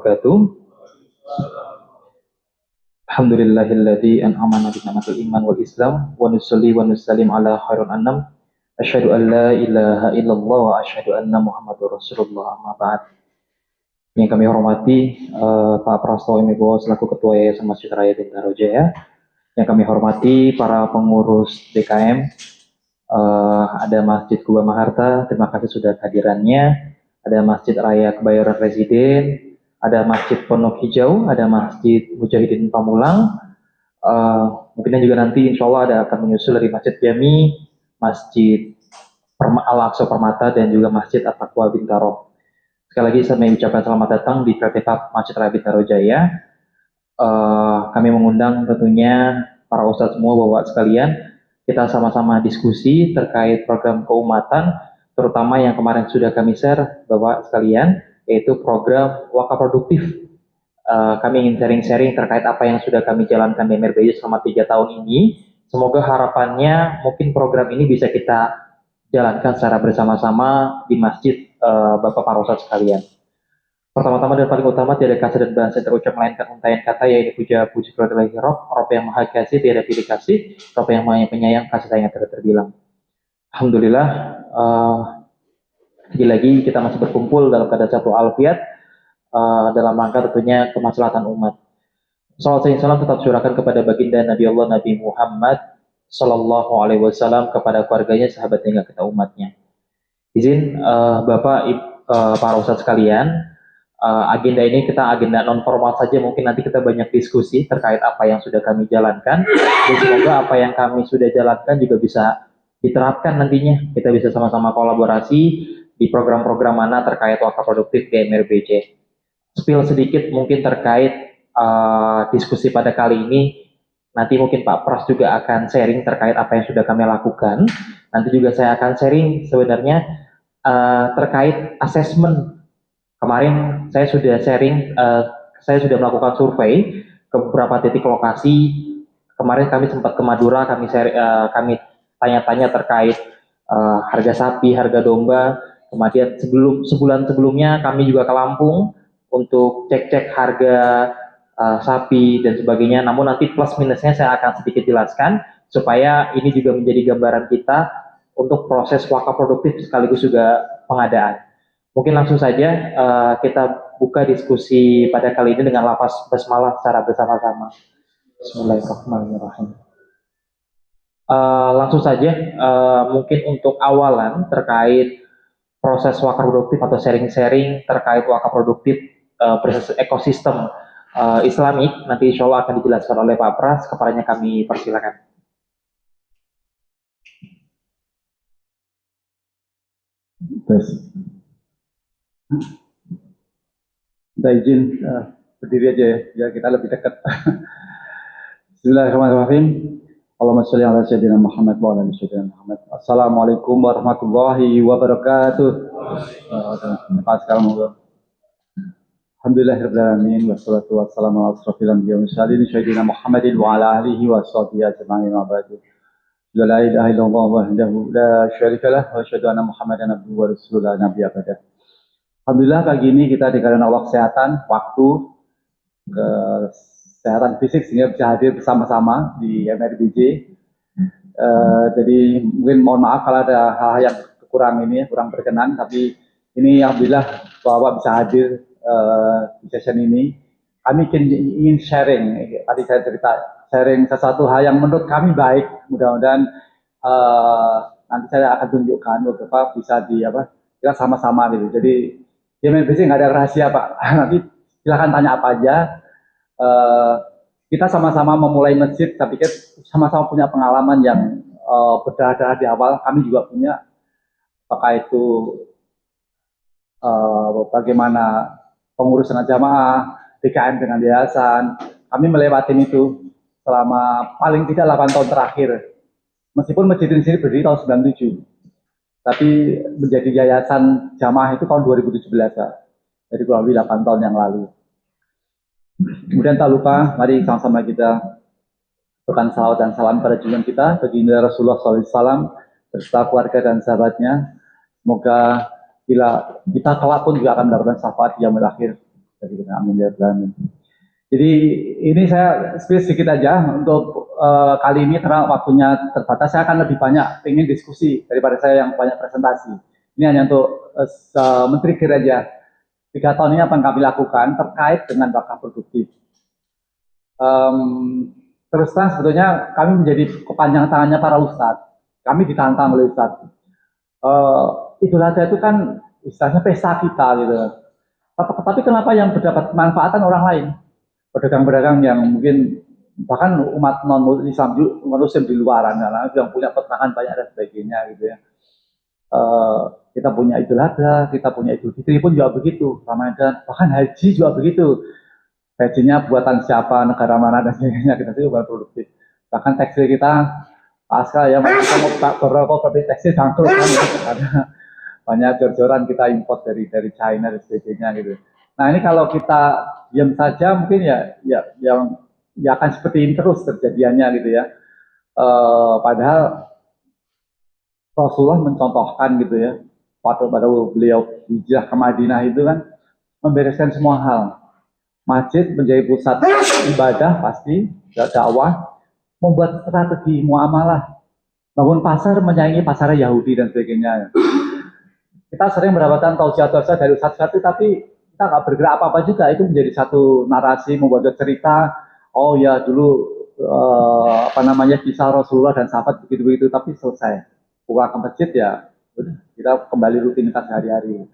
wabarakatuh. Alhamdulillahilladzi an'amana bi ni'matil iman wal islam wa nusalli wa nusallim ala khairul anam. Asyhadu an la ilaha illallah wa asyhadu anna Muhammadur Rasulullah, amma ba'd. Yang kami hormati Pak Prastowo Wibowo selaku Ketua Yayasan Masjid Raya Bintaro Jaya. Yang kami hormati para pengurus DKM, ada Masjid Kuba Maharta, terima kasih sudah kehadirannya. Ada Masjid Raya Kebayoran Residen, ada Masjid Pondok Hijau, ada Masjid Mujahidin Pamulang. Mungkin juga nanti insya Allah ada akan menyusul dari Masjid Jami, Masjid Al-Aqsa Permata, dan juga Masjid At-Taqwa Bintaro. Sekali lagi saya mengucapkan selamat datang di KTP Masjid Raya Bintaro Jaya. Kami mengundang tentunya para ustadz semua, bapak sekalian, kita sama-sama diskusi terkait program keumatan, terutama yang kemarin sudah kami share bapak sekalian, yaitu program wakaf produktif. Kami ingin sharing-sharing terkait apa yang sudah kami jalankan di MRBJ selama 3 tahun ini. Semoga harapannya mungkin program ini bisa kita jalankan secara bersama-sama di masjid bapak para ustadz sekalian. Pertama-tama dan paling utama, tiada kata dan bahasa terucap melainkan untayan kata, yaitu puja puji kepada Rob yang maha kasih, tiada pilih kasih, Rob yang maha penyayang, kasih sayang tidak terbilang. Alhamdulillah, lagi kita masih berkumpul dalam keadaan satu alfiat, dalam rangka tentunya kemaslahatan umat. Salawat dan salam tetap curahkan kepada baginda Nabi Allah Nabi Muhammad Sallallahu Alaihi Wasallam, kepada keluarganya, sahabatnya, kita umatnya. Izin Bapak, para ustadz sekalian, agenda ini kita agenda non formal saja, mungkin nanti kita banyak diskusi terkait apa yang sudah kami jalankan, dan semoga apa yang kami sudah jalankan juga bisa diterapkan nantinya, kita bisa sama-sama kolaborasi di program-program mana terkait wakaf produktif di MRBJ. Spill sedikit mungkin terkait diskusi pada kali ini, nanti mungkin Pak Pras juga akan sharing terkait apa yang sudah kami lakukan, nanti juga saya akan sharing sebenarnya terkait asesmen. Kemarin saya sudah sharing, saya sudah melakukan survei ke beberapa titik lokasi. Kemarin kami sempat ke Madura, kami tanya-tanya terkait harga sapi, harga domba. Kemudian sebulan sebelumnya kami juga ke Lampung untuk cek-cek harga sapi dan sebagainya. Namun nanti plus minusnya saya akan sedikit jelaskan supaya ini juga menjadi gambaran kita untuk proses wakaf produktif sekaligus juga pengadaan. Mungkin langsung saja kita buka diskusi pada kali ini dengan lafaz basmalah secara bersama-sama. Bismillahirrahmanirrahim. Langsung saja, mungkin untuk awalan terkait proses wakaf produktif atau sharing-sharing terkait wakaf produktif, proses ekosistem Islamik, nanti insya Allah akan dijelaskan oleh Pak Pras. Kepadanya kami persilakan. Kita izin berdiri aja ya, biar kita lebih dekat. Bismillahirrahmanirrahim. Allahumma sholli ala sayyidina Muhammad wa ala ali sayyidina Muhammad. Assalamualaikum warahmatullahi wabarakatuh. Alhamdulillahirabbil alamin wassalatu wassalamu ala asrofil anbiya'i wal mursalin sayyidina Muhammadin wa ala alihi wa sahbihi ajma'in wa ba'du. La ilaha illallah wahdahu la syarika lah wa asyhadu anna Muhammadan abduhu wa rasuluhu la nabiyya ba'dah. Alhamdulillah pagi ini kita dikasih Allah kesehatan, waktu, kesehatan fisik sehingga bisa hadir bersama-sama di MRBJ. Jadi mungkin mohon maaf kalau ada hal yang kurang berkenan, tapi ini alhamdulillah bahwa bisa hadir di session ini. Kami ingin sharing, tadi saya cerita, sharing sesuatu hal yang menurut kami baik. Mudah-mudahan nanti saya akan tunjukkan beberapa bisa kita sama-sama gitu. Jadi di MRBJ nggak ada rahasia Pak. Nanti silahkan tanya apa aja. Kita sama-sama memulai masjid, tapi kita sama-sama punya pengalaman yang berdarah-darah di awal. Kami juga punya, apakah itu bagaimana pengurusan jamaah, DKM dengan yayasan. Kami melewati itu selama paling tidak 8 tahun terakhir. Meskipun masjid ini sendiri berdiri tahun 97, tapi menjadi yayasan jamaah itu tahun 2017 Pak. Jadi kurang lebih 8 tahun yang lalu. Kemudian tak lupa, mari sama-sama kita berikan salawat dan salam pada junjungan kita, baginda Rasulullah SAW, beserta keluarga dan sahabatnya. Semoga bila kita kelak pun juga akan mendapatkan syafaat di yaumil akhir Amin ya Rabbal alamin. Jadi ini saya sedikit aja untuk kali ini karena waktunya terbatas. Saya akan lebih banyak ingin diskusi daripada saya yang banyak presentasi. Ini hanya untuk men-trigger aja 3 tahun ini apa yang kami lakukan terkait dengan bakat produktif. Terus terang sebetulnya kami menjadi kepanjang tangannya para ustadz. Kami ditantang oleh ustadz. Idul Adha itu kan istilahnya pesta kita gitu. Tapi kenapa yang mendapat kemanfaatan orang lain? Pedagang-pedagang yang mungkin bahkan umat non Islam, umat Muslim di luaran, yang punya peternakan banyak dan sebagainya gitu ya. Kita punya Idul Adha, kita punya Idul Fitri pun juga begitu, Ramadan, bahkan haji juga begitu. Hajinya buatan siapa, negara mana dan sebagainya, kita itu bukan produktif. Bahkan tekstil kita pasca ya, kita mau beberapa pabrik tekstil bangkrut kan, ya, karena banyak jor-joran kita import dari China dan sebagainya gitu. Nah ini kalau kita diam saja mungkin yang akan seperti ini terus terjadiannya gitu ya. Padahal Rasulullah mencontohkan gitu ya, pada beliau hijrah ke Madinah itu kan membereskan semua hal. Masjid menjadi pusat ibadah pasti, dakwah, membuat strategi muamalah, bangun pasar menyaingi pasar Yahudi dan sebagainya. Kita sering mendapatkan tausiah-tausiah dari satu-satu, tapi kita nggak bergerak apa-apa juga. Itu menjadi satu narasi, membuat cerita. Oh ya dulu kisah Rasulullah dan sahabat begitu-begitu, tapi selesai. Pulang ke masjid ya, kita kembali rutinitas sehari-hari.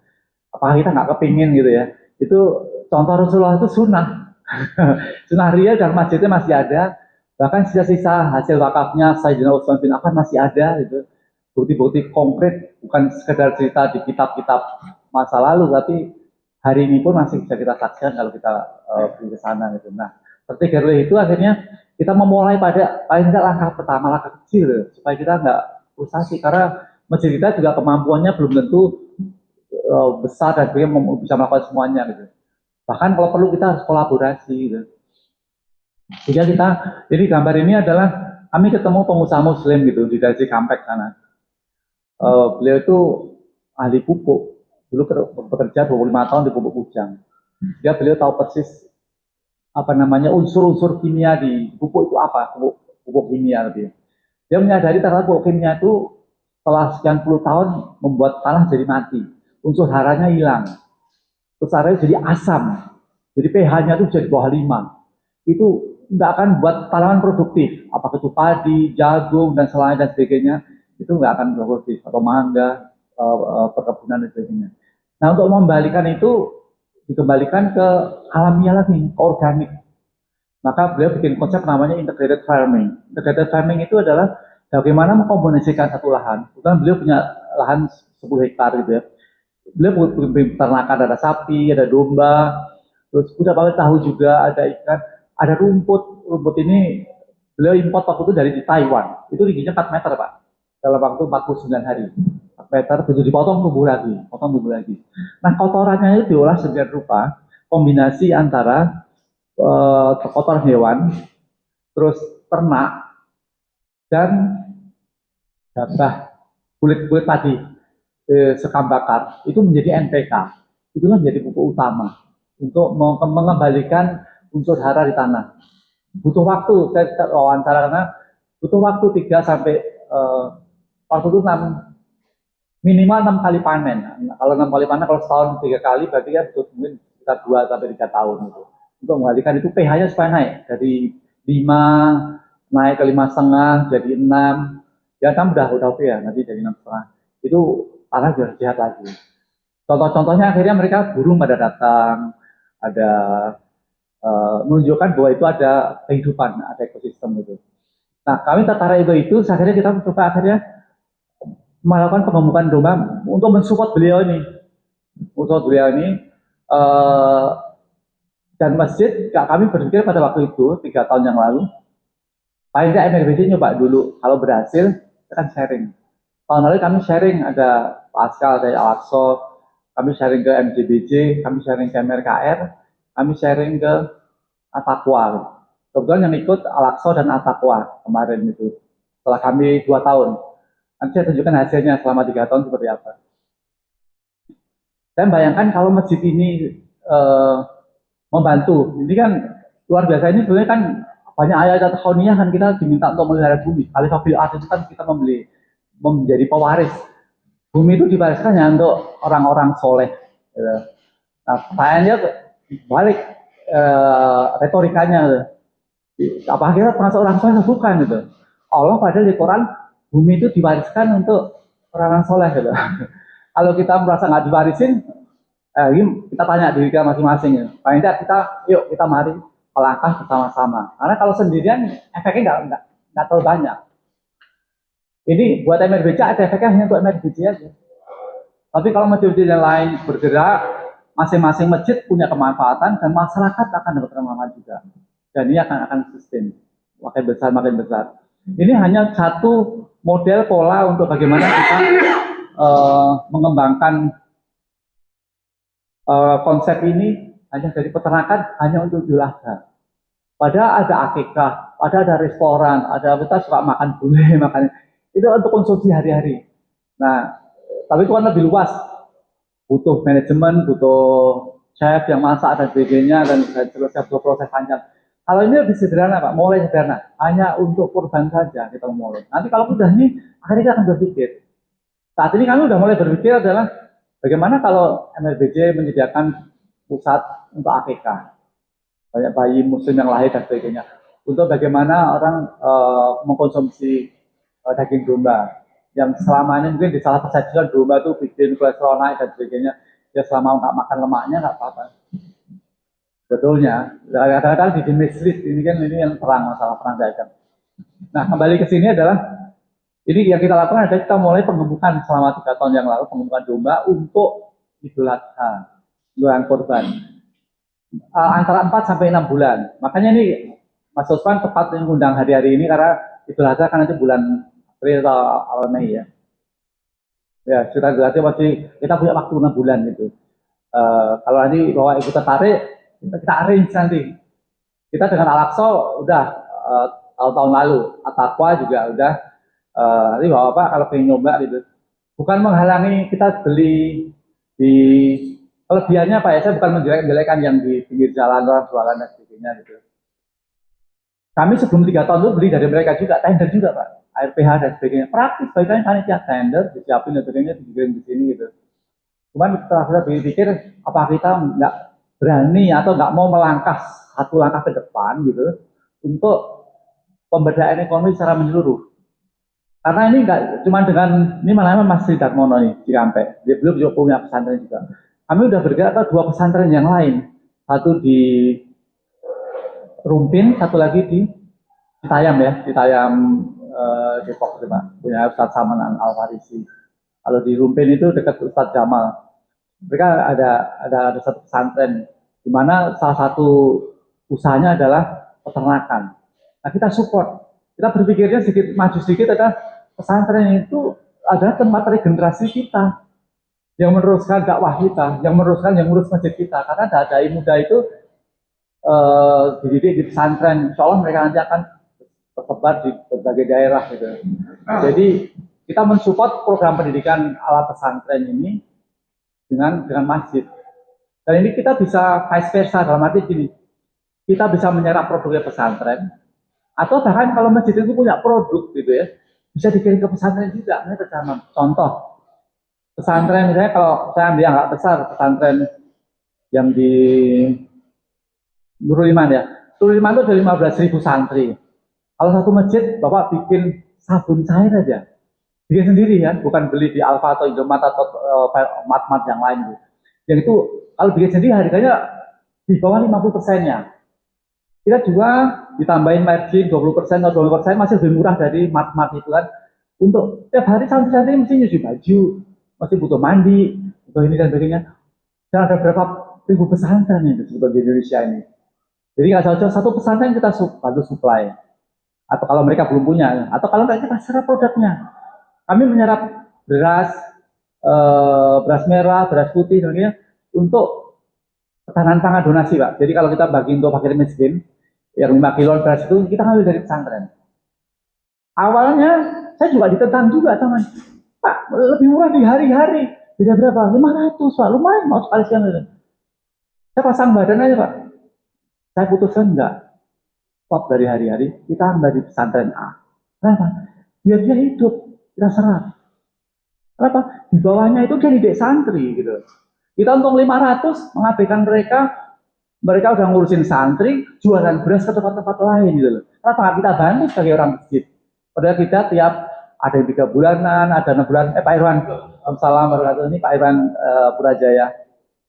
Apakah kita nggak kepingin gitu ya? Itu contoh Rasulullah itu sunnah. Sunnah real dan masjidnya masih ada. Bahkan sisa-sisa hasil wakafnya Sayyidina Utsman bin Affan masih ada gitu. Bukti-bukti konkret, bukan sekedar cerita di kitab-kitab masa lalu, tapi hari ini pun masih bisa kita saksikan kalau kita pergi ke sana gitu. Nah, tertrigger oleh itu akhirnya kita memulai pada paling tidak langkah pertama, langkah kecil supaya kita nggak frustasi, karena masjid kita juga kemampuannya belum tentu besar dan bisa melakukan semuanya gitu. Bahkan kalau perlu kita harus kolaborasi gitu. Sehingga kita, jadi gambar ini adalah kami ketemu pengusaha muslim gitu di Dasi Kampek sana. Beliau itu ahli pupuk, dulu bekerja 25 tahun di pupuk Kujang. Beliau tahu persis apa namanya unsur-unsur kimia di pupuk itu apa, pupuk kimia gitu. Dia menyadari ternyata pupuk kimia itu setelah sekian puluh tahun membuat tanah jadi mati, unsur haranya hilang, terus haranya jadi asam, jadi pH-nya itu jadi bawah 5. Itu nggak akan buat tanaman produktif, apakah itu padi, jagung dan selain dan sebagainya, itu nggak akan produktif, atau mangga, perkebunan dan sebagainya. Nah untuk membalikan itu dikembalikan ke alamiah lagi, ke organik. Maka beliau bikin konsep namanya integrated farming. Integrated farming itu adalah bagaimana mengkombinasikan satu lahan. Kebetulan beliau punya lahan 10 hektar gitu ya. Beliau punya peternakan, ada sapi, ada domba, terus udah pakai tahu juga, ada ikan, ada rumput. Rumput ini beliau import waktu itu dari Taiwan. Itu tingginya 4 meter Pak, dalam waktu 49 hari. 4 meter, begitu dipotong tumbuh lagi, potong tumbuh lagi. Nah kotorannya itu diolah sedemikian rupa, kombinasi antara kotoran hewan, terus ternak, dan gabah, kulit-kulit tadi, sekam bakar, itu menjadi NPK. Itulah menjadi pupuk utama untuk mengembalikan unsur hara di tanah. Butuh waktu, saya wawancara karena butuh waktu 3 sampai waktu itu minimal 6 kali panen. Kalau 6 kali panen, kalau setahun 3 kali, berarti kan butuh mungkin sekitar 2 sampai 3 tahun itu. Untuk mengalihkan itu pH-nya supaya naik dari 5 naik ke 5,5 jadi 6. Ya kan udah oke ya, nanti jadi 6,5. Itu tanah sudah sehat lagi. Contoh-contohnya akhirnya mereka burung pada datang, ada menunjukkan bahwa itu ada kehidupan, ada ekosistem itu. Nah, kami tertarik itu, akhirnya kita mencoba akhirnya melakukan pengembangan domba untuk mensupport beliau ini. Dan masjid, kami berpikir pada waktu itu, 3 tahun yang lalu, paling tidak MRBC nyoba dulu, kalau berhasil, kita kan sharing. Tahun lalu kami sharing, ada Pascal dari Al-Aqsa, kami sharing ke MJBJ, kami sharing ke MRKR, kami sharing ke At-Taqwa. Kebetulan yang ikut Al-Aqsa dan At-Taqwa kemarin itu. Setelah kami 2 tahun. Nanti saya tunjukkan hasilnya selama 3 tahun seperti apa. Saya bayangkan kalau masjid ini membantu. Ini kan luar biasa, ini sebenarnya kan banyak ayat tahuniyah kan kita diminta untuk melihara bumi. Khalifah fil ard itu kan kita menjadi pewaris. Bumi itu diwariskan hanya untuk orang-orang soleh. Gitu. Nah, sayangnya balik retorikanya. Apa kita termasuk orang soleh? Bukan gitu. Allah padahal di Quran bumi itu diwariskan untuk orang-orang soleh gitu. Kalau kita merasa nggak diwarisin, kita tanya diri kita masing-masing ya. Paling tidak yuk kita mari melangkah bersama-sama. Karena kalau sendirian efeknya nggak terlalu banyak. Ini buat MRBC ada efeknya hanya untuk MRBC aja. Tapi kalau masjid-masjid yang lain bergerak, masing-masing masjid punya kemanfaatan dan masyarakat akan dapat kemanfaatan juga. Dan ini akan sustain, makin besar. Ini hanya satu model pola untuk bagaimana kita mengembangkan konsep ini hanya dari peternakan hanya untuk Idul Adha. Padahal ada akikah, ada restoran, ada kita suka makan bule, makan itu untuk konsumsi hari-hari. Nah, tapi itu kan lebih luas, butuh manajemen, butuh chef yang masak dan sebagainya dan selesai proses panjang. Kalau ini lebih sederhana Pak, mulai sederhana, hanya untuk kurban saja kita mulai. Nanti kalau sudah ini, akhirnya kita akan berpikir. Saat ini kami sudah mulai berpikir adalah bagaimana kalau MLBJ menyediakan pusat untuk akikah. Banyak bayi muslim yang lahir dan sebagainya. Untuk bagaimana orang mengkonsumsi daging domba yang selama ini mungkin di salah persepsikan domba itu bikin kolesterol naik dan sebagainya. Ya selama nggak makan lemaknya nggak apa-apa. Betulnya, kadang-kadang di mislead ini kan ini yang masalah perang dagang. Nah kembali ke sini adalah ini yang kita lakukan adalah kita mulai pengembukan selama 3 tahun yang lalu pengembukan domba untuk Idul Adha, bulan korban. Antara 4 sampai 6 bulan. Makanya ini Mas Usman tepat mengundang hari-hari ini karena Idul Adha kan nanti bulan April atau awal Mei ya. Ya, kita berarti masih kita punya waktu 6 bulan gitu. Kalau nanti bawa ibu tertarik, kita arrange nanti. Kita dengan Al-Aqsa udah tahun-tahun lalu, At-Taqwa juga udah. Nanti bapak kalau pengen nyoba gitu, bukan menghalangi kita beli di kelebihannya Pak ya, saya bukan menjelek-jelekan yang di pinggir jalan orang jualan dan sebagainya gitu. Kami sebelum 3 tahun itu beli dari mereka juga, tender juga Pak, air pH dan sebagainya. Praktis, baiknya panitia tender, disiapin dan sebagainya, dikirim di sini gitu. Cuman setelah kita pikir, apa kita nggak berani atau nggak mau melangkah satu langkah ke depan gitu untuk pemberdayaan ekonomi secara menyeluruh. Karena ini nggak cuma dengan ini malah Mas Sri Darmono nih di Cikampek, dia belum juga punya pesantren juga. Kami udah bergerak ke 2 pesantren yang lain, satu di Rumpin, satu lagi di Citayam ya, Citayam Depok itu Pak, punya Ustadz Saman Al-Farisi. Kalau di Rumpin itu dekat Ustadz Jamal. Mereka ada satu pesantren di mana salah satu usahanya adalah peternakan. Nah kita support. Kita berpikirnya sedikit maju sedikit adalah pesantren itu adalah tempat regenerasi kita yang meneruskan dakwah kita, yang ngurus masjid kita. Karena dai muda itu dididik di pesantren, insya Allah mereka nanti akan tersebar di berbagai daerah gitu. Jadi kita mensupport program pendidikan ala pesantren ini dengan masjid. Dan ini kita bisa vice versa dalam arti gini, kita bisa menyerap produknya pesantren, atau bahkan kalau masjid itu punya produk gitu ya, bisa dikirim ke pesantren juga. Ini tercantum. Contoh, pesantren misalnya kalau saya ambil yang nggak besar, pesantren yang di Nurul Iman ya. Nurul Iman itu ada 15.000 santri. Kalau satu masjid, Bapak bikin sabun cair aja. Bikin sendiri ya, bukan beli di Alfa atau Indomaret atau mat-mat yang lain. Gitu. Yang itu kalau bikin sendiri harganya di bawah 50%-nya. Kita juga ditambahin margin 20% atau 20% masih lebih murah dari mat-mat itu kan. Untuk tiap hari santri-santri mesti nyuci baju, masih butuh mandi, butuh ini dan sebagainya. Dan ada berapa ribu pesantren yang disebut di Indonesia ini. Jadi nggak cocok satu pesantren kita bantu supply. Atau kalau mereka belum punya, atau kalau mereka serap produknya. Kami menyerap beras, beras merah, beras putih, dan sebagainya untuk ketahanan pangan donasi Pak. Jadi kalau kita bagi untuk fakir miskin, yang 5 kilo beras itu kita ngambil dari pesantren. Awalnya saya juga ditentang juga teman. Pak, lebih murah di hari-hari. Beda berapa? 500 Pak, lumayan mau sekali siang. Saya pasang badan aja Pak. Saya putuskan enggak, stop dari hari-hari, kita ambil di pesantren A. Kenapa? Biar dia hidup, kita serap. Kenapa? Di bawahnya itu dia didik santri gitu. Kita untung 500 mengabaikan mereka, mereka udah ngurusin santri, jualan beras ke tempat-tempat lain gitu loh. Kenapa kita bantu sebagai orang masjid? Padahal kita tiap ada yang 3 bulanan, ada 6 bulan. Pak Irwan, Assalamualaikum warahmatullahi wabarakatuh. Ini Pak Irwan Purajaya,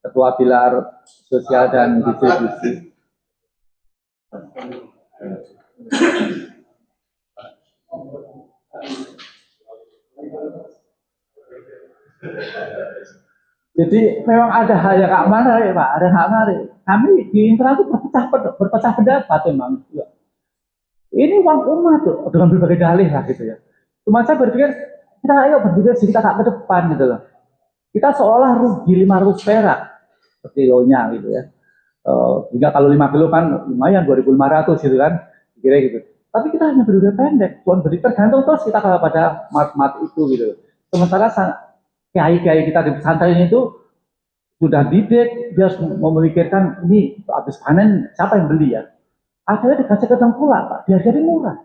Ketua Pilar Sosial dan Distribusi. Jadi memang ada hal yang gak menarik Pak, ada hal menarik. Kami di internal itu berpecah pendapat memang. Ini uang umat tuh, dengan berbagai dalih lah gitu ya. Cuma saya berpikir, kita ayo berpikir kita ke depan gitu loh. Kita seolah rugi 500 perak per kilonya gitu ya. Jika kalau 5 kilo kan lumayan 2.500 gitu kan, kira gitu. Tapi kita hanya berpikir pendek, cuma beri tergantung terus kita kepada mat itu gitu. Sementara kiai-kiai kita di pesantren itu sudah didik, dia harus memikirkan ini habis panen siapa yang beli ya. Akhirnya dikasih ke tengkulak Pak, biar jadi murah.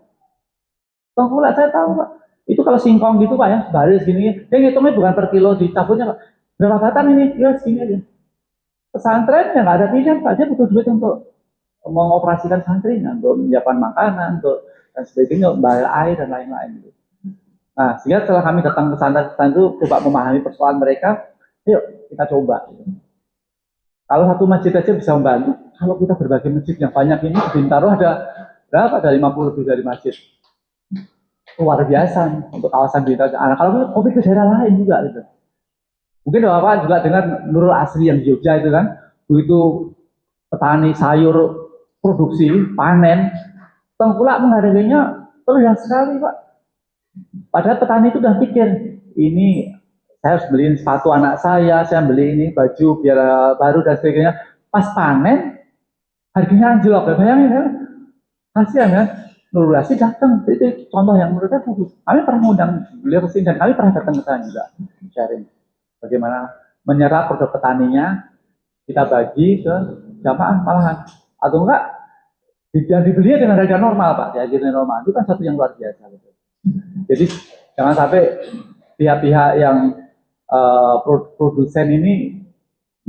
Tengkulak saya tahu Pak, itu kalau singkong gitu Pak ya, baris gini, dia ngitungnya bukan per kilo dicabutnya Pak. Berapa batang ini? Ya segini aja. Pesantren yang nggak ada pilihan Pak, dia butuh duit untuk mengoperasikan santrinya, untuk menyiapkan makanan, untuk dan sebagainya, bayar air dan lain-lain. Nah, sehingga setelah kami datang ke pesantren itu coba memahami persoalan mereka, yuk kita coba. Kalau satu masjid aja bisa membantu, kalau kita berbagai masjid yang banyak ini, di Bintaro ada berapa? Ada 50 lebih dari masjid. Luar biasa untuk kawasan Bintaro. Nah, kalau kopi ke daerah lain juga gitu. Mungkin Bapak juga dengar Nurul Asri yang di Jogja itu kan, begitu petani sayur produksi, panen, tengkulak menghargainya terlihat sekali Pak. Padahal petani itu udah pikir, ini saya harus beliin sepatu anak saya beli ini baju biar baru dan sebagainya. Pas panen, harganya anjlok. Bayangin kan, kasihan kan. Nurul Asri datang, itu contoh yang menurut saya bagus. Kami pernah mengundang beliau ke sini dan kami pernah datang ke sana juga, sharing bagaimana menyerap produk petaninya, kita bagi ke jamaah malahan. Atau enggak, yang dibeli dengan harga normal Pak, ya harga normal. Itu kan satu yang luar biasa. Gitu. Jadi jangan sampai pihak-pihak yang produsen ini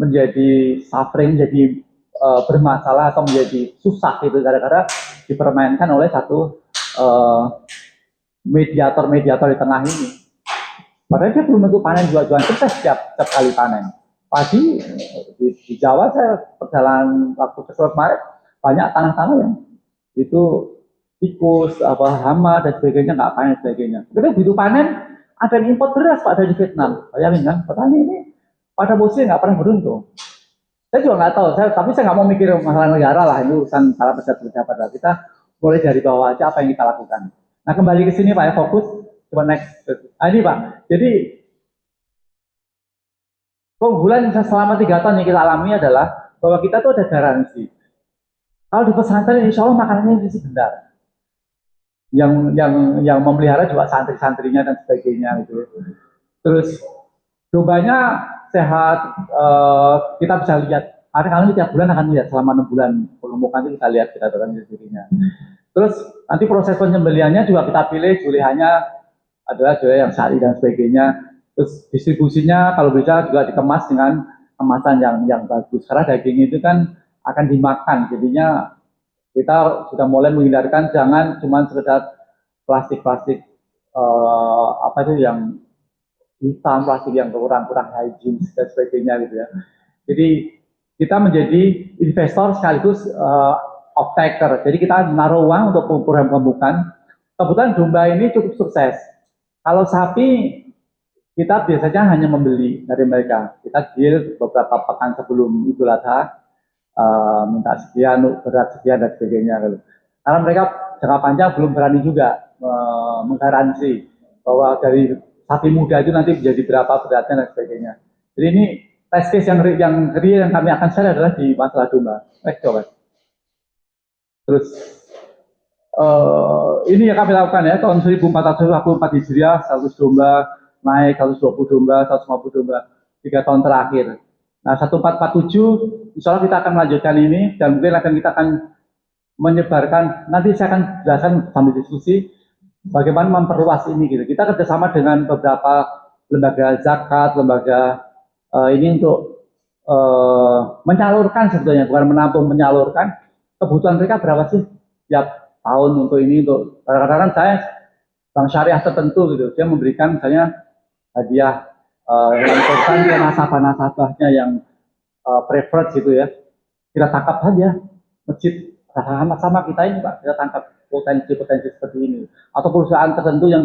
menjadi suffering, menjadi bermasalah atau menjadi susah gitu gara-gara dipermainkan oleh satu mediator-mediator di tengah ini. Padahal dia belum tentu panen jual-jualan sukses setiap kali panen. Padi di Jawa saya perjalanan waktu ke kemarin banyak tanah-tanah yang itu tikus, hama dan sebagainya nggak panen sebagainya. Tapi begitu panen ada yang impor beras Pak dari Vietnam. Bayangin kan, petani ini pada posisi nggak pernah beruntung. Saya juga nggak tahu, tapi saya nggak mau mikir masalah negara lah, ini urusan para pejabat-pejabat. Kita mulai dari bawah aja apa yang kita lakukan. Nah kembali ke sini Pak ya, fokus. Coba next. Ini Pak, jadi keunggulan selama 3 tahun yang kita alami adalah bahwa kita tuh ada garansi. Kalau di pesantren insya Allah makanannya isi benar. Yang memelihara juga santri-santrinya dan sebagainya gitu. Terus dombanya sehat, kita bisa lihat. Karena kami tiap bulan akan lihat selama 6 bulan pengemukan itu kita lihat kita datang dirinya. Terus nanti proses penyembelihannya juga kita pilih julehannya adalah juleha yang syari dan sebagainya. Terus distribusinya kalau bisa juga dikemas dengan kemasan yang bagus. Karena daging itu kan akan dimakan, jadinya kita sudah mulai menghindarkan jangan cuma sekedar plastik-plastik apa itu yang hitam, plastik yang kurang hygiene dan sebagainya gitu ya. Jadi kita menjadi investor sekaligus off-taker. Jadi kita naruh uang untuk program pembukaan. Kebetulan domba ini cukup sukses. Kalau sapi kita biasanya hanya membeli dari mereka. Kita deal beberapa pekan sebelum Idul Adha, minta sekian, berat sekian dan sebagainya. Karena mereka jangka panjang belum berani juga menggaransi bahwa dari sapi muda itu nanti menjadi berapa beratnya dan sebagainya. Jadi ini test case yang real yang kami akan share adalah di masalah domba. Next coba. Terus ini yang kami lakukan ya, tahun 1444 Hijriah, 100 domba naik, 120 domba, 150 domba, 3 tahun terakhir. Nah, 1447 insya Allah kita akan melanjutkan ini dan mungkin kita akan menyebarkan, nanti saya akan jelaskan sambil diskusi bagaimana memperluas ini gitu. Kita kerjasama dengan beberapa lembaga zakat, lembaga ini untuk menyalurkan sebetulnya, bukan menampung, menyalurkan kebutuhan mereka berapa sih tiap tahun untuk ini, untuk kadang-kadang saya bank syariah tertentu gitu, dia memberikan misalnya hadiah langsungkan ke nasabah-nasabahnya yang preferred gitu ya, kita tangkap saja masjid sama kita ini Pak, kita tangkap potensi-potensi seperti ini, atau perusahaan tertentu yang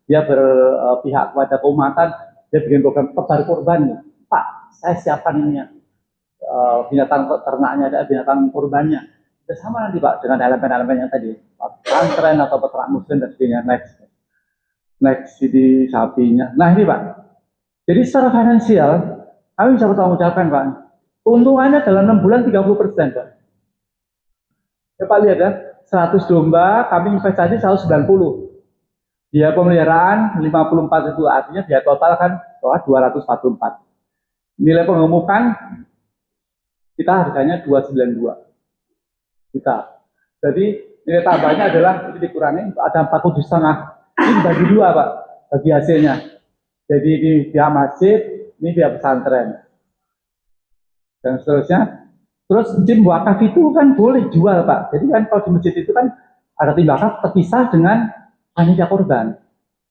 dia berpihak kepada keumatan, dia bikin program tebar kurban nih, Pak saya siapkan ini ya, binatang ternaknya ada, binatang kurbannya, sama nanti Pak dengan elemen-elemen yang tadi, pesantren atau peternak muslim dan sebagainya. Next di sapinya. Nah ini Pak, jadi secara finansial kami bisa bertanggung jawabkan Pak. Keuntungannya dalam 6 bulan 30% Pak. Ya Pak lihat ya, 100 domba kami investasi 190. Biaya pemeliharaan 54 itu artinya biaya total kan 244. Nilai pengemukan kita harganya 292 juta. Jadi nilai tambahnya adalah ini dikurangi ada 47,5. Ini dibagi dua Pak, bagi hasilnya. Jadi ini pihak masjid, ini pihak pesantren, dan seterusnya. Terus tim wakaf itu kan boleh jual Pak. Jadi kan kalau di masjid itu kan ada tim wakaf terpisah dengan panitia korban.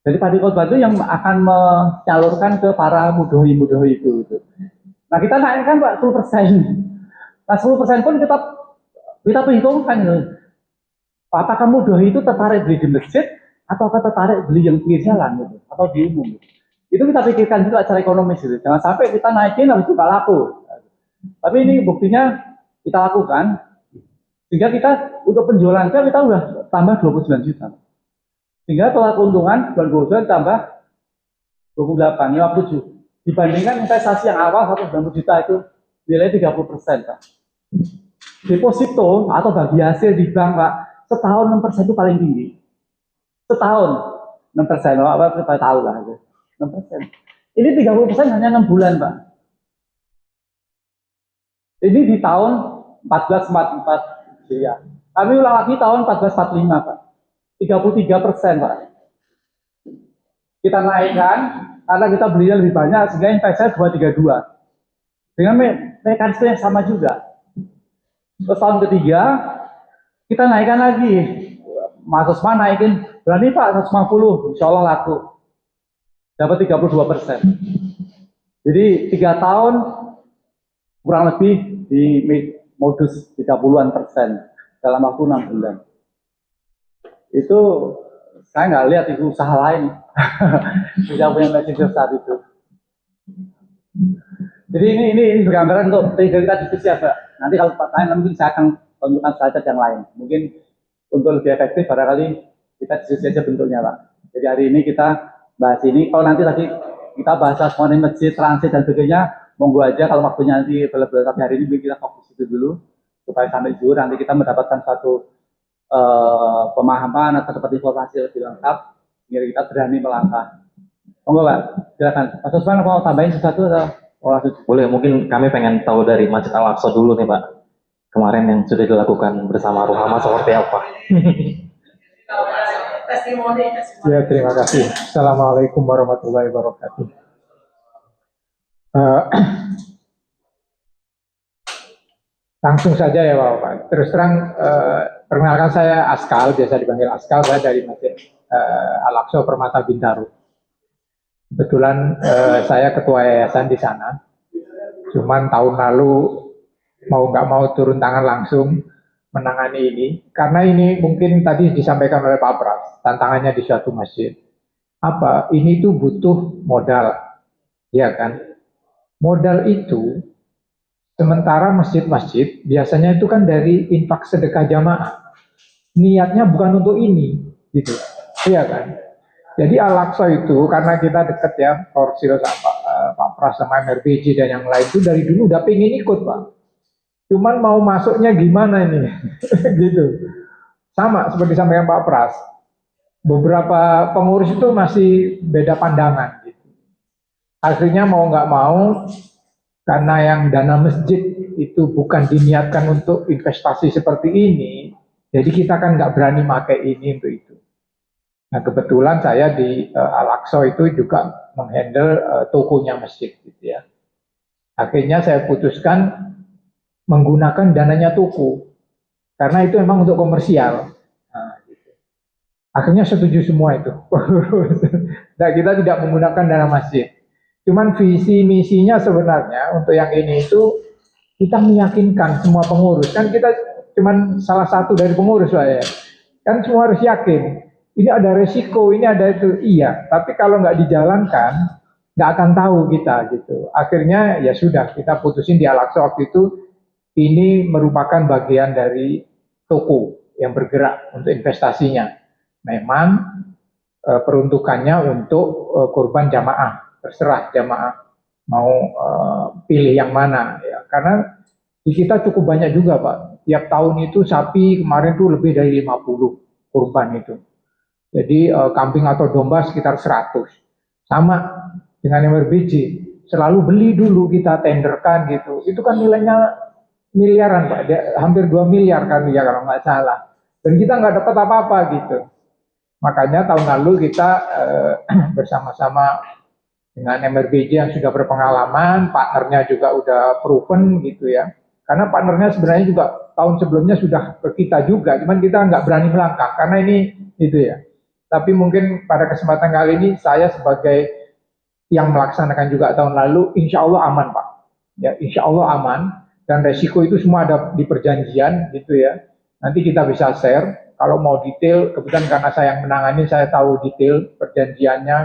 Jadi panitia korban itu yang akan menyalurkan ke para mudohi-mudohi itu. Nah kita naikkan Pak 10%. Nah 10% pun kita perhitungkan. Apakah mudohi itu tertarik beli di masjid atau tertarik beli yang pinggir jalan gitu, atau di umum gitu. Itu kita pikirkan juga secara ekonomis gitu. Jangan sampai kita naikin habis itu nggak laku. Tapi ini buktinya kita lakukan, sehingga kita untuk penjualan kita udah tambah 29 juta. Sehingga total keuntungan bulan 29 tambah 28, 57. Dibandingkan investasi yang awal 190 juta itu nilai 30%. Pak. Deposito atau bagi hasil di bank Pak, setahun 6% itu paling tinggi. Setahun 6%, Pak kita tahu lah itu. 6%. Ini 30% hanya 6 bulan Pak. Ini di tahun 1444 ya. Kami ulang lagi tahun 1445 Pak. 33% Pak. Kita naikkan karena kita belinya lebih banyak sehingga investasi 232. Dengan mekanisme yang sama juga. Terus tahun ketiga kita naikkan lagi. Mas Usman naikin berani Pak 150, insya Allah laku. Dapat 32%. Jadi 3 tahun kurang lebih di modus 30-an% dalam waktu 6 bulan. Itu saya nggak lihat itu usaha lain bisa punya manajer saat itu. Jadi ini bergambaran untuk kita diskusi ya Pak. Nanti kalau pertanyaan mungkin saya akan tunjukkan slide yang lain. Mungkin untuk lebih efektif barangkali kita diskusi aja bentuknya Pak. Jadi hari ini kita bahas ini. Kalau nanti tadi kita bahas semuanya masjid, transit dan sebagainya, monggo aja kalau waktunya nanti available. Tapi hari ini kita fokus itu dulu supaya sampai zuhur nanti kita mendapatkan suatu pemahaman atau dapat informasi lebih lengkap sehingga kita berani melangkah. Monggo Pak, silakan. Mas Usman mau tambahin sesuatu atau boleh? Mungkin kami pengen tahu dari Masjid Al-Aqsa dulu nih Pak. Kemarin yang sudah dilakukan bersama Ruhama seperti apa? Ya, terima kasih. Assalamualaikum warahmatullahi wabarakatuh. Langsung saja ya Bapak. Terus terang, perkenalkan saya Askal, biasa dipanggil Askal, saya dari Masjid Al-Aqsa Permata Bintaro. Kebetulan saya ketua yayasan di sana. Cuman tahun lalu mau nggak mau turun tangan langsung menangani ini, karena ini mungkin tadi disampaikan oleh Pak Pras, tantangannya di suatu masjid. Apa? Ini tuh butuh modal, ya kan? Modal itu, sementara masjid-masjid biasanya itu kan dari infak sedekah jamaah. Niatnya bukan untuk ini, gitu, iya kan? Jadi Al-Aqsa itu karena kita dekat ya, Korsil sama Pak Pras sama MRBJ dan yang lain itu dari dulu udah pengen ikut Pak. Cuman mau masuknya gimana ini, gitu. Sama seperti sampaikan Pak Pras. Beberapa pengurus itu masih beda pandangan. Gitu. Akhirnya mau nggak mau karena yang dana masjid itu bukan diniatkan untuk investasi seperti ini, jadi kita kan nggak berani pakai ini untuk itu. Nah kebetulan saya di Al-Aqsa itu juga menghandle tokonya masjid gitu ya. Akhirnya saya putuskan menggunakan dananya toko, karena itu memang untuk komersial. Nah, gitu. Akhirnya setuju semua itu. Nah, kita tidak menggunakan dana masjid. Cuman visi misinya sebenarnya untuk yang ini itu kita meyakinkan semua pengurus. Kan kita cuman salah satu dari pengurus Pak ya. Kan semua harus yakin. Ini ada resiko, ini ada itu. Iya, tapi kalau nggak dijalankan, nggak akan tahu kita gitu. Akhirnya ya sudah, kita putusin di Al-Aqsa waktu itu, ini merupakan bagian dari toko yang bergerak untuk investasinya. Memang peruntukannya untuk kurban jamaah, terserah jamaah mau pilih yang mana ya. Karena di kita cukup banyak juga Pak. Tiap tahun itu sapi kemarin tuh lebih dari 50 kurban itu. Jadi kambing atau domba sekitar 100. Sama dengan MRBJ, selalu beli dulu kita tenderkan gitu. Itu kan nilainya miliaran Pak, hampir 2 miliar kan ya kalau nggak salah. Dan kita nggak dapat apa-apa gitu. Makanya tahun lalu kita bersama-sama dengan MRBJ yang sudah berpengalaman, partnernya juga udah proven gitu ya. Karena partnernya sebenarnya juga tahun sebelumnya sudah ke kita juga, cuman kita nggak berani melangkah karena ini itu ya. Tapi mungkin pada kesempatan kali ini saya sebagai yang melaksanakan juga tahun lalu, insya Allah aman Pak. Ya, insya Allah aman dan resiko itu semua ada di perjanjian gitu ya. Nanti kita bisa share. Kalau mau detail, kebetulan karena saya yang menangani, saya tahu detail perjanjiannya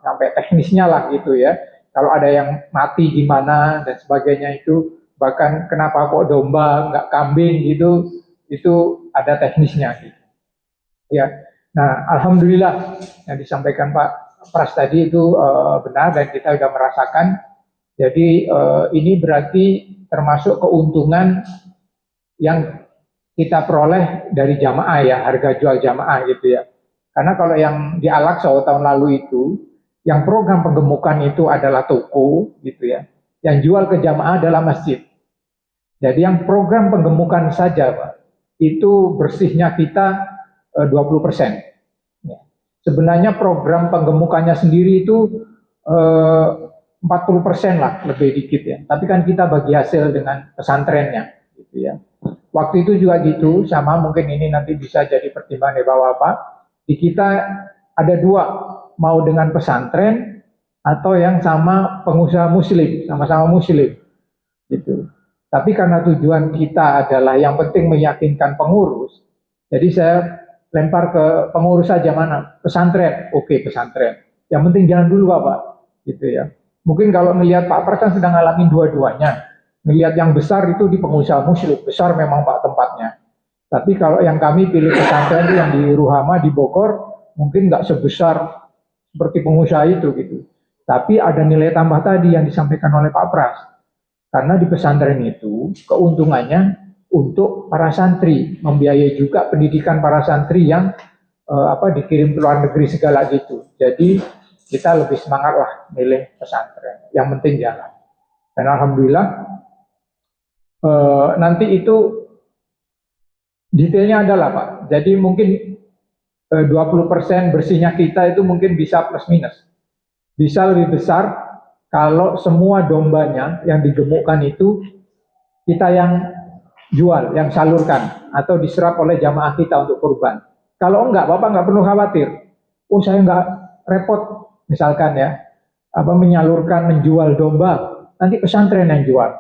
sampai teknisnya lah gitu ya. Kalau ada yang mati gimana dan sebagainya itu, bahkan kenapa kok domba nggak kambing gitu, itu ada teknisnya gitu. Ya, nah alhamdulillah yang disampaikan Pak Pras tadi itu benar dan kita sudah merasakan. Jadi ini berarti termasuk keuntungan yang kita peroleh dari jamaah ya, harga jual jamaah gitu ya. Karena kalau yang di Al-Aqsa tahun lalu itu, yang program penggemukan itu adalah toko gitu ya. Yang jual ke jamaah adalah masjid. Jadi yang program penggemukan saja Pak, itu bersihnya kita 20%. Ya. Sebenarnya program penggemukannya sendiri itu 40% lah, lebih dikit ya. Tapi kan kita bagi hasil dengan pesantrennya gitu ya. Waktu itu juga gitu, sama mungkin ini nanti bisa jadi pertimbangan dari Bapak-Bapak. Di kita ada dua, mau dengan pesantren atau yang sama pengusaha muslim, sama-sama muslim. Gitu. Tapi karena tujuan kita adalah yang penting meyakinkan pengurus, jadi saya lempar ke pengurus saja mana, pesantren, oke pesantren. Yang penting jangan dulu Bapak, gitu ya. Mungkin kalau melihat Pak Pras kan sedang ngalamin dua-duanya. Melihat yang besar itu di pengusaha muslim, besar memang Pak tempatnya. Tapi kalau yang kami pilih pesantren itu yang di Ruhama, di Bogor, mungkin nggak sebesar seperti pengusaha itu gitu. Tapi ada nilai tambah tadi yang disampaikan oleh Pak Pras. Karena di pesantren itu keuntungannya untuk para santri, membiayai juga pendidikan para santri yang dikirim ke luar negeri segala gitu. Jadi kita lebih semangat lah milih pesantren. Yang penting jalan. Dan alhamdulillah nanti itu detailnya adalah Pak. Jadi mungkin 20% bersihnya kita itu mungkin bisa plus minus. Bisa lebih besar kalau semua dombanya yang digemukkan itu kita yang jual, yang salurkan atau diserap oleh jamaah kita untuk kurban. Kalau enggak, Bapak enggak perlu khawatir. Oh saya enggak repot, misalkan ya, menyalurkan, menjual domba, nanti pesantren yang jual.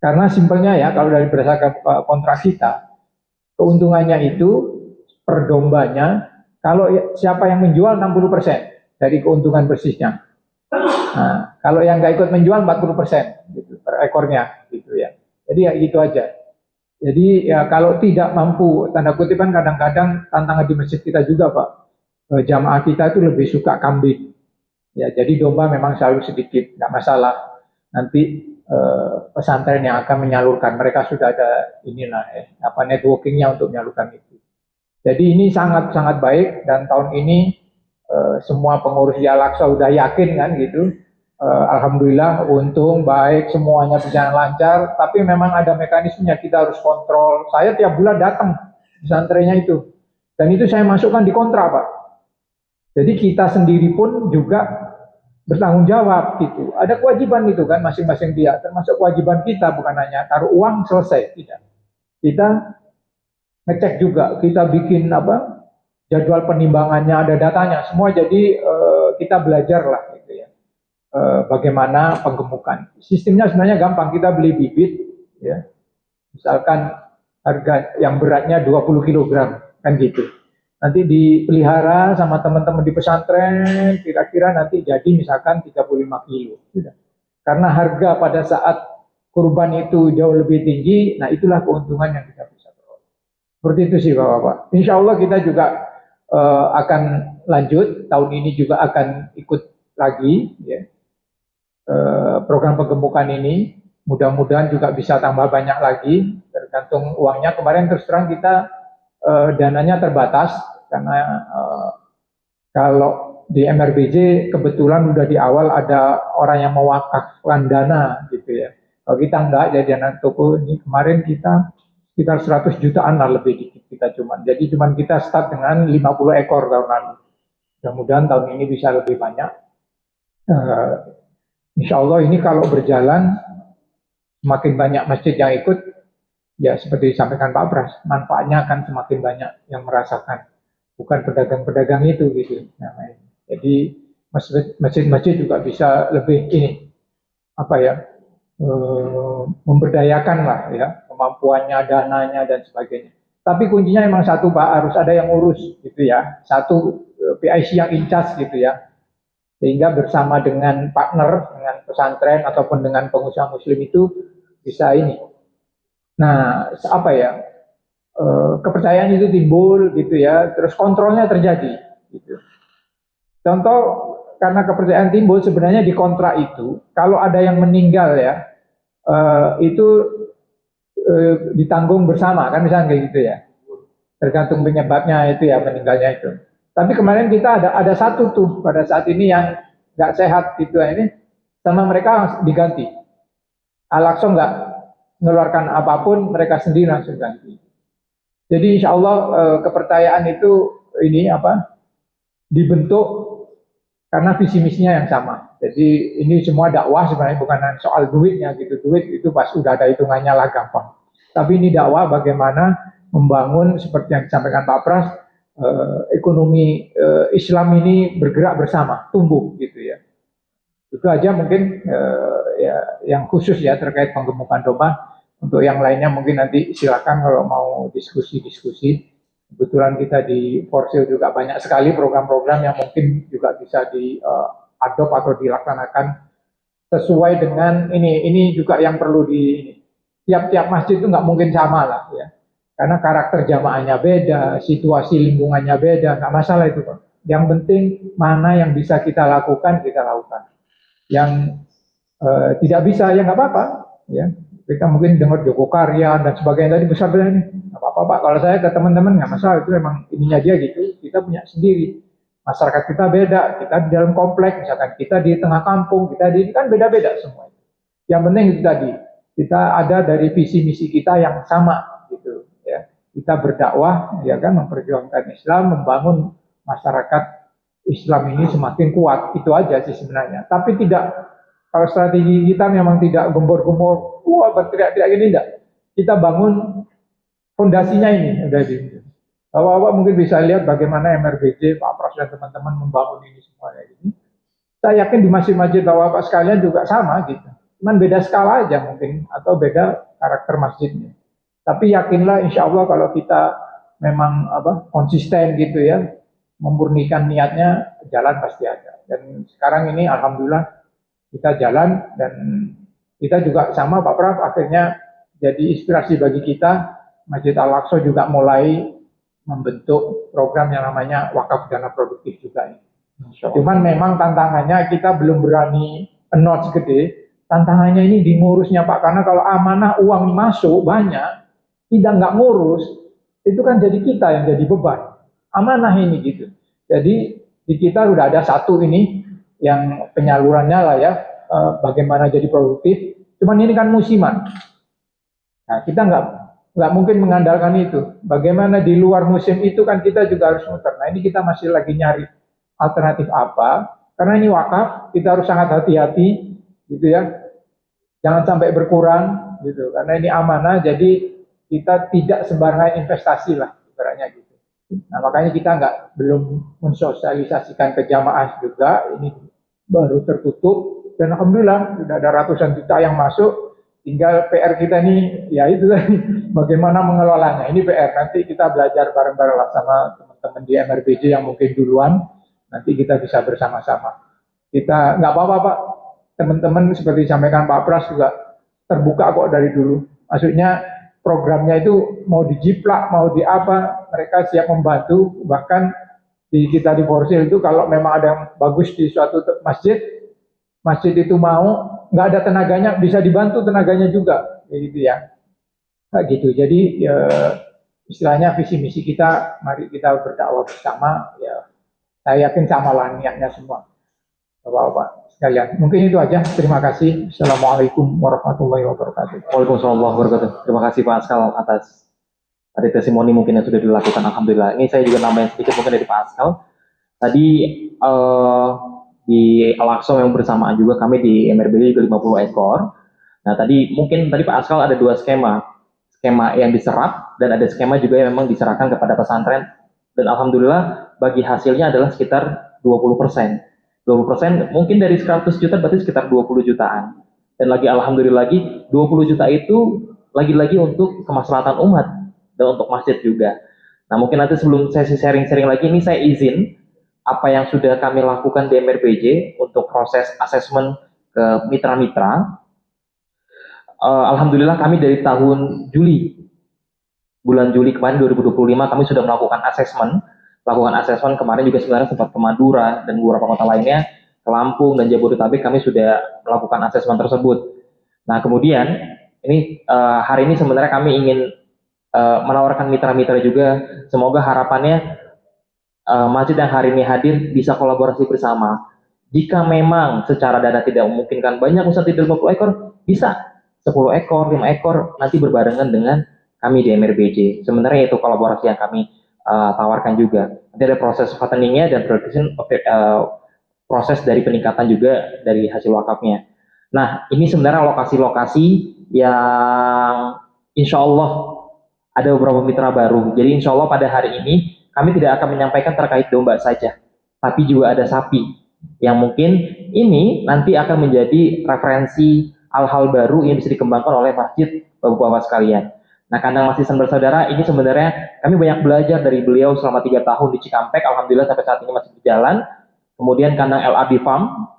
Karena simpelnya ya, kalau dari berdasarkan kontrak kita, keuntungannya itu per dombanya, kalau siapa yang menjual 60% dari keuntungan bersihnya. Nah, kalau yang nggak ikut menjual 40% gitu, per ekornya gitu ya. Jadi ya gitu aja. Jadi ya kalau tidak mampu, tanda kutip kan kadang-kadang tantangan di masjid kita juga Pak. Jamaah kita itu lebih suka kambing. Ya, jadi domba memang selalu sedikit, nggak masalah. Nanti pesantren yang akan menyalurkan, mereka sudah ada inilah networkingnya untuk menyalurkan itu. Jadi ini sangat-sangat baik dan tahun ini semua pengurus di Al-Aqsa sudah yakin kan gitu. Alhamdulillah, untung, baik, semuanya berjalan lancar, tapi memang ada mekanismenya, kita harus kontrol. Saya tiap bulan datang pesantrennya itu, dan itu saya masukkan di kontra, Pak. Jadi kita sendiri pun juga bertanggung jawab gitu. Ada kewajiban itu kan masing-masing dia, termasuk kewajiban kita, bukan hanya taruh uang selesai, tidak. Kita ngecek juga, kita bikin apa jadwal penimbangannya, ada datanya, semua. Jadi kita belajar lah gitu ya. Bagaimana penggemukan. Sistemnya sebenarnya gampang, kita beli bibit, ya. Misalkan harga yang beratnya 20 kg, kan gitu. Nanti dipelihara sama teman-teman di pesantren, kira-kira nanti jadi misalkan 35 kilo. Karena harga pada saat kurban itu jauh lebih tinggi, nah itulah keuntungan yang kita bisa peroleh. Seperti itu sih Bapak-Bapak. Insya Allah kita juga akan lanjut, tahun ini juga akan ikut lagi, ya. Program penggemukan ini mudah-mudahan juga bisa tambah banyak lagi, tergantung uangnya. Kemarin terus terang kita dananya terbatas karena kalau di MRBJ kebetulan udah di awal ada orang yang mewakafkan dana gitu ya. Kalau kita enggak, jadi dana toko ini kemarin kita sekitar 100 jutaan lah, lebih dikit kita cuman. Jadi cuman kita start dengan 50 ekor tahun lalu. Mudah-mudahan tahun ini bisa lebih banyak. Insya Allah ini kalau berjalan, semakin banyak masjid yang ikut, ya seperti disampaikan Pak Pras, manfaatnya akan semakin banyak yang merasakan, bukan pedagang-pedagang itu gitu. Nah, jadi masjid-masjid juga bisa lebih ini, apa ya, memberdayakan lah ya, kemampuannya, dananya dan sebagainya. Tapi kuncinya emang satu Pak, harus ada yang urus gitu ya, satu PIC yang in charge gitu ya. Sehingga bersama dengan partner, dengan pesantren ataupun dengan pengusaha muslim itu bisa ini. Nah, apa ya, kepercayaan itu timbul gitu ya, terus kontrolnya terjadi. Gitu. Contoh, karena kepercayaan timbul, sebenarnya di kontrak itu, kalau ada yang meninggal ya, itu ditanggung bersama, kan misalnya kayak gitu ya. Tergantung penyebabnya itu ya, meninggalnya itu. Tapi kemarin kita ada satu tuh pada saat ini yang nggak sehat gitu ini, sama mereka diganti. Al-Aqsa nggak mengeluarkan apapun, mereka sendiri langsung ganti. Jadi insya Allah kepercayaan itu ini apa dibentuk karena visi misinya yang sama. Jadi ini semua dakwah sebenarnya bukan soal duitnya gitu. Duit itu pas udah ada hitungannya lah gampang. Tapi ini dakwah bagaimana membangun seperti yang disampaikan Pak Pras, ekonomi Islam ini bergerak bersama, tumbuh gitu ya. Itu aja mungkin ya, yang khusus ya terkait penggemukan domba. Untuk yang lainnya mungkin nanti silakan kalau mau diskusi-diskusi. Kebetulan kita di Forsil juga banyak sekali program-program yang mungkin juga bisa diadop atau dilaksanakan sesuai dengan ini. Ini juga yang perlu di tiap-tiap masjid itu nggak mungkin sama lah ya. Karena karakter jamaahnya beda, situasi lingkungannya beda, nggak masalah itu Pak. Yang penting mana yang bisa kita lakukan, kita lakukan. Yang tidak bisa, ya nggak apa-apa. Ya. Kita mungkin dengar Joko Karya dan sebagainya tadi besar-besar ini. Nggak apa-apa Pak, kalau saya ke teman-teman nggak masalah, itu memang ininya dia gitu. Kita punya sendiri. Masyarakat kita beda, kita di dalam komplek, misalkan kita di tengah kampung, kita di kan beda-beda semua. Yang penting itu tadi, kita ada dari visi misi kita yang sama gitu. Kita berdakwah, ya kan, memperjuangkan Islam, membangun masyarakat Islam ini semakin kuat. Itu aja sih sebenarnya. Tapi tidak, kalau strategi kita memang tidak gembor-gembor, wah berteriak-teriak gini, tidak. Kita bangun fondasinya ini. Udah gitu. Bapak-bapak mungkin bisa lihat bagaimana MRBJ, Pak Pras dan teman-teman membangun ini semua kayak gini. Saya yakin di masjid-masjid bapak-bapak sekalian juga sama gitu. Cuman beda skala aja mungkin, atau beda karakter masjidnya. Tapi yakinlah insya Allah kalau kita memang konsisten gitu ya, memurnikan niatnya, jalan pasti ada. Dan sekarang ini alhamdulillah kita jalan, dan kita juga sama Pak Praf akhirnya jadi inspirasi bagi kita. Masjid Al-Aqsa juga mulai membentuk program yang namanya wakaf dana produktif juga ini. Cuman memang tantangannya kita belum berani notch gede. Tantangannya ini di ngurusnya Pak, karena kalau amanah uang masuk banyak, tidak nggak ngurus, itu kan jadi kita yang jadi beban. Amanah ini gitu. Jadi di kita udah ada satu ini, yang penyalurannya lah ya, bagaimana jadi produktif. Cuman ini kan musiman. Nah, kita nggak mungkin mengandalkan itu. Bagaimana di luar musim itu kan kita juga harus muter. Nah, ini kita masih lagi nyari alternatif apa. Karena ini wakaf, kita harus sangat hati-hati, gitu ya. Jangan sampai berkurang, gitu. Karena ini amanah, jadi kita tidak sembarangan investasi lah, ibaratnya gitu. Nah, makanya kita belum mensosialisasikan ke jamaah juga. Ini baru tertutup. Dan alhamdulillah sudah ada ratusan juta yang masuk. Tinggal PR kita nih, ya itu tadi, bagaimana mengelolanya. Ini PR, nanti kita belajar bareng-bareng lah sama teman-teman di MRBJ yang mungkin duluan, nanti kita bisa bersama-sama. Kita nggak apa-apa Pak, teman-teman seperti disampaikan Pak Pras juga terbuka kok dari dulu. Maksudnya programnya itu mau dijiplak, mau di apa, mereka siap membantu. Bahkan kita di Forsil itu kalau memang ada yang bagus di suatu masjid itu mau, nggak ada tenaganya, bisa dibantu tenaganya juga, gitu ya. Nah, gitu. Jadi istilahnya visi misi kita, mari kita berdakwah bersama. Ya, saya yakin sama lah niatnya semua, Bapak-bapak sekalian. Mungkin itu aja. Terima kasih. Assalamualaikum warahmatullahi wabarakatuh. Waalaikumsalam warahmatullahi wabarakatuh. Terima kasih Pak Askal atas tadi testimoni mungkin yang sudah dilakukan. Alhamdulillah. Ini saya juga nambahin sedikit mungkin dari Pak Askal. Tadi di Al-Aqsa yang bersamaan juga kami di MRBJ juga 50 ekor. Nah tadi Pak Askal ada dua skema yang diserap dan ada skema juga yang memang diserahkan kepada pesantren, dan alhamdulillah bagi hasilnya adalah sekitar 20%. 20% mungkin dari 100 juta berarti sekitar 20 jutaan. Dan lagi alhamdulillah lagi 20 juta itu lagi-lagi untuk kemaslahatan umat dan untuk masjid juga. Nah mungkin nanti sebelum sesi sharing-sharing lagi ini saya izin apa yang sudah kami lakukan di MRBJ untuk proses asesmen ke mitra-mitra. Alhamdulillah kami dari tahun bulan Juli kemarin 2025 kami sudah melakukan asesmen. Kemarin juga sebenarnya sempat ke Madura dan beberapa kota lainnya, ke Lampung dan Jabodetabek kami sudah melakukan asesmen tersebut. Nah kemudian ini hari ini sebenarnya kami ingin menawarkan mitra-mitra juga. Semoga harapannya masjid yang hari ini hadir bisa kolaborasi bersama. Jika memang secara dana tidak memungkinkan banyak, Ustaz tidak 50 ekor, bisa 10 ekor, 5 ekor, nanti berbarengan dengan kami di MRBJ. Sebenarnya itu kolaborasi yang kami tawarkan juga. Nanti ada proses fatteningnya dan proses dari peningkatan juga dari hasil wakafnya. Nah, ini sebenarnya lokasi-lokasi yang insya Allah ada beberapa mitra baru. Jadi insya Allah pada hari ini kami tidak akan menyampaikan terkait domba saja, tapi juga ada sapi yang mungkin ini nanti akan menjadi referensi hal-hal baru yang bisa dikembangkan oleh masjid bapak-bapak sekalian. Nah, kandang Mas Ihsan bersaudara ini sebenarnya kami banyak belajar dari beliau selama 3 tahun di Cikampek. Alhamdulillah sampai saat ini masih berjalan. Kemudian kandang LRD Farm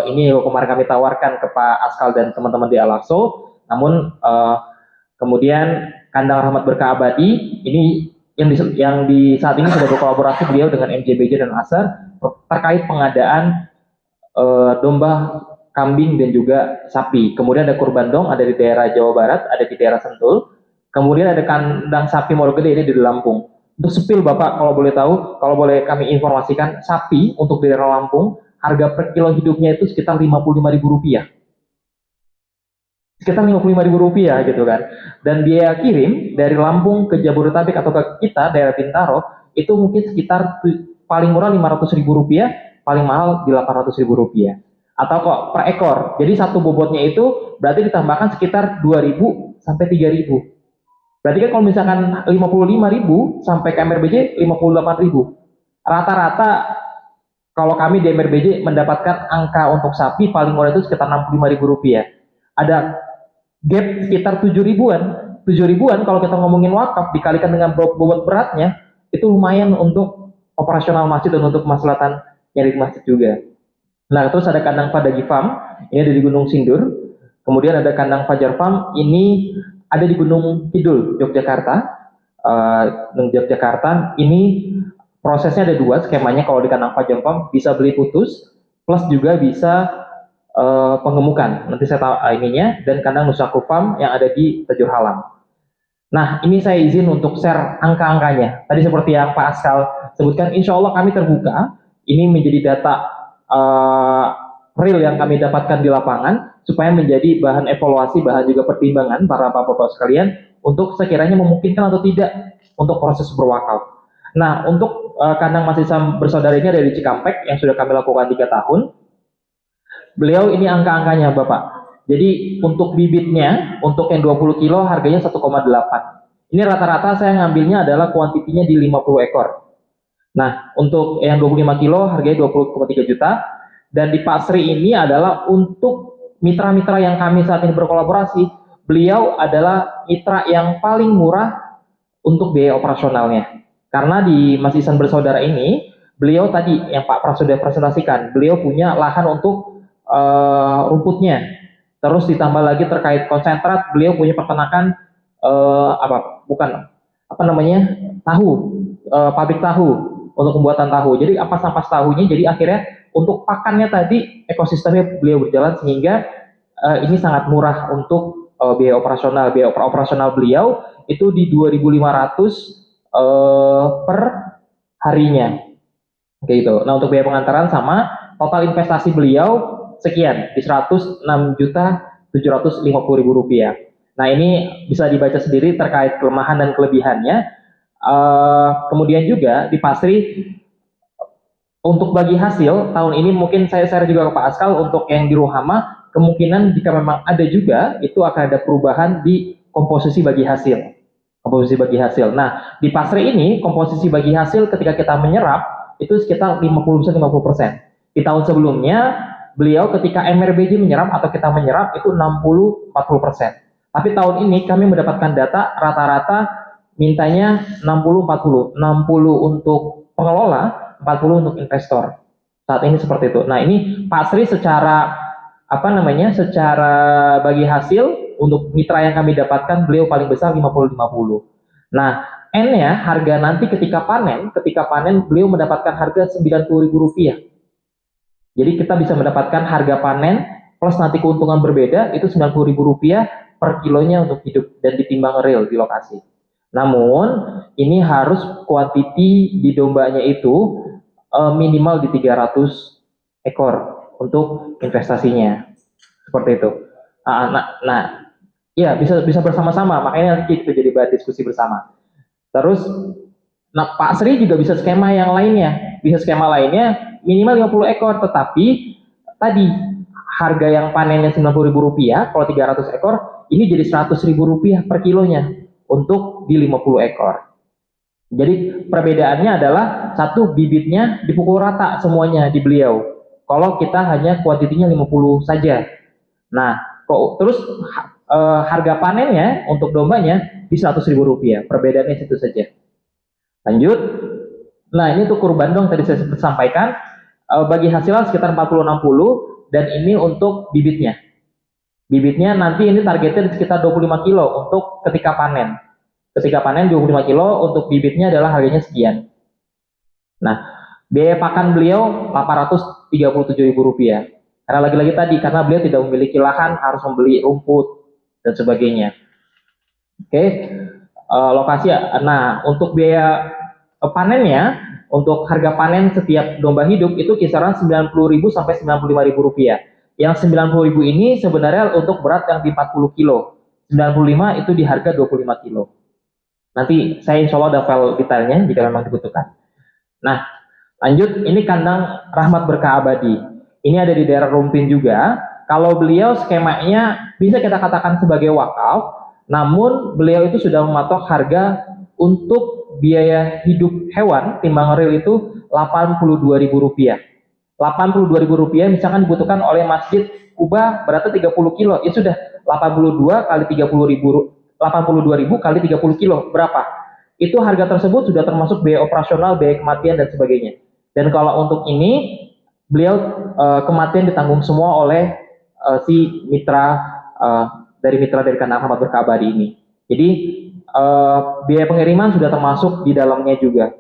ini kemarin kami tawarkan ke Pak Askal dan teman-teman di Al-Aqsa. Namun kemudian kandang Rahmat Berkah Abadi ini yang di saat ini sudah berkolaborasi beliau dengan MJBJ dan Asar terkait pengadaan domba, kambing dan juga sapi. Kemudian ada kurban dong, ada di daerah Jawa Barat, ada di daerah Sentul. Kemudian ada kandang sapi Morogede ini di Lampung. Untuk sepil Bapak kalau boleh tahu, kalau boleh kami informasikan, sapi untuk di daerah Lampung harga per kilo hidupnya itu sekitar Rp55.000. Sekitar Rp55.000 gitu kan. Dan biaya kirim dari Lampung ke Jabodetabek atau ke kita daerah Bintaro itu mungkin sekitar paling murah Rp500.000, paling mahal di Rp800.000 atau kok per ekor. Jadi satu bobotnya itu berarti ditambahkan sekitar 2.000 sampai 3.000. Berarti kan kalau misalkan 55.000 sampai ke MRBJ 58.000. Rata-rata kalau kami di MRBJ mendapatkan angka untuk sapi paling murah itu sekitar Rp65.000. Ada gap sekitar 7.000-an. 7.000-an kalau kita ngomongin wakaf dikalikan dengan bobot beratnya itu lumayan untuk operasional masjid dan untuk kemaslahatan nyari masjid juga. Nah, terus ada kandang Padagi Farm, ini ada di Gunung Sindur. Kemudian ada kandang Fajar Farm, ini ada di Gunung Kidul, Yogyakarta. Ini prosesnya ada 2 skemanya. Kalau di kandang Fajar Farm bisa beli putus, plus juga bisa pengemukan, nanti saya tahu ininya, dan kandang Nusaku Farm yang ada di Tajur Halang. Nah, ini saya izin untuk share angka-angkanya. Tadi seperti yang Pak Askal sebutkan, insya Allah kami terbuka. Ini menjadi data uh, real yang kami dapatkan di lapangan supaya menjadi bahan evaluasi, bahan juga pertimbangan para bapak-bapak sekalian untuk sekiranya memungkinkan atau tidak untuk proses berwakaf. Nah, untuk kandang Mas Isam bersaudara ini ada di Cikampek yang sudah kami lakukan 3 tahun. Beliau ini angka-angkanya Bapak. Jadi untuk bibitnya, untuk yang 20 kilo harganya 1,8. Ini rata-rata saya ngambilnya adalah kuantitinya di 50 ekor. Nah, untuk yang 25 kilo harganya 20,3 juta. Dan di Pak Sri ini adalah untuk mitra-mitra yang kami saat ini berkolaborasi, beliau adalah mitra yang paling murah untuk biaya operasionalnya. Karena di Mas Ihsan bersaudara ini, beliau tadi yang Pak Pras sudah presentasikan, beliau punya lahan untuk rumputnya. Terus ditambah lagi terkait konsentrat, beliau punya peternakan tahu, pabrik tahu untuk pembuatan tahu. Jadi ampas-ampas tahunya, jadi akhirnya untuk pakannya tadi ekosistemnya beliau berjalan sehingga ini sangat murah untuk biaya operasional. Biaya operasional beliau itu di 2.500 per harinya. Oke itu. Nah, untuk biaya pengantaran sama, total investasi beliau sekian di 106.750.000 rupiah. Nah, ini bisa dibaca sendiri terkait kelemahan dan kelebihannya. Kemudian juga di Pasri untuk bagi hasil tahun ini mungkin saya share juga ke Pak Askal untuk yang di Ruhama, kemungkinan jika memang ada juga itu akan ada perubahan di komposisi bagi hasil. Komposisi bagi hasil. Nah, di Pasri ini komposisi bagi hasil ketika kita menyerap itu sekitar 50% 50%. Di tahun sebelumnya beliau ketika MRBJ menyerap atau kita menyerap itu 60-40%. Tapi tahun ini kami mendapatkan data rata-rata mintanya 60-40. 60 untuk pengelola, 40 untuk investor. Saat ini seperti itu. Nah, ini Pak Sri secara secara bagi hasil untuk mitra yang kami dapatkan beliau paling besar 50-50. Nah, N-nya harga nanti ketika panen beliau mendapatkan harga Rp90.000. Jadi kita bisa mendapatkan harga panen plus nanti keuntungan berbeda itu Rp90.000 per kilonya untuk hidup dan ditimbang real di lokasi. Namun ini harus kuantiti di dombanya itu minimal di 300 ekor untuk investasinya. Seperti itu. Ya bisa bersama-sama, makanya nanti kita jadi bahan diskusi bersama. Terus, nah Pak Sri juga bisa skema yang lainnya, minimal 50 ekor, tetapi tadi harga yang panennya Rp90.000, kalau 300 ekor, ini jadi Rp100.000 per kilonya untuk di 50 ekor. Jadi perbedaannya adalah satu bibitnya dipukul rata semuanya di beliau. Kalau kita hanya kuantitinya 50 saja. Nah, terus harga panennya untuk dombanya di Rp100.000. Perbedaannya situ saja. Lanjut. Nah, ini untuk kurban dong tadi saya sampaikan. Bagi hasilnya sekitar 40-60 dan ini untuk bibitnya. Bibitnya nanti ini targetnya sekitar 25 kilo untuk ketika panen. Ketika panen 25 kilo untuk bibitnya adalah harganya sekian. Nah, biaya pakan beliau Rp837.000. Karena lagi-lagi tadi, karena beliau tidak memiliki lahan, harus membeli rumput dan sebagainya. Oke, lokasi. Nah, untuk biaya panennya, untuk harga panen setiap domba hidup itu kisaran Rp90.000 sampai Rp95.000. Yang Rp90.000 ini sebenarnya untuk berat yang di 40 kilo. 95 itu di harga 25 kilo. Nanti saya insya Allah ada file detailnya jika memang dibutuhkan. Nah, lanjut, ini kandang Rahmat Berkah Abadi. Ini ada di daerah Rumpin juga. Kalau beliau skemanya bisa kita katakan sebagai wakaf, namun beliau itu sudah mematok harga untuk biaya hidup hewan timbang real itu Rp82.000. Rp82.000 misalkan dibutuhkan oleh Masjid Kuba berarti 30 kilo, ya sudah 82 kali 82.000 kali 30 kilo berapa? Itu harga tersebut sudah termasuk biaya operasional, biaya kematian dan sebagainya. Dan kalau untuk ini beliau kematian ditanggung semua oleh si mitra dari kandang Rahmat Berkah Abadi ini. Jadi biaya pengiriman sudah termasuk di dalamnya juga.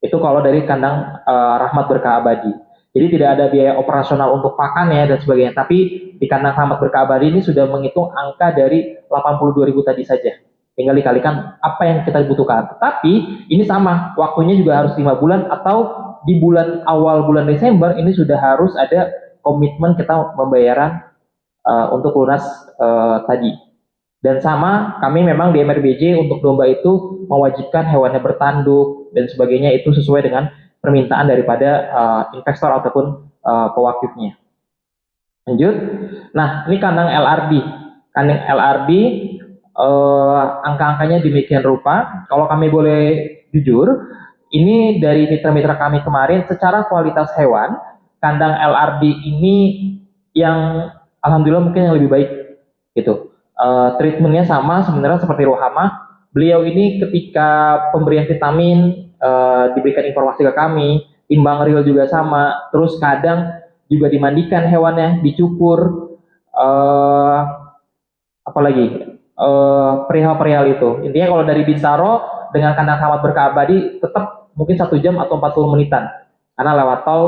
Itu kalau dari kandang Rahmat Berkah Abadi. Jadi tidak ada biaya operasional untuk pakannya dan sebagainya. Tapi di kandang Rahmat Berkah Abadi ini sudah menghitung angka dari 82.000 tadi saja. Tinggal dikalikan apa yang kita butuhkan. Tetapi ini sama, waktunya juga harus 5 bulan atau di awal bulan Desember ini sudah harus ada komitmen kita pembayaran untuk lunas tadi. Dan sama kami memang di MRBJ untuk domba itu mewajibkan hewannya bertanduk dan sebagainya, itu sesuai dengan permintaan daripada investor ataupun pewakifnya. Lanjut. Nah, ini kandang LRD. Kandang LRD angka-angkanya demikian rupa. Kalau kami boleh jujur, ini dari mitra-mitra kami kemarin secara kualitas hewan, kandang LRD ini yang alhamdulillah mungkin yang lebih baik gitu. Treatmentnya sama sebenarnya seperti Rohama. Beliau ini ketika pemberian vitamin diberikan informasi ke kami, timbang real juga sama, terus kadang juga dimandikan hewannya, dicukur, apalagi perihal-perihal itu. Intinya kalau dari Bintaro dengan kandang Keramat Berkah Abadi tetap mungkin 1 jam atau 40 menitan karena lewat tol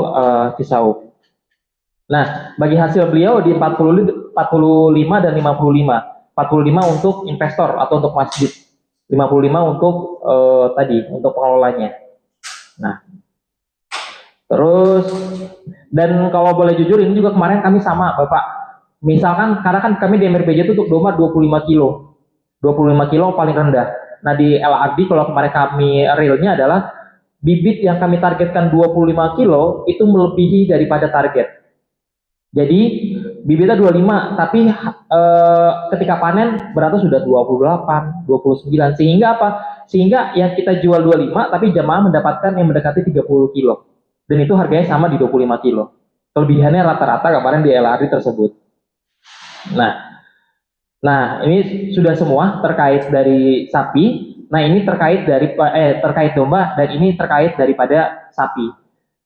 Cisauk. Nah, bagi hasil beliau di 45 dan 55. 45 untuk investor atau untuk masjid, 55 untuk tadi untuk pengelolanya. Nah, terus dan kalau boleh jujur ini juga kemarin kami sama Bapak. Misalkan karena kan kami di MRBJ itu untuk domba 25 kilo. 25 kilo paling rendah. Nah, di LRD kalau kemarin kami realnya adalah bibit yang kami targetkan 25 kilo itu melebihi daripada target. Jadi bibitnya 25, tapi ketika panen beratnya sudah 28, 29. Sehingga apa? Sehingga yang kita jual 25, tapi jamaah mendapatkan yang mendekati 30 kilo. Dan itu harganya sama di 25 kilo. Kelebihannya rata-rata kemarin di LRD tersebut. Nah, ini sudah semua terkait dari sapi. Nah, ini terkait terkait domba dan ini terkait daripada sapi.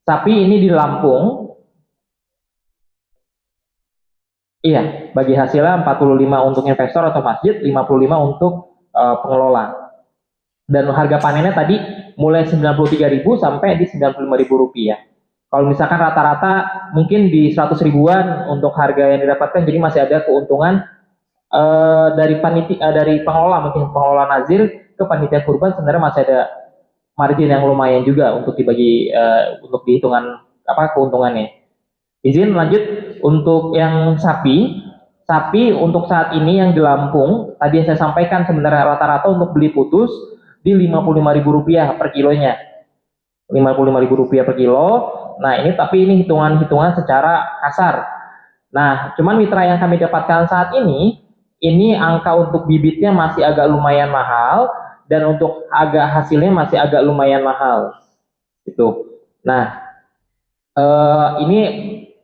Sapi ini di Lampung. Iya, bagi hasilnya 45 untuk investor atau masjid, 55 untuk pengelola. Dan harga panennya tadi mulai 93.000 sampai di 95.000 rupiah. Kalau misalkan rata-rata mungkin di 100 ribuan untuk harga yang didapatkan, jadi masih ada keuntungan dari dari pengelola, mungkin pengelola nazir ke panitia kurban sebenarnya masih ada margin yang lumayan juga untuk dibagi untuk dihitungan keuntungannya. Izin lanjut untuk yang sapi untuk saat ini yang di Lampung tadi yang saya sampaikan sebenarnya rata-rata untuk beli putus di Rp55.000 per kilonya, Rp55.000 per kilo. Nah, ini tapi ini hitungan secara kasar. Nah, cuman mitra yang kami dapatkan saat ini angka untuk bibitnya masih agak lumayan mahal dan untuk hasilnya masih agak lumayan mahal. Itu. Nah, ini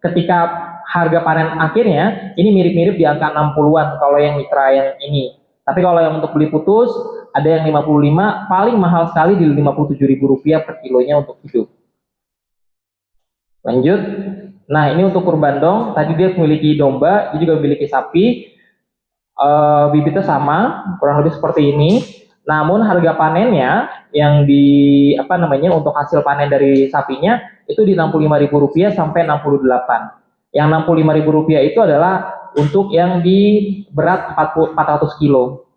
ketika harga panen akhirnya ini mirip-mirip di angka 60-an kalau yang mitra yang ini. Tapi kalau yang untuk beli putus ada yang 55, paling mahal sekali di Rp57.000 per kilonya untuk hidup. Lanjut. Nah, ini untuk kurban dong. Tadi dia memiliki domba, dia juga memiliki sapi. Bibitnya sama, kurang lebih seperti ini. Namun harga panennya yang untuk hasil panen dari sapinya itu di Rp65.000 sampai 68. Yang Rp65.000 itu adalah untuk yang di berat 400 kilo.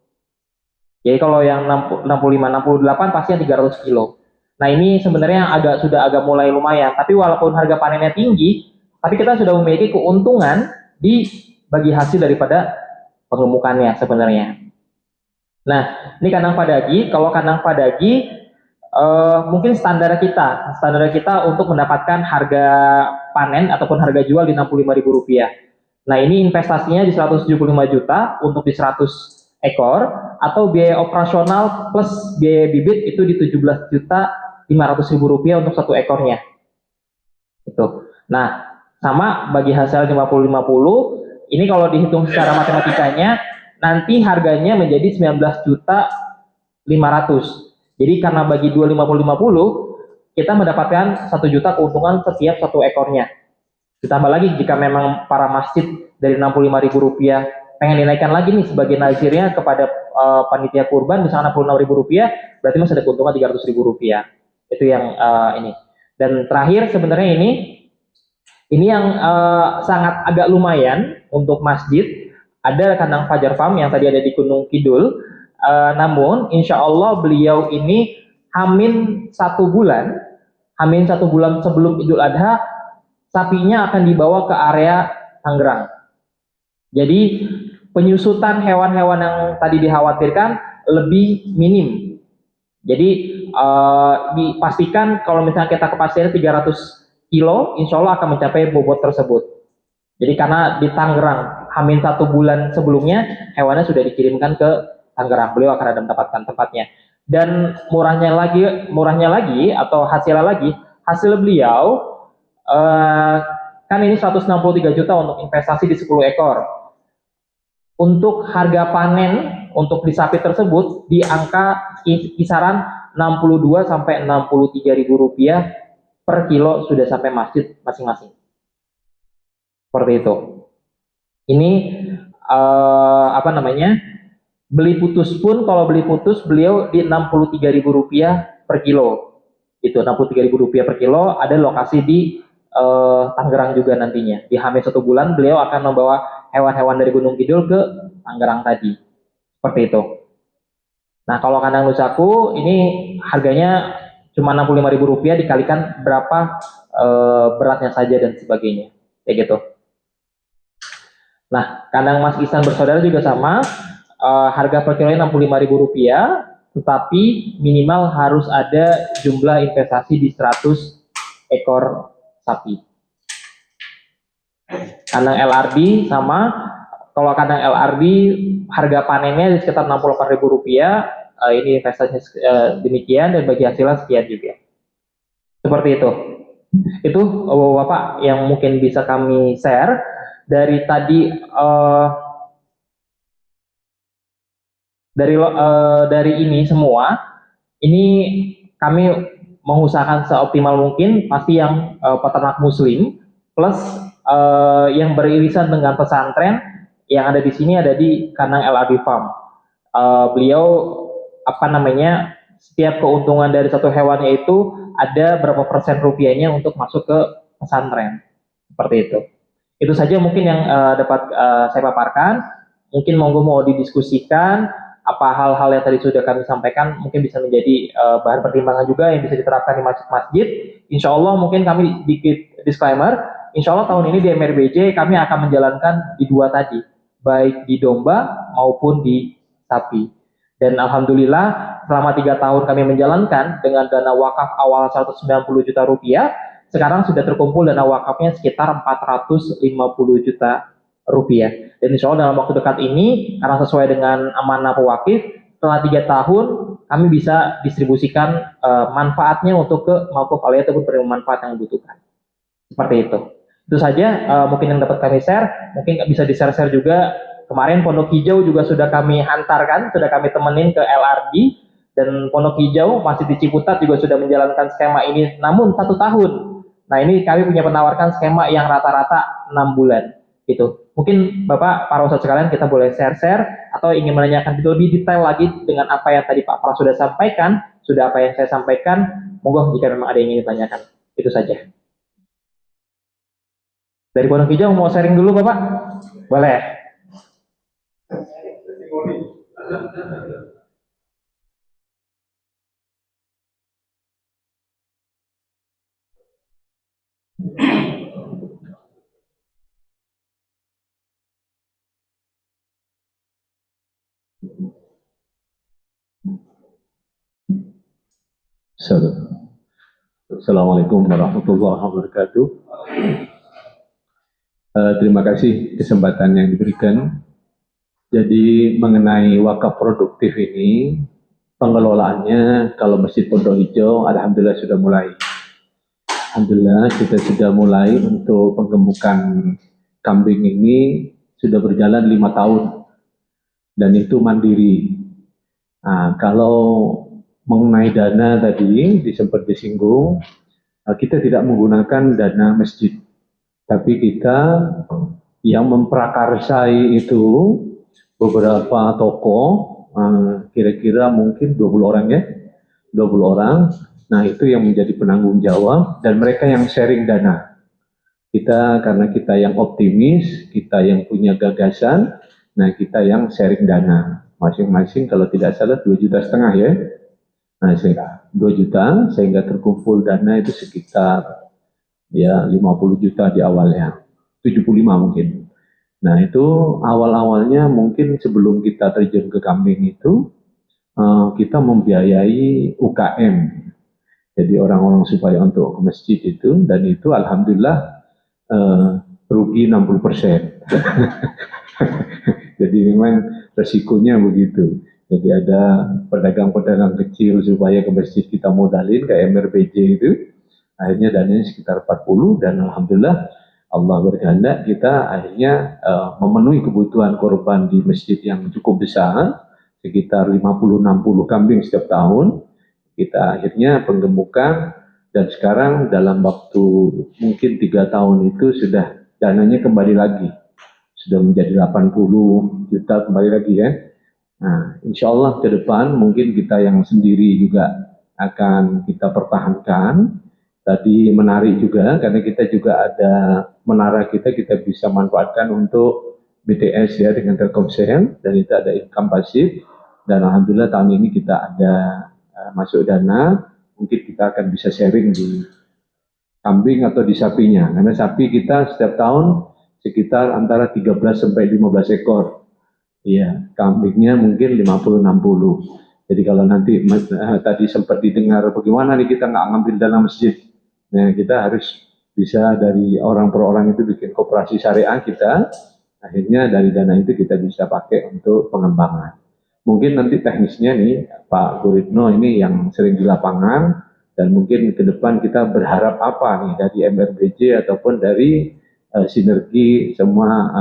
Jadi kalau yang 65, 68 pasti yang 300 kilo. Nah, ini sebenarnya yang sudah agak mulai lumayan. Tapi walaupun harga panennya tinggi, tapi kita sudah memiliki keuntungan di bagi hasil daripada pengemukannya sebenarnya. Nah, ini kandang padagi. Kalau kandang padagi mungkin standar kita untuk mendapatkan harga panen ataupun harga jual di Rp65.000. Nah, ini investasinya di 175 juta untuk di 100 ekor atau biaya operasional plus biaya bibit itu di Rp17.500.000 untuk 1 ekornya. Itu. Nah, sama bagi hasil 50-50, ini kalau dihitung secara matematikanya nanti harganya menjadi 19.500.000. Jadi karena bagi 250-50 kita mendapatkan 1 juta keuntungan setiap 1 ekornya. Ditambah lagi jika memang para masjid dari Rp65.000 pengen dinaikkan lagi nih sebagai nazirnya kepada panitia kurban misalnya Rp66.000, berarti masih ada keuntungan Rp300.000. Itu yang ini. Dan terakhir sebenarnya ini yang sangat agak lumayan untuk masjid. Ada kandang Fajar Farm yang tadi ada di Gunung Kidul. Namun insya Allah beliau ini hamin 1 bulan Hamin 1 bulan sebelum Idul Adha, sapinya akan dibawa ke area Tangerang. Jadi penyusutan hewan-hewan yang tadi dikhawatirkan lebih minim. Jadi dipastikan kalau misalnya kita kepastian 300 kilo, insya Allah akan mencapai bobot tersebut. Jadi karena di Tangerang, Hamin 1 bulan sebelumnya, hewannya sudah dikirimkan ke Tangerang. Beliau akan ada mendapatkan tempatnya. Dan murahnya lagi atau hasilnya lagi, hasil beliau kan ini 163 juta untuk investasi di 10 ekor. Untuk harga panen untuk di sapi tersebut di angka kisaran 62 sampai 63 ribu rupiah per kilo sudah sampai masjid masing-masing. Seperti itu. Ini beli putus pun, kalau beli putus beliau di 63 ribu rupiah per kilo. Itu 63 ribu rupiah per kilo. Ada lokasi di Tangerang juga nantinya. Di Hamin 1 bulan beliau akan membawa hewan-hewan dari Gunung Kidul ke Tangerang tadi. Seperti itu. Nah, kalau kandang Nusaku ini harganya cuma 65 ribu rupiah dikalikan berapa beratnya saja dan sebagainya. Kayak gitu. Nah, kandang Mas Ihsan bersaudara juga sama. Harga per kilonya 65 ribu rupiah, tetapi minimal harus ada jumlah investasi di 100 ekor sapi. Kandang LRD sama, kalau kandang LRD harga panennya di sekitar 68 ribu rupiah, ini investasinya demikian dan bagi hasilnya sekian juga. Seperti itu. Itu Bapak yang mungkin bisa kami share dari tadi dari ini semua. Ini kami mengusahakan seoptimal mungkin, pasti yang peternak muslim plus yang beririsan dengan pesantren yang ada di sini, ada di kandang LRD Farm. Beliau setiap keuntungan dari satu hewannya itu ada berapa persen rupiahnya untuk masuk ke pesantren. Seperti itu. Itu saja mungkin yang dapat saya paparkan. Mungkin monggo mau didiskusikan apa hal-hal yang tadi sudah kami sampaikan, mungkin bisa menjadi bahan pertimbangan juga yang bisa diterapkan di masjid-masjid. Insya Allah mungkin kami dikit disclaimer, insya Allah tahun ini di MRBJ kami akan menjalankan di dua tadi, baik di domba maupun di sapi. Dan alhamdulillah selama 3 tahun kami menjalankan dengan dana wakaf awal 190 juta rupiah, sekarang sudah terkumpul dana wakafnya sekitar 450 juta rupiah. Dan insya Allah dalam waktu dekat ini, karena sesuai dengan amanah pewakif, setelah 3 tahun kami bisa distribusikan manfaatnya untuk ke mauquf aliyah ataupun penerima manfaat yang dibutuhkan. Seperti itu. Itu saja mungkin yang dapat kami share. Mungkin bisa di-share juga. Kemarin Pondok Hijau juga sudah kami hantarkan, sudah kami temenin ke LRD, dan Pondok Hijau masih di Ciputat juga sudah menjalankan skema ini, namun 1 tahun. Nah, ini kami punya penawarkan skema yang rata-rata 6 bulan. Gitu. Mungkin Bapak, para ustadz sekalian, kita boleh share-share atau ingin menanyakan lebih detail lagi dengan apa yang tadi Pak Pras sudah sampaikan, sudah apa yang saya sampaikan, monggo jika memang ada yang ingin ditanyakan. Itu saja. Dari Pondok Hijau mau sharing dulu Bapak? Boleh. Assalamualaikum warahmatullahi wabarakatuh. Terima kasih kesempatan yang diberikan. Jadi mengenai wakaf produktif ini, pengelolaannya kalau Masjid Pondok Hijau, alhamdulillah sudah mulai. Alhamdulillah kita sudah mulai untuk penggemukan kambing ini sudah berjalan 5 tahun dan itu mandiri. Nah, kalau mengenai dana tadi sempat disinggung, kita tidak menggunakan dana masjid, tapi kita yang memprakarsai itu beberapa toko, kira-kira mungkin 20 orang ya, 20 orang. Nah, itu yang menjadi penanggung jawab dan mereka yang sharing dana. Kita, karena kita yang optimis, kita yang punya gagasan, nah kita yang sharing dana. Masing-masing kalau tidak salah 2,5 juta ya. Nah, 2 juta sehingga terkumpul dana itu sekitar ya 50 juta di awalnya, 75 mungkin. Nah, itu awal-awalnya mungkin sebelum kita terjun ke kambing itu kita membiayai UKM. Jadi orang-orang supaya untuk ke masjid itu, dan itu alhamdulillah rugi 60%. Jadi memang resikonya begitu. Jadi ada pedagang-pedagang kecil supaya ke masjid kita modalin ke MRBJ itu. Akhirnya dananya sekitar 40 dan alhamdulillah Allah berkehendak kita akhirnya memenuhi kebutuhan korban di masjid yang cukup besar, sekitar 50-60 kambing setiap tahun. Kita akhirnya penggemukan dan sekarang dalam waktu mungkin 3 tahun itu sudah dananya kembali lagi. Sudah menjadi 80 juta kembali lagi ya. Nah, insya Allah ke depan mungkin kita yang sendiri juga akan kita pertahankan. Tadi menarik juga karena kita juga ada menara kita bisa manfaatkan untuk BTS ya dengan Telkomsel, dan itu ada income pasif, dan alhamdulillah tahun ini kita ada masuk dana, mungkin kita akan bisa sharing di kambing atau di sapinya, karena sapi kita setiap tahun sekitar antara 13 sampai 15 ekor. Iya, kambingnya mungkin 50-60. Jadi kalau nanti tadi sempat didengar bagaimana nih kita nggak ngambil dana masjid. Nah, kita harus bisa dari orang per orang itu bikin koperasi syariah kita. Akhirnya dari dana itu kita bisa pakai untuk pengembangan. Mungkin nanti teknisnya nih Pak Guritno ini yang sering di lapangan, dan mungkin ke depan kita berharap apa nih dari MRBJ ataupun dari sinergi semua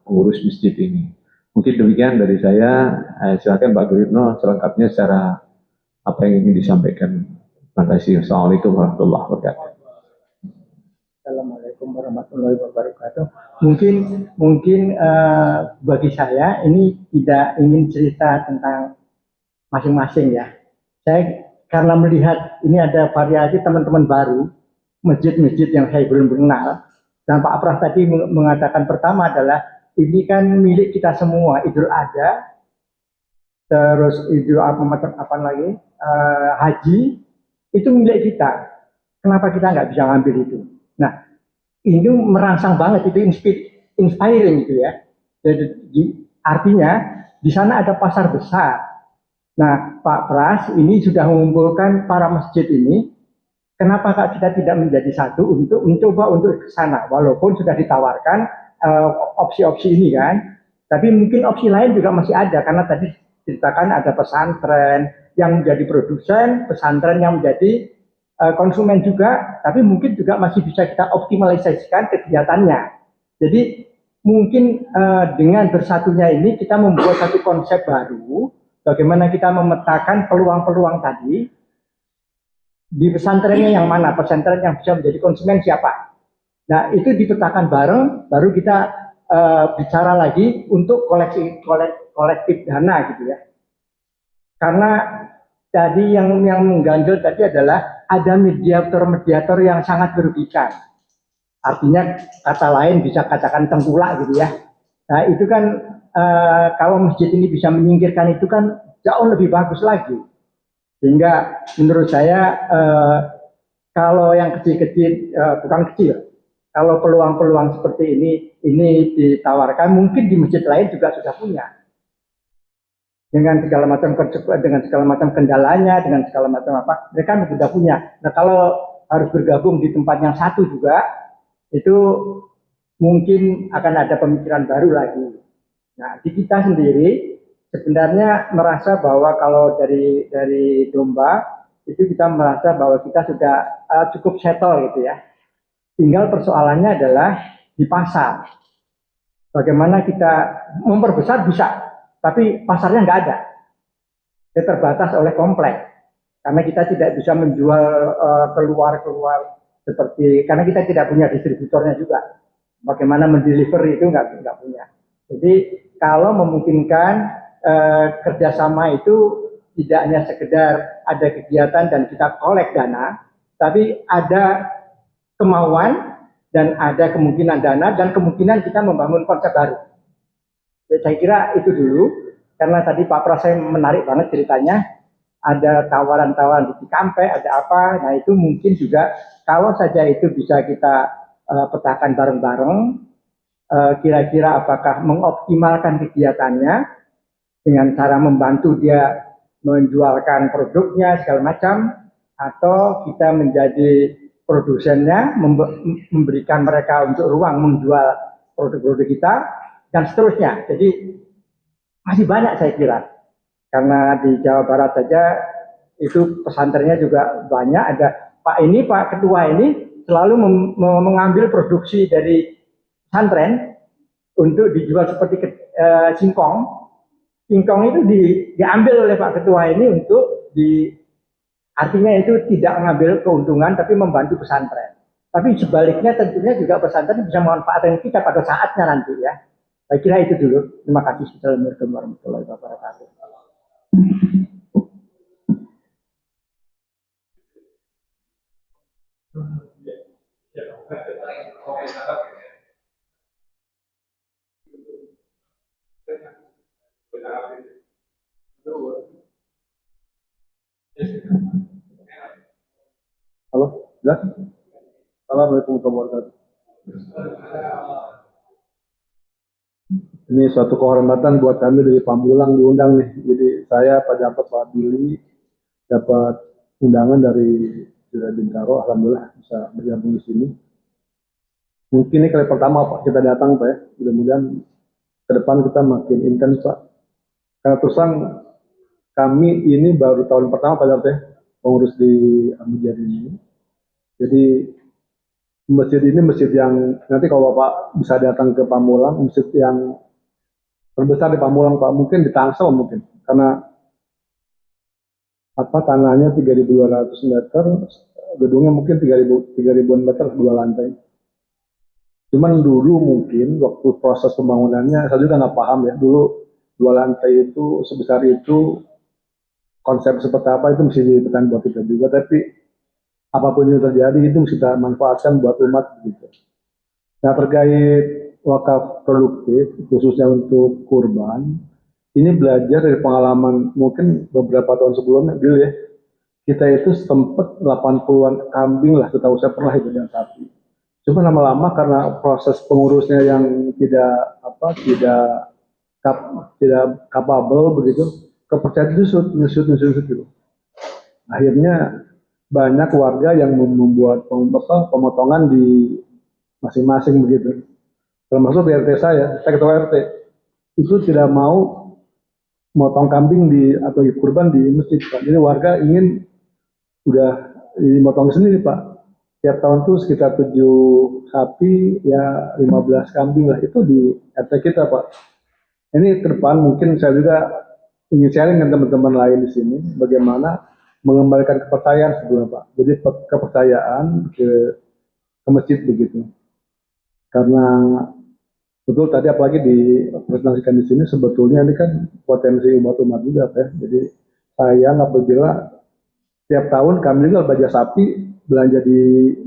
pengurus masjid ini. Mungkin demikian dari saya. Silakan Pak Guritno selengkapnya secara apa yang ingin disampaikan. Terima kasih. Assalamualaikum warahmatullahi wabarakatuh. Assalamualaikum warahmatullahi wabarakatuh. Mungkin bagi saya ini tidak ingin cerita tentang masing-masing ya. Saya karena melihat ini ada variasi teman-teman baru, masjid-masjid yang saya belum kenal, dan Pak Pras tadi mengatakan pertama adalah ini kan milik kita semua, Idul Adha, terus Idul apa lagi, Haji, itu milik kita. Kenapa kita nggak bisa ngambil itu? Nah, ini merangsang banget, itu inspiring gitu ya. Jadi artinya di sana ada pasar besar. Nah, Pak Pras ini sudah mengumpulkan para masjid ini. Kenapa kita tidak menjadi satu untuk mencoba untuk ke sana? Walaupun sudah ditawarkan opsi-opsi ini kan, tapi mungkin opsi lain juga masih ada, karena tadi ceritakan ada pesantren yang menjadi produsen, pesantren yang menjadi konsumen juga, tapi mungkin juga masih bisa kita optimalisasikan kegiatannya. Jadi mungkin dengan bersatunya ini kita membuat satu konsep baru, bagaimana kita memetakan peluang-peluang tadi, di pesantrennya yang mana, pesantren yang bisa menjadi konsumen siapa. Nah, itu dipetakan bareng, baru kita bicara lagi untuk kolektif dana gitu ya. Karena tadi yang mengganjal tadi adalah ada mediator yang sangat merugikan. Artinya kata lain bisa katakan tengkulak gitu ya. Nah, itu kan kalau masjid ini bisa menyingkirkan itu kan jauh lebih bagus lagi. Sehingga menurut saya kalau yang kecil-kecil, bukan kecil, kalau peluang-peluang seperti ini ditawarkan, mungkin di masjid lain juga sudah punya. Dengan segala macam kendalanya, dengan segala macam apa, mereka sudah punya. Nah, kalau harus bergabung di tempat yang satu juga, itu mungkin akan ada pemikiran baru lagi. Nah, di kita sendiri sebenarnya merasa bahwa kalau dari domba itu kita merasa bahwa kita sudah cukup settle gitu ya. Tinggal persoalannya adalah di pasar. Bagaimana kita memperbesar bisa, tapi pasarnya nggak ada. Dia terbatas oleh komplek. Karena kita tidak bisa menjual keluar seperti, karena kita tidak punya distributornya juga. Bagaimana mendeliver itu nggak punya. Jadi kalau memungkinkan kerjasama itu tidak hanya sekedar ada kegiatan dan kita kolek dana, tapi ada kemauan dan ada kemungkinan dana dan kemungkinan kita membangun konsep baru. Saya kira itu dulu, karena tadi Pak Pras saya menarik banget ceritanya. ada tawaran-tawaran di Cikampek, ada apa. Nah itu mungkin juga kalau saja itu bisa kita petakan bareng-bareng, kira-kira apakah mengoptimalkan kegiatannya dengan cara membantu dia menjualkan produknya segala macam, atau kita menjadi produsennya, memberikan mereka untuk ruang menjual produk-produk kita, dan seterusnya. Jadi masih banyak saya kira, karena di Jawa Barat saja itu pesantrennya juga banyak. Ada Pak Ketua ini selalu mengambil produksi dari pesantren untuk dijual seperti singkong. Singkong itu diambil oleh Pak Ketua ini untuk artinya itu tidak mengambil keuntungan tapi membantu pesantren. Tapi sebaliknya tentunya juga pesantren bisa memanfaatkan kita pada saatnya nanti ya. Saya kira itu dulu. Terima kasih. Assalamualaikum warahmatullahi wabarakatuh. Halo, jelas? Assalamualaikum warahmatullahi wabarakatuh. Ini suatu kehormatan buat kami dari Pamulang diundang nih. Jadi saya dapat Pak Billy, dapat undangan dari Jura Bintaro, alhamdulillah bisa bergabung di sini. Mungkin ini kali pertama Pak kita datang Pak ya. Mudah-mudahan ke depan kita makin intens Pak. Karena terus terang kami ini baru tahun pertama Pak Darte pengurus di Amujari ini. Jadi masjid ini masjid yang nanti kalau Bapak bisa datang ke Pamulang, masjid yang terbesar di Pamulang Pak, mungkin di Tangsel mungkin, karena tanahnya 3.200 meter, gedungnya mungkin 3.000 meter, 2 lantai. Cuman dulu mungkin waktu proses pembangunannya saya juga nggak paham ya, dulu 2 lantai itu sebesar itu, konsep seperti apa itu mesti dipetakan buat kita juga, tapi apapun yang terjadi itu mesti kita manfaatkan buat umat gitu. Nah terkait wakaf produktif khususnya untuk kurban, ini belajar dari pengalaman mungkin beberapa tahun sebelumnya dulu ya, kita itu sempat 80-an kambing lah setahu saya pernah itu dan sapi. Cuma lama-lama karena proses pengurusnya yang tidak capable begitu, kepercayaan itu nyusut gitu. Akhirnya banyak warga yang membuat pemotongan di masing-masing begitu. Termasuk di RT saya ketua RT, itu tidak mau motong kambing atau kurban di masjid Pak. Jadi warga ingin udah dimotong sendiri Pak. Tiap tahun tuh sekitar 7 sapi, ya 15 kambing lah, itu di RT kita Pak. Ini ke depan mungkin saya juga ingin sharing dengan teman-teman lain di sini, bagaimana mengembalikan kepercayaan sebelumnya Pak. Jadi kepercayaan ke masjid begitu. Karena betul tadi apalagi dipresentasikan di sini, sebetulnya ini kan potensi umat-umat juga Pak ya. Jadi sayang apabila tiap tahun kami juga belanja sapi, belanja di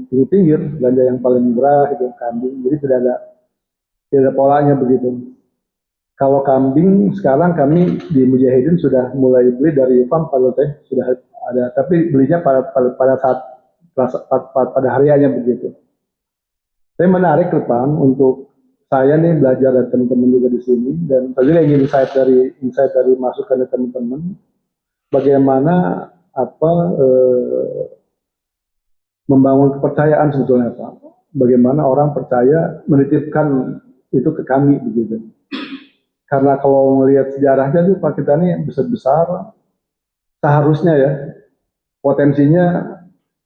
pinggir-pinggir, belanja yang paling murah itu kambing. Jadi tidak ada polanya begitu. Kalau kambing sekarang kami di Mujahidin sudah mulai beli dari farm Pak Teh, sudah ada, tapi belinya pada saat pada hariannya begitu. Saya menarik ke depan untuk saya nih belajar dari teman-teman juga di sini, dan saya juga ingin insight dari masukan dari teman-teman bagaimana membangun kepercayaan sebetulnya Pak. Bagaimana orang percaya menitipkan itu ke kami begitu. Karena kalau melihat sejarahnya tuh Pak, kita ini besar-besar, seharusnya ya potensinya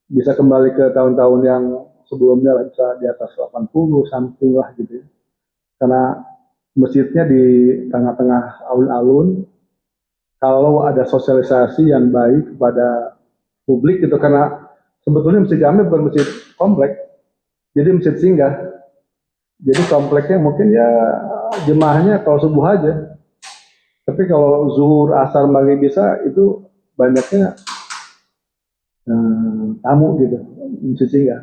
bisa kembali ke tahun-tahun yang sebelumnya lah, bisa di atas 80 something lah gitu ya. Karena masjidnya di tengah-tengah alun-alun, kalau ada sosialisasi yang baik kepada publik gitu, karena sebetulnya masjid kami bukan masjid komplek, jadi masjid singgah. Jadi kompleknya mungkin ya jemaahnya kalau subuh aja. Tapi kalau zuhur, asar, maghrib, bisa itu banyaknya tamu gitu, masjid singgah.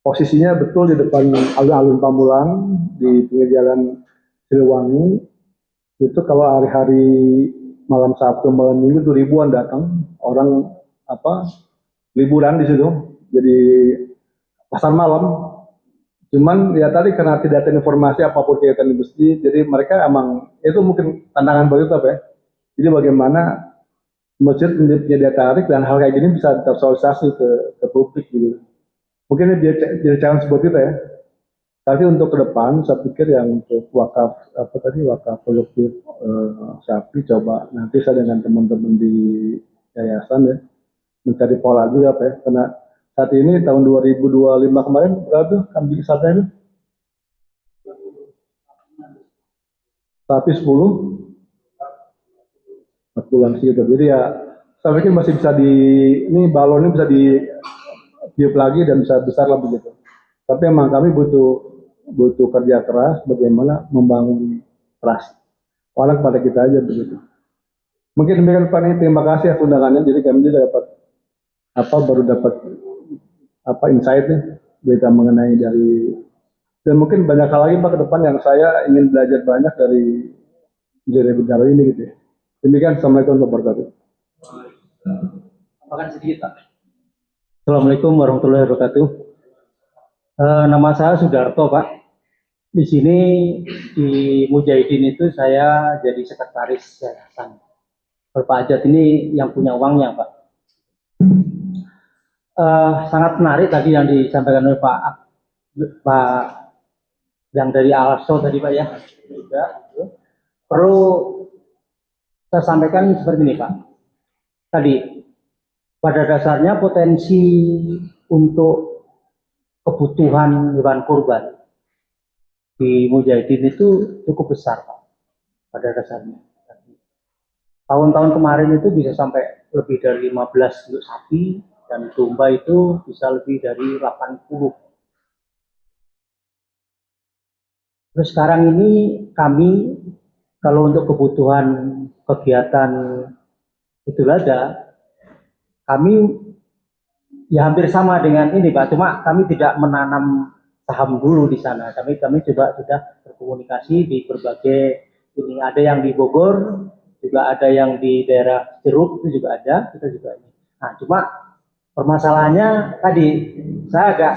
Posisinya betul di depan alun-alun Pamulang, di pinggir jalan Siliwangi. Itu kalau hari-hari malam Sabtu, malam Minggu itu ribuan datang orang apa liburan di situ, jadi pasar malam. Cuman ya tadi karena tidak ada informasi apapun kegiatan di masjid, jadi mereka emang itu mungkin tantangan baru apa ya. Jadi bagaimana masjid menjadi daya tarik dan hal kayak gini bisa tersosialisasi ke publik gitu. Mungkin ini jadi challenge buat kita ya. Tapi untuk ke depan, saya pikir yang untuk wakaf apa tadi wakaf produktif sapi, coba nanti saya dengan teman-teman di yayasan ya mencari pola juga apa ya, karena saat ini tahun 2025 kemarin berapa tuh kambing sapi itu sapi 10 4 bulan sih gitu. Jadi ya saya pikir masih bisa ini balonnya bisa tiup lagi dan bisa besar lebih gitu. Tapi emang kami butuh kerja keras bagaimana membangun trust orang pada kita aja begitu. Mungkin demikian Pak, ini terima kasih atas undangannya. Jadi kami juga baru dapat insight nih berita mengenai dari, dan mungkin banyak hal lagi Pak ke depan yang saya ingin belajar banyak dari Bintaro ini gitu ya. Demikian, Assalamualaikum warahmatullahi wabarakatuh. Makan sedikit Pak. Assalamualaikum warahmatullahi wabarakatuh. Nama saya Sudarto Pak. Di sini di Mujahidin itu saya jadi sekretaris yayasan. Bapak Ajat ini yang punya uangnya Pak. Sangat menarik tadi yang disampaikan oleh Pak yang dari Also tadi Pak ya. Juga perlu saya sampaikan seperti ini Pak. Tadi pada dasarnya potensi untuk kebutuhan hewan kurban di Mujahidin itu cukup besar Pak, pada dasarnya. Tahun-tahun kemarin itu bisa sampai lebih dari 15 untuk sapi, dan domba itu bisa lebih dari 80. Terus sekarang ini kami kalau untuk kebutuhan kegiatan Idul Adha, kami ya hampir sama dengan ini Pak, cuma kami tidak menanam saham dulu di sana. Kami coba sudah berkomunikasi di berbagai ini, ada yang di Bogor, juga ada yang di daerah Jeruk itu juga ada, kita juga ini. Nah, cuma permasalahannya tadi saya agak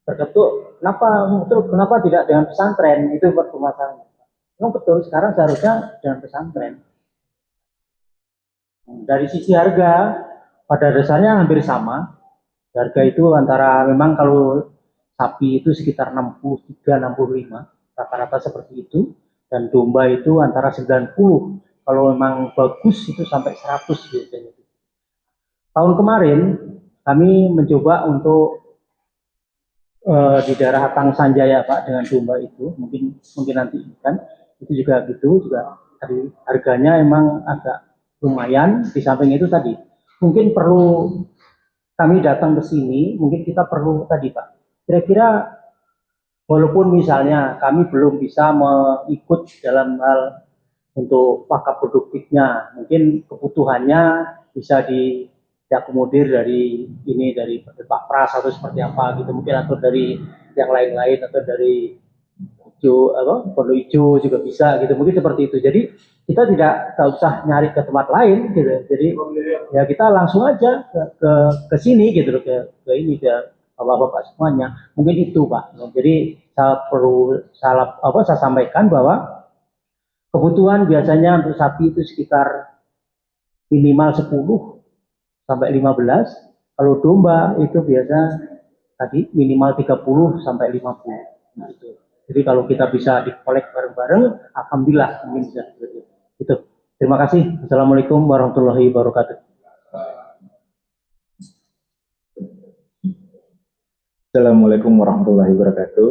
terketuk, kenapa tidak dengan pesantren, itu permasalahannya. Memang betul, sekarang seharusnya dengan pesantren. Dari sisi harga, pada dasarnya hampir sama. Harga itu antara, memang kalau sapi itu sekitar 63-65, rata-rata seperti itu. Dan domba itu antara 90, kalau memang bagus itu sampai 100 biasanya. Tahun kemarin kami mencoba untuk di daerah Hatang Sanjaya Pak, dengan domba itu, mungkin nanti kan itu juga gitu, juga dari harganya emang agak lumayan. Di samping itu tadi mungkin perlu kami datang ke sini, mungkin kita perlu tadi Pak, kira-kira walaupun misalnya kami belum bisa mengikut dalam hal untuk wakaf produktifnya, mungkin kebutuhannya bisa diakomodir dari ini, dari Pak Pras atau seperti apa gitu, mungkin atau dari yang lain-lain, atau dari Pondok Hijau juga bisa gitu, mungkin seperti itu. Jadi kita tidak usah nyari ke tempat lain gitu. Jadi ya kita langsung aja ke sini gitu, ke ini, ke bapak-bapak semuanya. Mungkin itu Pak. Jadi saya sampaikan bahwa kebutuhan biasanya untuk sapi itu sekitar minimal 10 sampai 15. Kalau domba itu biasa tadi minimal 30 sampai 50. Nah, itu. Jadi kalau kita bisa dikolek bareng-bareng, alhamdulillah mungkin bisa seperti itu. Terima kasih. Assalamualaikum warahmatullahi wabarakatuh. Assalamualaikum warahmatullahi wabarakatuh.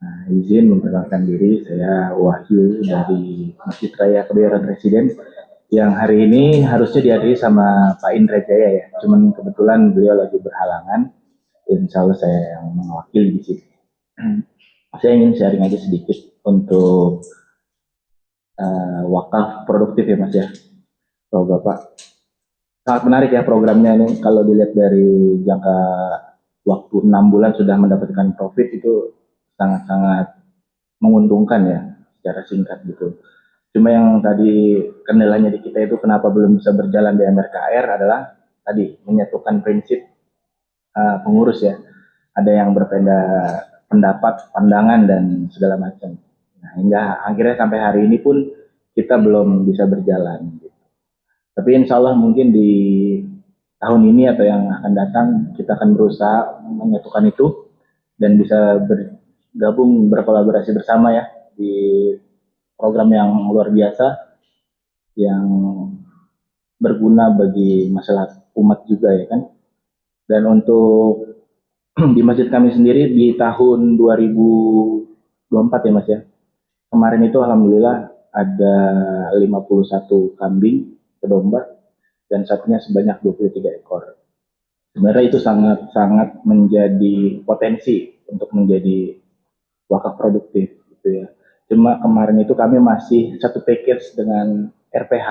Nah, izin memperkenalkan diri, saya Wahyu dari Masjid Raya Kebayoran Residen, yang hari ini harusnya dihadiri sama Pak Indra Jaya ya. Cuman kebetulan beliau lagi berhalangan. Insya Allah saya yang mewakili di sini. Saya ingin sharing aja sedikit untuk wakaf produktif ya Mas ya. Oh Bapak, sangat menarik ya programnya ini. Kalau dilihat dari jangka waktu 6 bulan sudah mendapatkan profit, itu sangat-sangat menguntungkan ya secara singkat gitu. Cuma yang tadi kendalanya di kita itu kenapa belum bisa berjalan di MRKR adalah tadi menyatukan prinsip pengurus ya. Ada yang berbeda pendapat, pandangan dan segala macam. Nah, hingga akhirnya sampai hari ini pun kita belum bisa berjalan. Gitu. Tapi insya Allah mungkin di tahun ini atau yang akan datang kita akan berusaha menyatukan itu dan bisa bergabung berkolaborasi bersama ya di program yang luar biasa yang berguna bagi masyarakat umat juga ya kan. Dan untuk di masjid kami sendiri di tahun 2024 ya Mas ya. Kemarin itu alhamdulillah ada 51 kambing ke domba dan sapinya sebanyak 23 ekor. Sebenarnya itu sangat menjadi potensi untuk menjadi wakaf produktif gitu ya. Cuma kemarin itu kami masih satu package dengan RPH.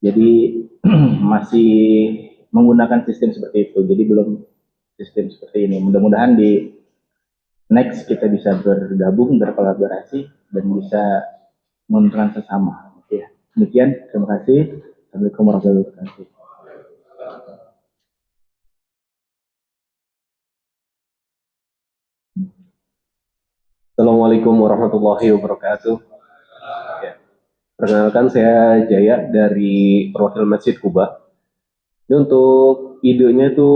Jadi masih menggunakan sistem seperti itu. Jadi belum sistem seperti ini. Mudah-mudahan di next kita bisa bergabung, berkolaborasi dan bisa menguntungkan sesama. Oke, demikian. Terima kasih. Assalamualaikum warahmatullahi wabarakatuh. Assalamualaikum warahmatullahi wabarakatuh. Ya. Perkenalkan saya Jaya dari perwakilan Masjid Kuba. Ini untuk idenya itu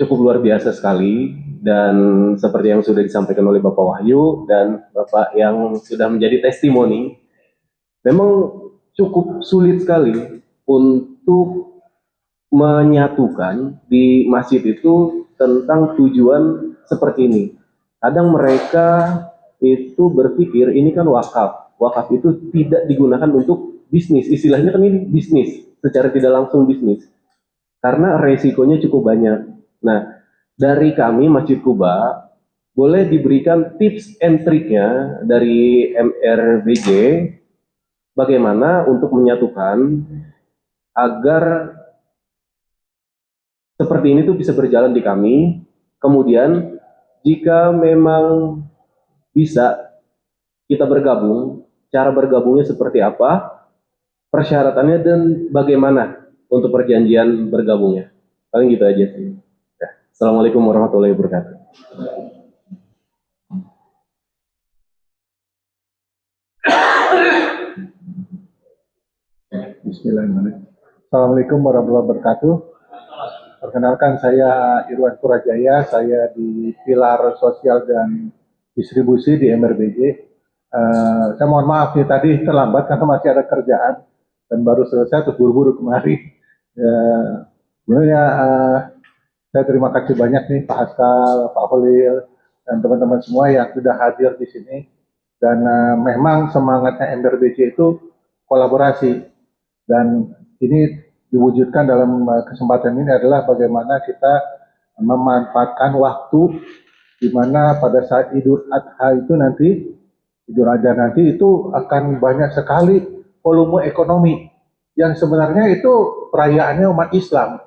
cukup luar biasa sekali dan seperti yang sudah disampaikan oleh Bapak Wahyu dan Bapak yang sudah menjadi testimoni, memang cukup sulit sekali untuk menyatukan di masjid itu tentang tujuan seperti ini. Kadang mereka itu berpikir ini kan wakaf. Wakaf itu tidak digunakan untuk bisnis. Istilahnya kan ini bisnis, secara tidak langsung bisnis. Karena resikonya cukup banyak. Nah, dari kami Masjid Kuba boleh diberikan tips and triknya dari MRBJ bagaimana untuk menyatukan agar seperti ini tuh bisa berjalan di kami. Kemudian jika memang bisa kita bergabung, cara bergabungnya seperti apa, persyaratannya dan bagaimana untuk perjanjian bergabungnya. Paling gitu aja sih. Ya. Assalamualaikum warahmatullahi wabarakatuh. Bismillahirrahmanirrahim. Assalamualaikum warahmatullahi wabarakatuh. Perkenalkan saya Irwan Purajaya, saya di Pilar Sosial dan Distribusi di MRBJ. Saya mohon maaf nih tadi terlambat karena masih ada kerjaan dan baru selesai terus buru-buru kemari. Sebenarnya saya terima kasih banyak nih Pak Haskal, Pak Holil, dan teman-teman semua yang sudah hadir di sini. Dan memang semangatnya MRBJ itu kolaborasi dan ini diwujudkan dalam kesempatan ini adalah bagaimana kita memanfaatkan waktu di mana pada saat Idul Adha itu nanti, Idul Adha nanti itu akan banyak sekali volume ekonomi yang sebenarnya itu perayaannya umat Islam.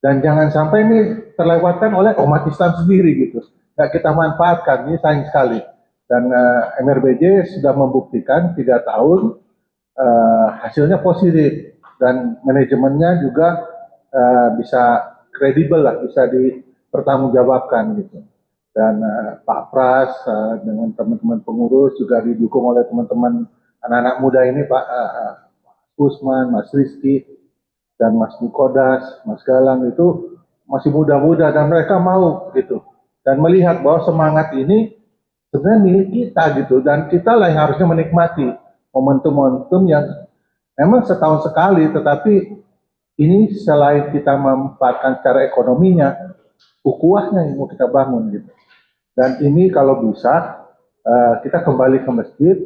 Dan jangan sampai ini terlewatkan oleh umat Islam sendiri gitu. Nggak kita manfaatkan, ini sayang sekali. Dan MRBJ sudah membuktikan 3 tahun hasilnya positif dan manajemennya juga bisa kredibel lah, bisa dipertanggungjawabkan gitu. Dan Pak Pras dengan teman-teman pengurus juga didukung oleh teman-teman anak-anak muda ini, Pak Usman, Mas Rizky, dan Mas Mukodas, Mas Galang itu masih muda-muda dan mereka mau gitu. Dan melihat bahwa semangat ini sebenarnya milik kita gitu dan kita lah yang harusnya menikmati momentum-momentum yang memang setahun sekali, tetapi ini selain kita memanfaatkan secara ekonominya, ukhuwahnya yang mau kita bangun gitu. Dan ini kalau bisa kita kembali ke masjid,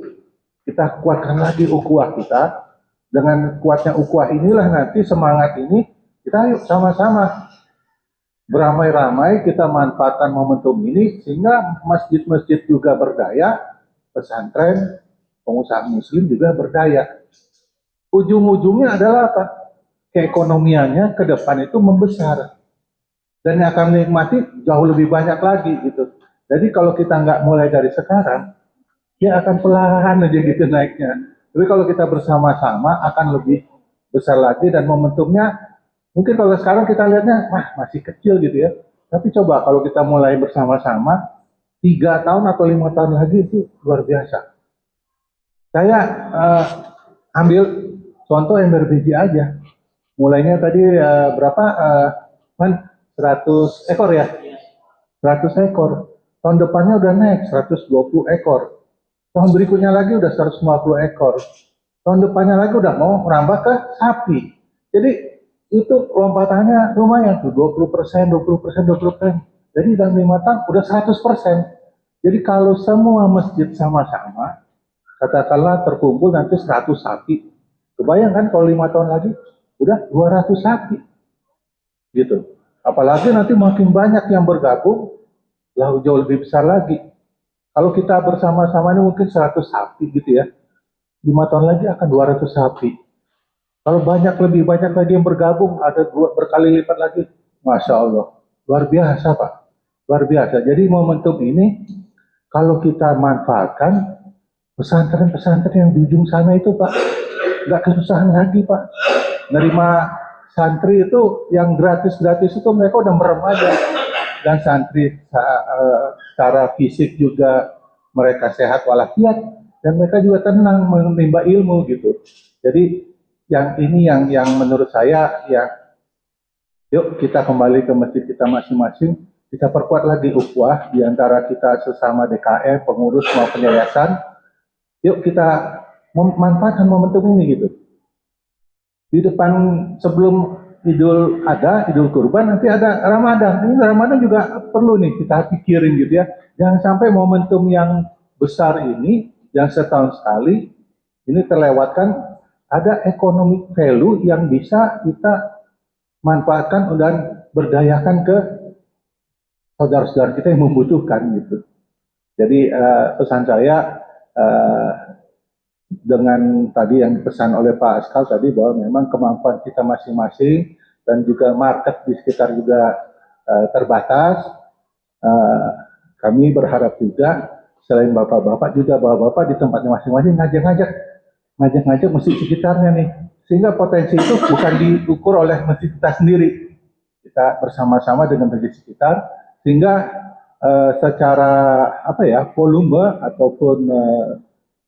kita kuatkan lagi ukhuwah kita. Dengan kuatnya ukhuwah inilah nanti semangat ini kita yuk sama-sama beramai-ramai kita manfaatkan momentum ini sehingga masjid-masjid juga berdaya, pesantren, pengusaha muslim juga berdaya. Ujung-ujungnya adalah apa? Keekonomiannya ke depan itu membesar dan yang akan menikmati jauh lebih banyak lagi gitu. Jadi kalau kita nggak mulai dari sekarang, dia akan perlahan aja gitu naiknya. Tapi kalau kita bersama-sama akan lebih besar lagi dan momentumnya mungkin kalau sekarang kita lihatnya masih kecil gitu ya. Tapi coba kalau kita mulai bersama-sama 3 tahun atau 5 tahun lagi itu luar biasa. Saya ambil contoh MRBJ aja. Mulainya tadi berapa? Man, 100 ekor ya? 100 ekor. Tahun depannya udah naik 120 ekor. Tahun berikutnya lagi udah 150 ekor. Tahun depannya lagi udah mau merambah ke sapi. Jadi itu lompatannya lumayan tuh 20%, 20%, 20%. Jadi dalam 5 tahun udah 100%. Jadi kalau semua masjid sama-sama, katakanlah terkumpul nanti 100 sapi. Kebayang kan kalau 5 tahun lagi udah 200 sapi. Gitu. Apalagi nanti makin banyak yang bergabung, jauh lebih besar lagi. Kalau kita bersama-sama ini mungkin 100 sapi gitu ya. 5 tahun lagi akan 200 sapi. Kalau lebih banyak lagi yang bergabung, ada berkali lipat lagi. Masya Allah. Luar biasa Pak. Luar biasa. Jadi momentum ini, kalau kita manfaatkan, pesantren-pesantren yang di ujung sana itu Pak, nggak kesusahan lagi Pak. Nerima santri itu yang gratis-gratis itu mereka udah merem aja. Dan santri secara fisik juga mereka sehat walafiat dan mereka juga tenang menimba ilmu gitu. Jadi yang ini yang menurut saya ya, yuk kita kembali ke masjid kita masing-masing, kita perkuat lagi ukhuwah di antara kita sesama DKM, pengurus maupun yayasan. Yuk kita memanfaatkan momentum ini gitu. Di depan sebelum Idul Adha, Idul Kurban, nanti ada Ramadan. Ini Ramadan juga perlu nih kita pikirin gitu ya. Jangan sampai momentum yang besar ini, yang setahun sekali, ini terlewatkan. Ada economic value yang bisa kita manfaatkan dan berdayakan ke saudara-saudara kita yang membutuhkan gitu. Jadi pesan saya dengan tadi yang dipesan oleh Pak Askal tadi bahwa memang kemampuan kita masing-masing dan juga market di sekitar juga terbatas. Kami berharap juga selain bapak-bapak juga bapak-bapak di tempatnya masing-masing ngajak masjid sekitarnya nih, sehingga potensi itu bukan diukur oleh masjid kita sendiri, kita bersama-sama dengan masjid sekitar, sehingga secara volume ataupun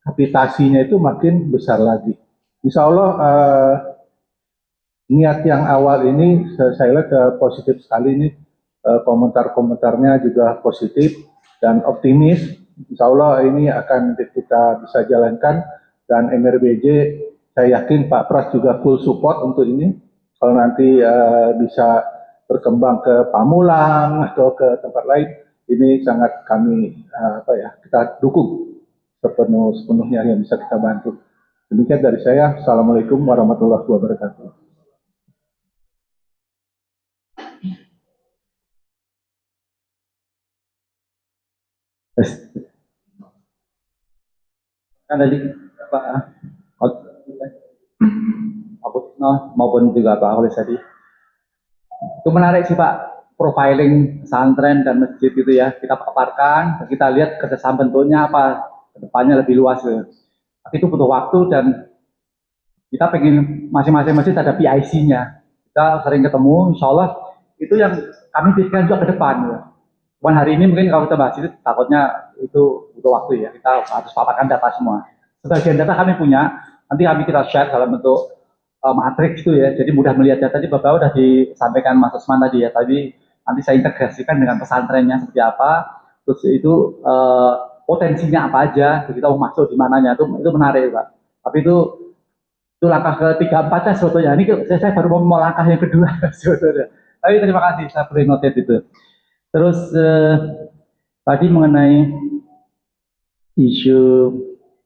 kapitasinya itu makin besar lagi. Insya Allah niat yang awal ini saya lihat positif sekali ini, komentar-komentarnya juga positif dan optimis. Insya Allah ini akan kita bisa jalankan dan MRBJ saya yakin Pak Pras juga full support untuk ini. Kalau nanti bisa berkembang ke Pamulang atau ke tempat lain, ini sangat kami kita dukung sepenuhnya yang bisa kita bantu. Demikian dari saya. Assalamualaikum warahmatullahi wabarakatuh. Kan tadi Pak maupun juga Pak Kholis tadi, itu menarik sih Pak, profiling pesantren dan masjid itu ya, kita paparkan, kita lihat kerjasama bentuknya apa, kedepannya lebih luas gitu. Tapi itu butuh waktu dan kita pengen masing-masing masjid ada PIC-nya. Kita sering ketemu, insya Allah itu yang kami pikirkan juga ke depan ya. Cuman hari ini mungkin kalau kita bahas itu takutnya itu butuh waktu ya, kita harus paparkan data semua. Sebagian data kami punya, nanti kita share dalam bentuk matriks itu ya, jadi mudah melihat data. Tadi Bapak sudah disampaikan Mas Usman tadi ya, tadi nanti saya integrasikan dengan pesantrennya seperti apa, terus itu potensinya apa aja, kita mau masuk di mananya, itu menarik Pak. Tapi itu langkah ketiga empatnya sebetulnya. Ini saya baru mau langkah yang kedua sebetulnya. Tapi terima kasih, saya boleh notet itu. Terus tadi mengenai isu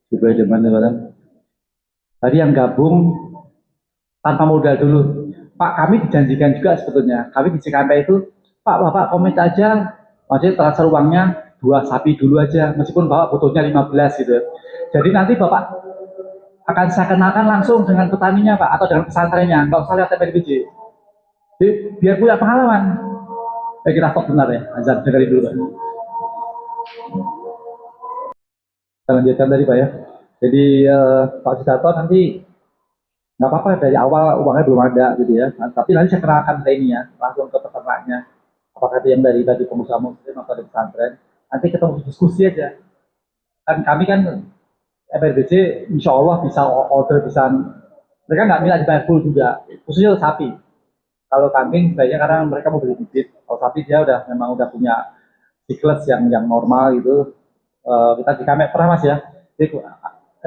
juga teman-teman, tadi yang gabung tanpa modal dulu, Pak, kami dijanjikan juga sebetulnya, kami di CKMP itu, Pak, Bapak komit aja, maksudnya transfer uangnya 2 sapi dulu aja, meskipun Bapak butuhnya 15 gitu. Jadi nanti Bapak akan saya kenalkan langsung dengan petaninya Pak, atau dengan pesantrennya, nggak usah lihat TPDPJ. Jadi biar punya pengalaman. Kita stop benar ya, azan dengerin dulu Pak. Kita lanjutkan tadi Pak ya. Jadi Pak Sidarto nanti nggak apa-apa dari awal uangnya belum ada gitu ya. Nah, tapi nanti saya kenalkan ke ini ya, langsung ke peternaknya. Apakah itu yang dari tadi pengusaha muslim atau dari pesantren. Nanti ketemu diskusi aja. Kan kami kan MRBC insya Allah bisa order bisa. Mereka nggak minta dibayar full juga, khususnya sapi. Kalau kambing sebaiknya karena mereka mau beli bibit. Kalau sapi dia udah memang udah punya siklus yang normal gitu. Kita di kami pernah mas ya. Jadi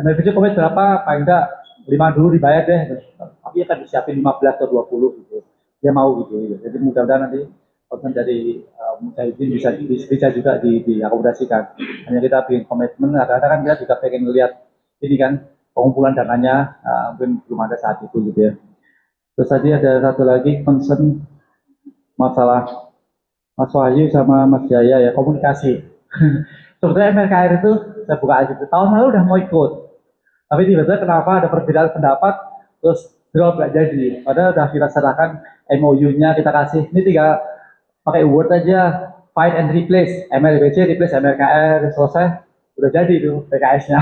MRBC komit berapa? Paling enggak 5 dulu dibayar deh. Tapi akan disiapin 15 atau 20 gitu. Dia mau gitu. Jadi mudah-mudahan nanti konten dari Mujahidin bisa juga diakomodasikan. Hanya kita bikin komitmen, kadang-kadang kan kita juga pengen lihat ini kan pengumpulan dananya mungkin belum ada saat itu gitu ya. Terus tadi ada satu lagi concern masalah Mas Wahyu sama Mas Jaya ya komunikasi. Sebetulnya MRKR itu saya buka aja tahun lalu udah mau ikut, tapi tiba-tiba kenapa ada perbedaan pendapat terus drop nggak jadi. Padahal udah kita serahkan MOU-nya kita kasih ini tinggal pakai Word aja find and replace MLBC replace MRKR selesai udah jadi itu PKS-nya.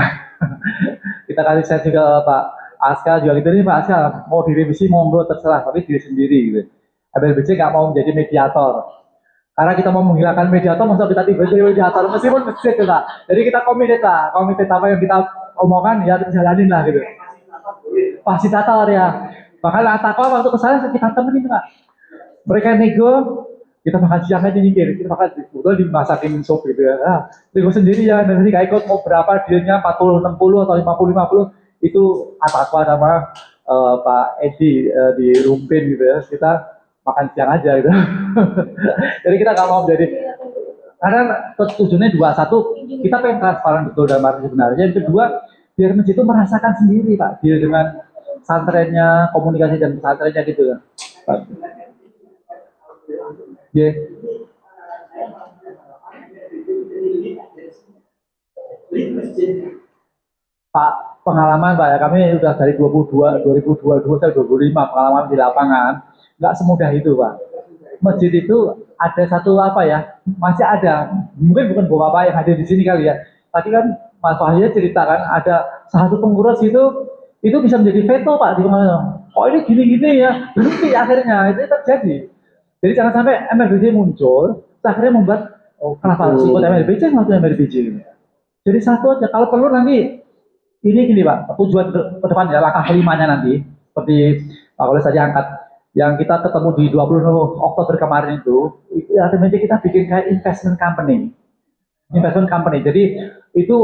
Kita kasih set juga Pak Aska juga gitu nih Pak Aska mau direvisi monggo terserah tapi diri sendiri gitu. MLBC nggak mau menjadi mediator karena kita mau menghilangkan mediator masa kita tiba-tiba jadi mediator meskipun masjid juga. Jadi kita komited lah komited apa yang kita omongkan ya jalanin lah gitu. Fasilitator ya. Bahkan Atako waktu kesana kita temenin Pak. Mereka nego kita makan siang aja nyingkir, kita makan udah dimasakin sup gitu ya. Nah, nego sendiri ya, nanti gak ikut mau berapa dealnya 40, 60 atau 50, 50 itu apa sama Pak Edi di Rumpin gitu ya. Kita makan siang aja gitu. Jadi kita nggak mau menjadi karena tujuannya dua satu kita pengen transparan betul dalam arti sebenarnya. Yang kedua biar masjid itu merasakan sendiri Pak, dia dengan santrennya komunikasi dan pesantrennya gitu ya. Yeah. Pak, pengalaman Pak ya, kami sudah dari 2022 sampai 2025 pengalaman di lapangan, nggak semudah itu Pak. Masjid itu ada satu apa ya, masih ada, mungkin bukan bapak yang hadir di sini kali ya, tadi kan Mas Wahyu ceritakan ada satu pengurus itu bisa menjadi veto Pak di mana, oh ini gini-gini ya, berhenti akhirnya, itu terjadi. Jadi jangan sampai MLBC muncul, akhirnya membuat, oh kenapa harus ikut MLBC, ngelakuin MLBC ini. Jadi satu aja, kalau perlu nanti ini gini Pak, tujuan ke depan ya, langkah kelimanya nanti, seperti Pak Koles tadi angkat, yang kita ketemu di 20 Oktober kemarin itu artinya kita bikin kayak investment company. Jadi itu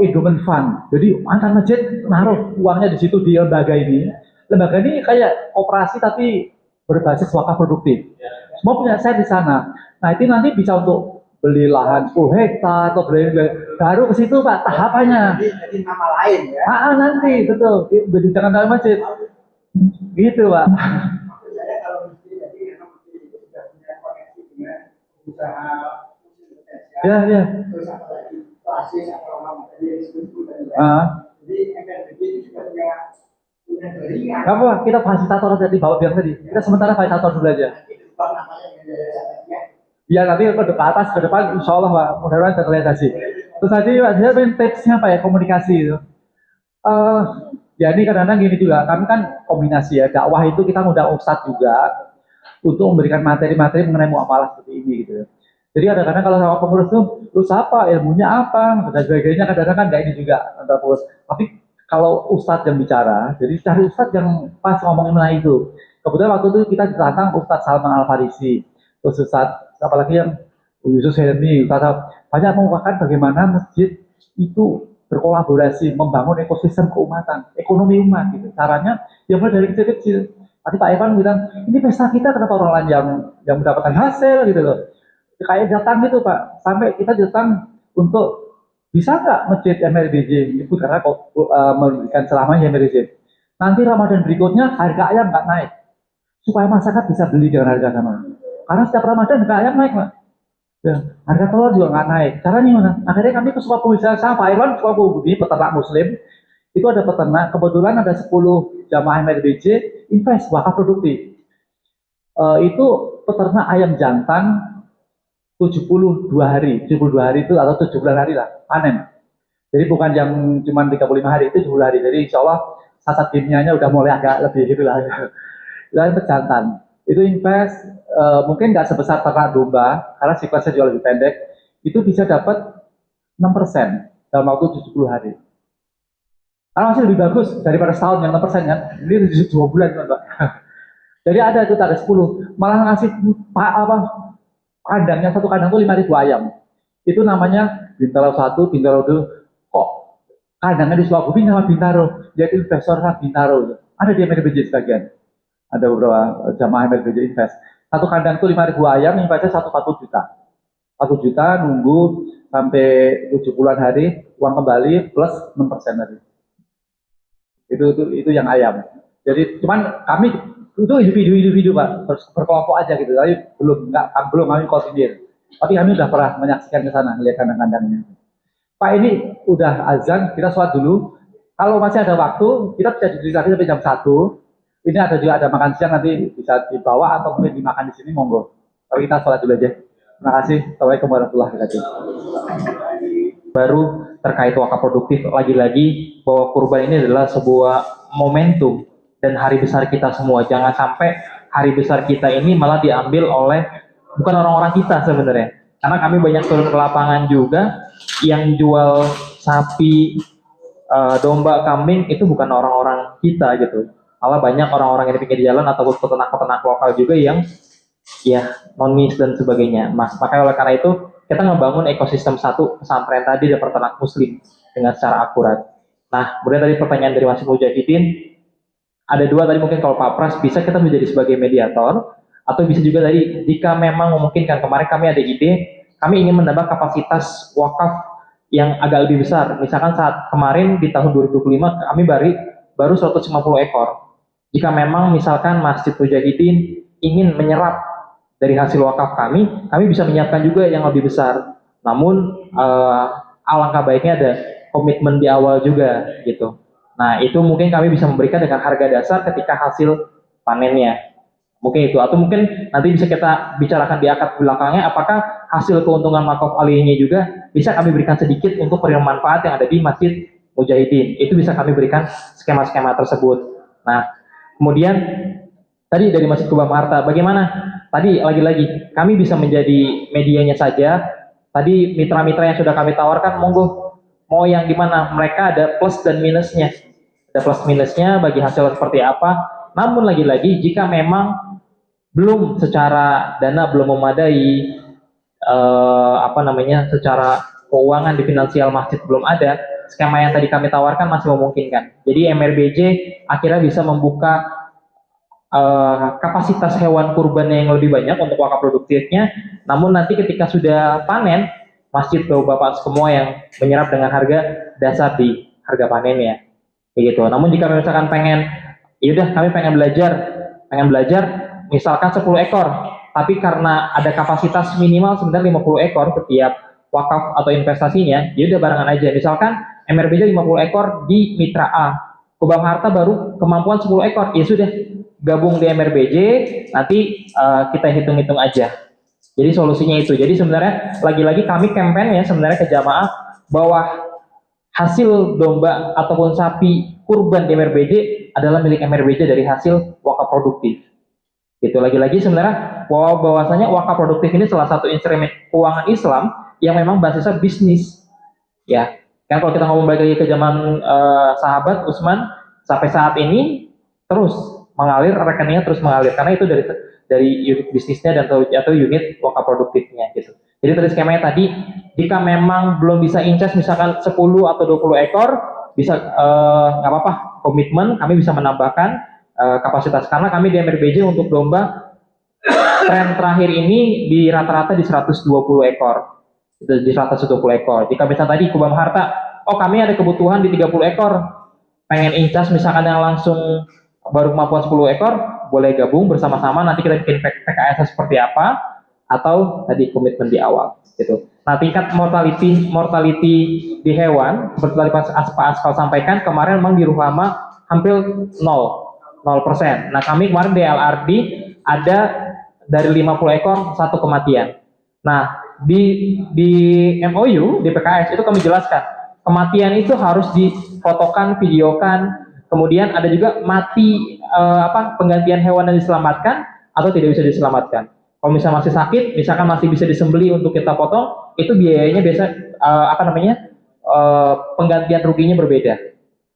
endowment fund. Jadi antar masjid naruh uangnya di situ di lembaga ini. Lembaga ini kayak operasi tapi berbasis wakaf produktif. Semua punya saya di sana. Nah itu nanti bisa untuk beli lahan 10 hektar atau beli baru ke situ Pak tahapannya. Jadi nama lain ya. Nanti betul. Jadi jangan dalam masjid. Gitu Pak. Saya kalau mesti jadi memang mesti sudah punya koneksi dengan usaha potensial. Ya. Terus apalagi basis atau orang tadi disebut tadi. Jadi MPLBG itu juga punya jaringan. Apa? Kita fasilitator tadi bawa biar tadi. Kita sementara fasilitator dulu aja. Ya nanti ke depan insya Allah Pak, mudah-mudahan terrealisasi. Terus tadi Pak, saya pengen tipsnya apa ya komunikasi itu. Ya ini kadang-kadang gini juga, kami kan kombinasi ya, dakwah itu kita ngundang ustadz juga untuk memberikan materi-materi mengenai muamalah seperti ini gitu. Jadi kadang-kadang kalau sama pengurus tuh, lu siapa, ilmunya apa, dan sebagainya kadang-kadang kan nggak ini juga antar pengurus. Tapi kalau ustadz yang bicara, jadi cari ustadz yang pas ngomongin mengenai itu. Kebetulan waktu itu kita ditantang Ustadz Salman Al Farisi, terus Ustadz apalagi yang Yusuf Helmi, banyak mengungkapkan bagaimana masjid itu berkolaborasi membangun ekosistem keumatan, ekonomi umat gitu. Caranya ya mulai dari kecil-kecil. Tadi Pak Evan bilang, ini pesta kita kenapa orang lain yang mendapatkan hasil gitu loh. Kayak datang gitu Pak, sampai kita datang untuk bisa nggak masjid MLBJ itu karena memberikan ceramahnya MLBJ. Nanti Ramadan berikutnya harga ayam nggak naik, supaya masyarakat bisa beli dengan harga sama. Karena setiap Ramadan harga ayam naik Pak. Ya, harga telur juga nggak naik. Caranya gimana? Akhirnya kami ke Sukabumi, saya Pak Irwan Sukabumi, peternak muslim. Itu ada peternak, kebetulan ada 10 jamaah MLBJ invest wakaf produktif. Itu peternak ayam jantan 72 hari itu atau 7 bulan hari lah panen. Jadi bukan yang cuma 35 hari, itu 70 hari. Jadi insya Allah sasat kimianya udah mulai agak lebih gitu lah. Dan pejantan. Itu invest mungkin nggak sebesar ternak domba, karena siklusnya jauh lebih pendek. Itu bisa dapat 6% dalam waktu 70 hari. Karena masih lebih bagus daripada setahun yang 6% kan. Ini 2 bulan Pak. Jadi ada itu target 10, malah ngasih kandangnya, satu kandang itu 5.000 ayam. Itu namanya Bintaro 1, Bintaro 2. Kok kandangnya di Sukabumi nama Bintaro? Jadi investor Bintaro. Ada di MRBJ sebagian. Ada beberapa jamaah MRBJ invest. Satu kandang itu 5.000 ayam, investnya 140 juta. 1 juta nunggu sampai 7 bulan hari, uang kembali plus 6% tadi. Itu yang ayam. Jadi cuman kami itu individu Pak, berkelompok aja gitu. Tapi belum kami koordinir. Tapi kami sudah pernah menyaksikan ke sana, melihat kandang-kandangnya. Pak, ini udah azan, kita sholat dulu. Kalau masih ada waktu, kita bisa duduk lagi sampai jam 1. Ini ada juga ada makan siang, nanti bisa dibawa atau mungkin dimakan di sini, monggo. Tapi kita sholat dulu aja. Terima kasih. Assalamualaikum warahmatullahi wabarakatuh. Baru terkait wakaf produktif, lagi-lagi bahwa kurban ini adalah sebuah momentum dan hari besar kita semua. Jangan sampai hari besar kita ini malah diambil oleh bukan orang-orang kita sebenarnya. Karena kami banyak turun ke lapangan juga, yang jual sapi, domba, kambing itu bukan orang-orang kita gitu. Malah banyak orang-orang yang di pinggir jalan ataupun peternak-peternak lokal juga yang ya nonis dan sebagainya. Makanya oleh karena itu kita ngebangun ekosistem satu pesantren tadi dan peternak muslim dengan secara akurat. Nah, kemudian tadi pertanyaan dari Mas Mujahidin, ada dua tadi, mungkin kalau Pak Pras bisa kita menjadi sebagai mediator, atau bisa juga tadi jika memang memungkinkan. Kemarin kami ada ide, kami ingin menambah kapasitas wakaf yang agak lebih besar. Misalkan saat kemarin di tahun 2025 kami baru 150 ekor. Jika memang misalkan Masjid Mujahidin ingin menyerap dari hasil wakaf kami bisa menyiapkan juga yang lebih besar. Namun alangkah baiknya ada komitmen di awal juga gitu. Nah, itu mungkin kami bisa memberikan dengan harga dasar ketika hasil panennya. Mungkin itu, atau mungkin nanti bisa kita bicarakan di akad belakangnya, apakah hasil keuntungan wakaf aliyahnya juga bisa kami berikan sedikit untuk penerima manfaat yang ada di Masjid Mujahidin. Itu bisa kami berikan skema-skema tersebut. Nah, kemudian tadi dari Masjid Kubah Harta, bagaimana? Tadi lagi-lagi kami bisa menjadi medianya saja. Tadi mitra-mitra yang sudah kami tawarkan, monggo, mau yang gimana? Mereka ada plus dan minusnya. Ada plus minusnya bagi hasil seperti apa. Namun lagi-lagi jika memang belum secara dana belum memadai, secara keuangan di finansial masjid belum ada, skema yang tadi kami tawarkan masih memungkinkan. Jadi MRBJ akhirnya bisa membuka kapasitas hewan kurban yang lebih banyak untuk wakaf produktifnya. Namun nanti ketika sudah panen, masjid bapak semua yang menyerap dengan harga dasar di harga panennya, begitu. Namun jika misalkan pengen, yaudah kami pengen belajar, misalkan 10 ekor, tapi karena ada kapasitas minimal sebenarnya 50 ekor setiap wakaf atau investasinya, yaudah barengan aja. Misalkan MRBJ 50 ekor di Mitra A, Kubah Harta baru kemampuan 10 ekor, ya sudah gabung di MRBJ, nanti kita hitung-hitung aja. Jadi solusinya itu. Jadi sebenarnya lagi-lagi kami campaign ya sebenarnya ke jamaah bahwa hasil domba ataupun sapi kurban di MRBJ adalah milik MRBJ dari hasil wakaf produktif. Gitu, lagi-lagi sebenarnya bahwasanya wakaf produktif ini salah satu instrumen keuangan Islam yang memang basisnya bisnis. Ya, kan kalau kita ngomong balik lagi ke zaman sahabat Utsman, sampai saat ini terus mengalir, rekeningnya terus mengalir karena itu dari unit bisnisnya dan atau unit wakaf produktifnya gitu. Jadi tadi skemanya tadi, jika memang belum bisa incas misalkan 10 atau 20 ekor, bisa nggak apa-apa, komitmen kami bisa menambahkan kapasitas, karena kami di MRBJ untuk domba tren terakhir ini di rata-rata di 120 ekor. Itu di 120 ekor. Jika misalnya tadi Kubah Harta, oh kami ada kebutuhan di 30 ekor. Pengen incas misalkan yang langsung baru kemampuan 10 ekor, boleh gabung bersama-sama, nanti kita bikin PKS seperti apa, atau tadi komitmen di awal gitu. Nah, tingkat mortality di hewan seperti tadi Pak Askal sampaikan, kemarin memang di Ruhama hampir 0%. Nah, kami kemarin di LRD ada dari 50 ekor 1 kematian. Nah, di MOU di PKS itu kami jelaskan, kematian itu harus difotokan, videokan. Kemudian ada juga mati penggantian hewan yang diselamatkan atau tidak bisa diselamatkan. Kalau misalnya masih sakit, misalkan masih bisa disembeli untuk kita potong, itu biayanya biasa penggantian ruginya berbeda.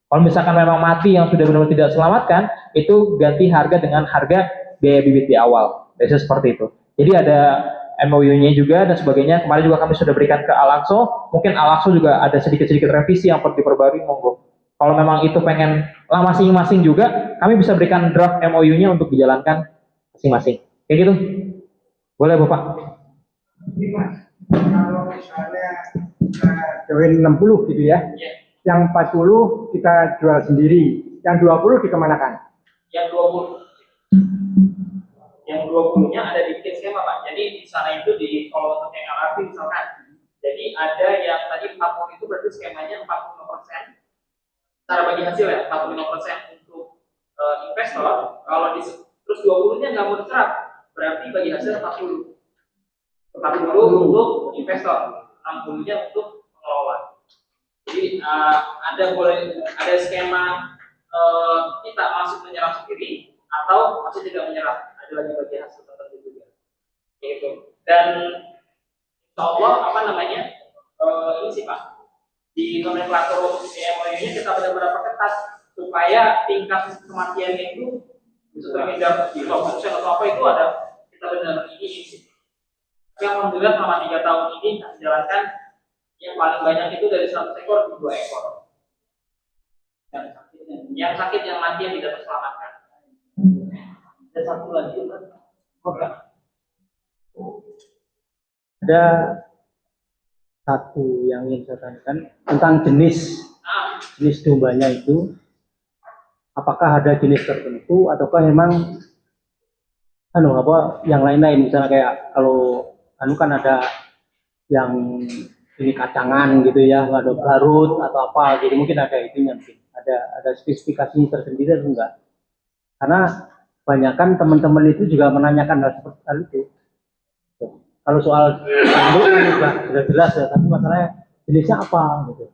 Kalau misalkan memang mati yang sudah benar-benar tidak selamatkan, itu ganti harga dengan harga biaya bibit di awal. Biasanya seperti itu. Jadi ada MOU-nya juga dan sebagainya. Kemarin juga kami sudah berikan ke Alakso. Mungkin Alakso juga ada sedikit-sedikit revisi yang perlu diperbarui, monggo. Kalau memang itu pengen masing-masing juga, kami bisa berikan draft MOU-nya untuk dijalankan masing-masing. Kayak gitu. Boleh, Bapak? Ini Mas, kalau misalnya join 60 gitu ya, yang 40 kita jual sendiri, yang 20 dikemanakan? Yang 20-nya ada di bikin skema, Pak. Jadi di sana itu kalau untuk yang LRT misalkan, jadi ada yang tadi 40 itu berarti skemanya 45%. Cara bagi hasil ya, 45% untuk investor. Terus 20-nya nggak mau diserap, berarti bagi hasil 40 untuk investor, 60-nya untuk pengelola. Jadi ada skema kita masih menyerap sendiri atau masih tidak menyerap, ada lagi bagi hasil tertentu juga. Gitu. Dan insya Allah ini sih Pak, di nomenklatur MOU-nya kita benar-benar perketat supaya tingkat kematiannya itu bisa terhindar di lockdown atau apa itu ada, kita benar-benar ini sih. Tapi alhamdulillah selama 3 tahun ini kami jalankan yang paling banyak itu dari 100 ekor ke 2 ekor. Yang sakit yang mati yang tidak terselamatkan. Ada satu lagi Ada satu yang ingin saya tanyakan tentang jenis dombanya itu, apakah ada jenis tertentu ataukah memang yang lain-lain, misalnya kayak kalau kan ada yang ini kacangan gitu ya, ada Garut atau apa, jadi mungkin ada itunya, mungkin ada spesifikasi tersendiri atau enggak? Karena kebanyakan teman-teman itu juga menanyakan hal itu. Kalau soal tanduk kan sudah jelas ya, tapi masalahnya jenisnya apa gitu.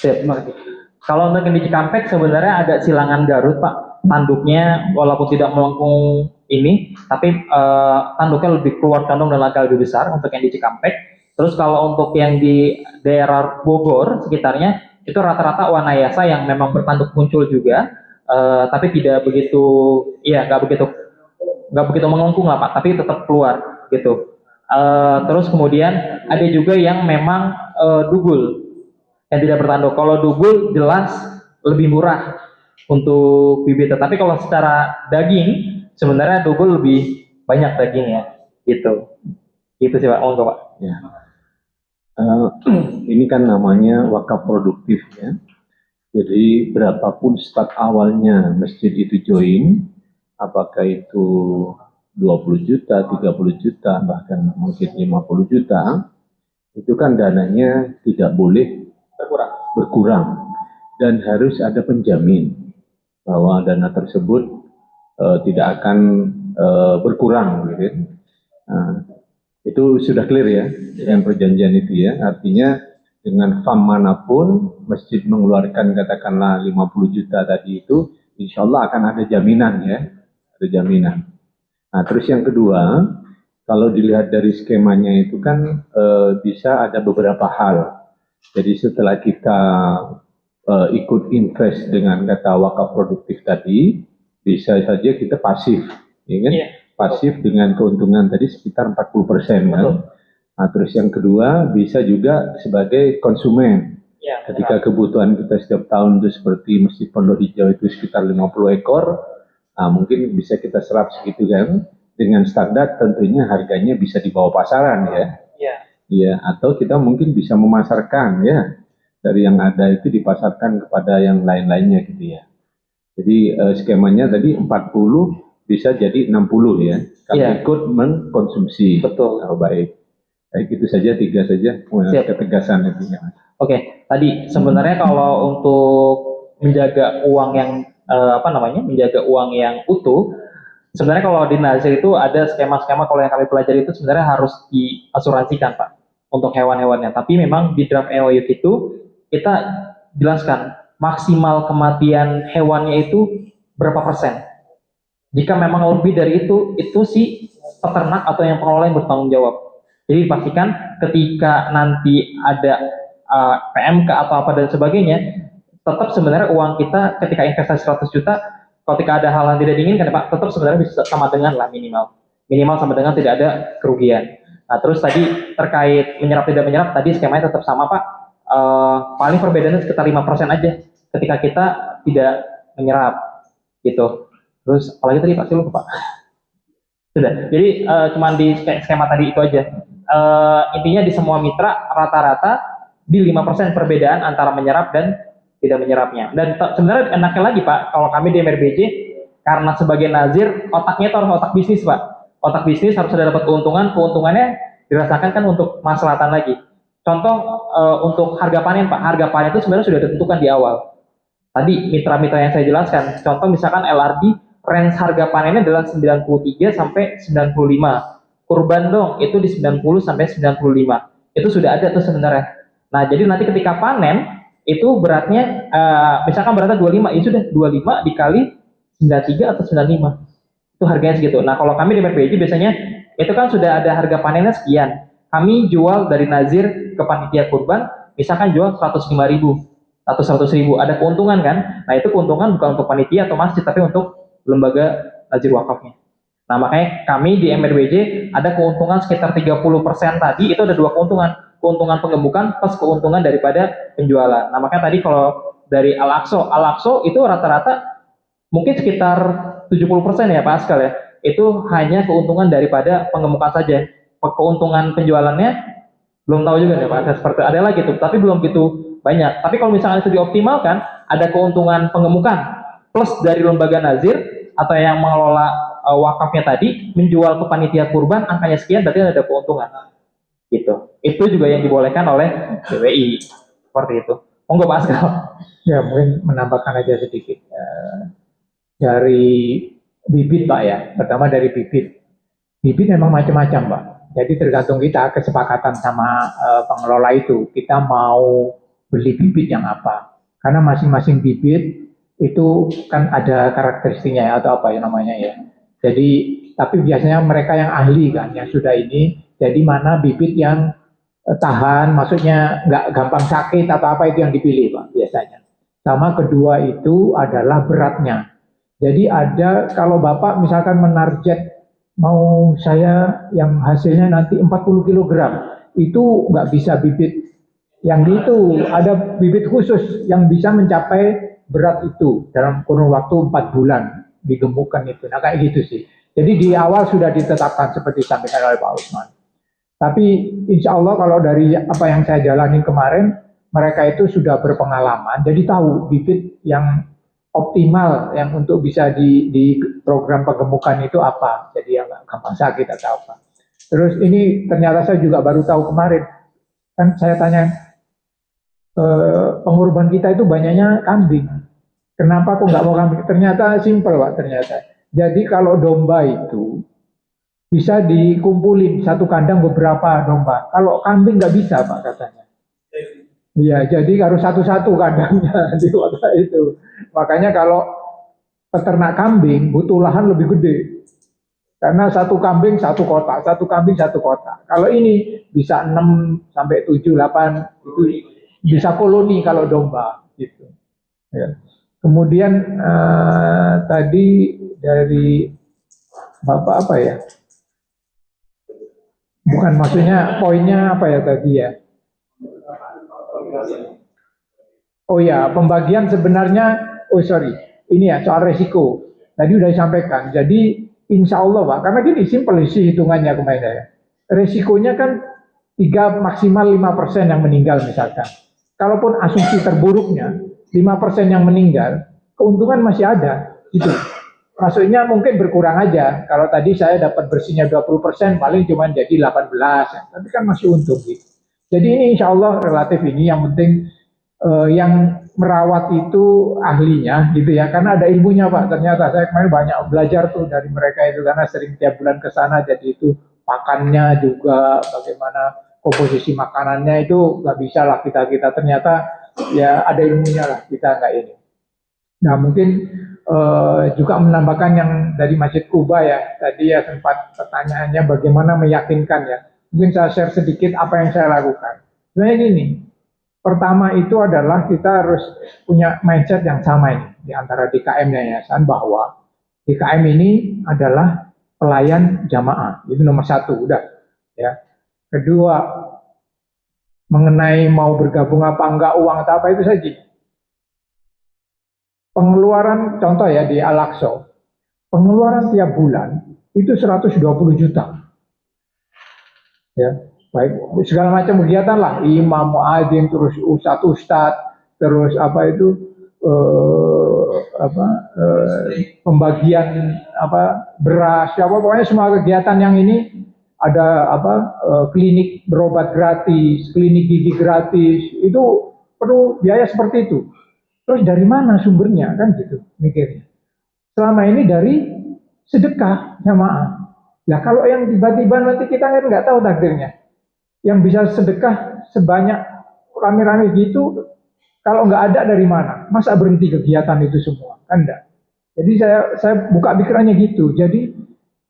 Terima kasih. Kalau untuk yang di Cikampek sebenarnya ada silangan Garut Pak, tanduknya walaupun tidak melengkung ini, tapi tanduknya lebih keluar kandung dan langkah lebih besar untuk yang di Cikampek. Terus kalau untuk yang di daerah Bogor sekitarnya itu rata-rata Wanayasa yang memang bertanduk muncul juga, tapi tidak begitu, nggak begitu melengkung lah Pak, tapi tetap keluar gitu. Terus kemudian ada juga yang memang dugul yang tidak bertanduk. Kalau dugul jelas lebih murah untuk bibitnya, tapi kalau secara daging sebenarnya dugul lebih banyak dagingnya gitu. Gitu sih Pak, monggo Pak. Ya. Ini kan namanya wakaf produktif ya. Jadi berapapun start awalnya masjid itu join, apakah itu 20 juta, 30 juta, bahkan mungkin 50 juta, itu kan dananya tidak boleh berkurang. Dan harus ada penjamin bahwa dana tersebut tidak akan berkurang. Gitu. Nah, itu sudah clear ya dengan perjanjian itu ya. Artinya dengan fund manapun masjid mengeluarkan katakanlah 50 juta tadi itu, insya Allah akan ada jaminan ya, ada jaminan. Nah terus yang kedua, kalau dilihat dari skemanya itu kan bisa ada beberapa hal. Jadi setelah kita ikut invest dengan kata wakaf produktif tadi, bisa saja kita pasif, ya kan? Yeah. Pasif dengan keuntungan tadi sekitar 40% kan. Nah, terus yang kedua bisa juga sebagai konsumen. Ya, ketika kebutuhan kita setiap tahun itu seperti Masjid Pondok Hijau itu sekitar 50 ekor, nah mungkin bisa kita serap segitu kan. Dengan standar tentunya harganya bisa di bawah pasaran ya. Iya. Ya, atau kita mungkin bisa memasarkan ya. Dari yang ada itu dipasarkan kepada yang lain-lainnya gitu ya. Jadi skemanya tadi 40 bisa jadi 60 ya. Karena ikut mengkonsumsi. Betul. Oh, baik. Baik, itu saja, 3 saja ketegasan itu ya. Oke, tadi sebenarnya kalau untuk menjaga uang yang menjaga uang yang utuh, sebenarnya kalau di Nazir itu ada skema-skema, kalau yang kami pelajari itu sebenarnya harus diasuransikan Pak untuk hewan-hewannya. Tapi memang di draft MOU itu kita jelaskan maksimal kematian hewannya itu berapa persen. Jika memang lebih dari itu si peternak atau yang pengelola yang bertanggung jawab. Jadi pastikan ketika nanti ada PMK atau apa dan sebagainya, tetap sebenarnya uang kita ketika investasi 100 juta, ketika ada hal yang tidak diinginkan Pak, tetap sebenarnya bisa sama dengan lah minimal sama dengan tidak ada kerugian. Nah terus tadi terkait menyerap tidak menyerap, tadi skemanya tetap sama Pak. Paling perbedaannya sekitar 5% aja ketika kita tidak menyerap gitu. Terus apalagi tadi Pak, saya lupa Pak. Sudah. Jadi cuman di skema tadi itu aja. Intinya di semua mitra rata-rata di 5% perbedaan antara menyerap dan tidak menyerapnya. Dan sebenarnya enaknya lagi Pak, kalau kami di MRBJ karena sebagai nazir otaknya itu harus otak bisnis Pak. Otak bisnis harus ada dapat keuntungannya dirasakan kan untuk maslahatan lagi. Contoh untuk harga panen Pak, harga panen itu sebenarnya sudah ditentukan di awal. Tadi mitra-mitra yang saya jelaskan, contoh misalkan LRD, range harga panennya adalah 93 sampai 95. Kurban dong, itu di 90 sampai 95. Itu sudah ada tuh sebenarnya. Nah, jadi nanti ketika panen, itu beratnya, misalkan beratnya 25, ya sudah 25 dikali 93 atau 95. Itu harganya segitu. Nah, kalau kami di MRBJ biasanya, itu kan sudah ada harga panennya sekian. Kami jual dari nazir ke panitia kurban, misalkan jual 105.000 atau 100.000, ada keuntungan kan? Nah itu keuntungan bukan untuk panitia atau masjid, tapi untuk lembaga nazir wakafnya. Nah makanya kami di MRBJ ada keuntungan sekitar 30% tadi, itu ada dua keuntungan penggemukan plus keuntungan daripada penjualan. Nah makanya tadi kalau dari Al-Aqsa itu rata-rata mungkin sekitar 70% ya Pak Askal ya, itu hanya keuntungan daripada penggemukan saja. Keuntungan penjualannya belum tahu juga nih Pak, seperti ada lagi tuh, tapi belum gitu banyak. Tapi kalau misalnya itu dioptimalkan, ada keuntungan pengemukan plus dari lembaga nazir atau yang mengelola wakafnya tadi menjual ke panitia kurban angkanya sekian, berarti ada keuntungan. Gitu. Itu juga yang dibolehkan oleh BWI. Seperti itu. Monggo Pak Askal. Ya mungkin menambahkan aja sedikit dari bibit Pak ya. Pertama dari bibit. Bibit memang macam-macam Pak. Jadi tergantung kita kesepakatan sama pengelola itu. Kita mau beli bibit yang apa. Karena masing-masing bibit itu kan ada karakteristiknya ya, atau apa ya namanya ya. Jadi tapi biasanya mereka yang ahli kan, yang sudah ini. Jadi mana bibit yang tahan, maksudnya nggak gampang sakit atau apa itu yang dipilih Pak biasanya. Sama kedua itu adalah beratnya. Jadi ada kalau Bapak misalkan menarget mau saya yang hasilnya nanti 40 kg, itu nggak bisa bibit yang itu, ada bibit khusus yang bisa mencapai berat itu dalam kurun waktu 4 bulan digemukkan itu. Nah kayak gitu sih. Jadi di awal sudah ditetapkan seperti disampaikan oleh Pak Usman. Tapi insya Allah kalau dari apa yang saya jalani kemarin, mereka itu sudah berpengalaman, jadi tahu bibit yang optimal yang untuk bisa di program penggemukan itu apa. Jadi yang nggak gampang sakit atau apa. Terus ini ternyata saya juga baru tahu kemarin, kan saya tanya pengorban kita itu banyaknya kambing. Kenapa kok nggak mau kambing? Ternyata simpel Pak, ternyata. Jadi kalau domba itu bisa dikumpulin satu kandang beberapa domba. Kalau kambing nggak bisa Pak katanya. Iya, jadi harus satu-satu kandangnya di kota itu. Makanya kalau peternak kambing butuh lahan lebih gede. Karena satu kambing satu kotak, satu kambing satu kotak. Kalau ini bisa 6 sampai 7, 8 itu bisa koloni kalau domba gitu. Ya. Kemudian tadi dari Bapak apa ya? Bukan, maksudnya poinnya apa ya tadi ya? Oh ya, pembagian sebenarnya, ini ya soal resiko. Tadi udah disampaikan. Jadi insya Allah Pak, karena gini simpel sih hitungannya kemarin ya. Resikonya kan 3 maksimal 5% yang meninggal misalkan. Kalaupun asumsi terburuknya 5% yang meninggal, keuntungan masih ada. Gitu. Maksudnya mungkin berkurang aja. Kalau tadi saya dapat bersihnya 20%, paling cuma jadi 18. Ya. Tapi kan masih untung gitu. Jadi ini insya Allah relatif ini yang penting yang merawat itu ahlinya gitu ya. Karena ada ilmunya Pak. Ternyata saya kemarin banyak belajar tuh dari mereka itu. Karena sering tiap bulan ke sana. Jadi itu pakannya juga bagaimana komposisi makanannya itu nggak bisa lah kita ternyata ya ada ilmunya lah, kita nggak ini. Nah mungkin juga menambahkan yang dari Masjid Kuba ya, tadi ya sempat pertanyaannya bagaimana meyakinkan ya. Mungkin saya share sedikit apa yang saya lakukan. Sebenarnya gini, pertama itu adalah kita harus punya mindset yang sama ini di antara DKM dan yayasan, bahwa DKM ini adalah pelayan jamaah, itu nomor satu, udah ya. Kedua, mengenai mau bergabung apa enggak, uang atau apa itu saja. Pengeluaran contoh ya di Al-Aqsa, pengeluaran tiap bulan itu 120 juta. Ya, baik segala macam kegiatan lah, imam, muadzin, terus ustad, terus apa itu pembagian beras, apa pokoknya semua kegiatan yang ini ada klinik berobat gratis, klinik gigi gratis, itu perlu biaya seperti itu. Terus dari mana sumbernya kan gitu mikirnya. Selama ini dari sedekah jamaah. Nah kalau yang tiba-tiba nanti kita kan nggak tahu takdirnya. Yang bisa sedekah sebanyak rame-rame gitu, kalau nggak ada dari mana? Masa berhenti kegiatan itu semua? Kan enggak. Jadi saya buka pikirannya gitu. Jadi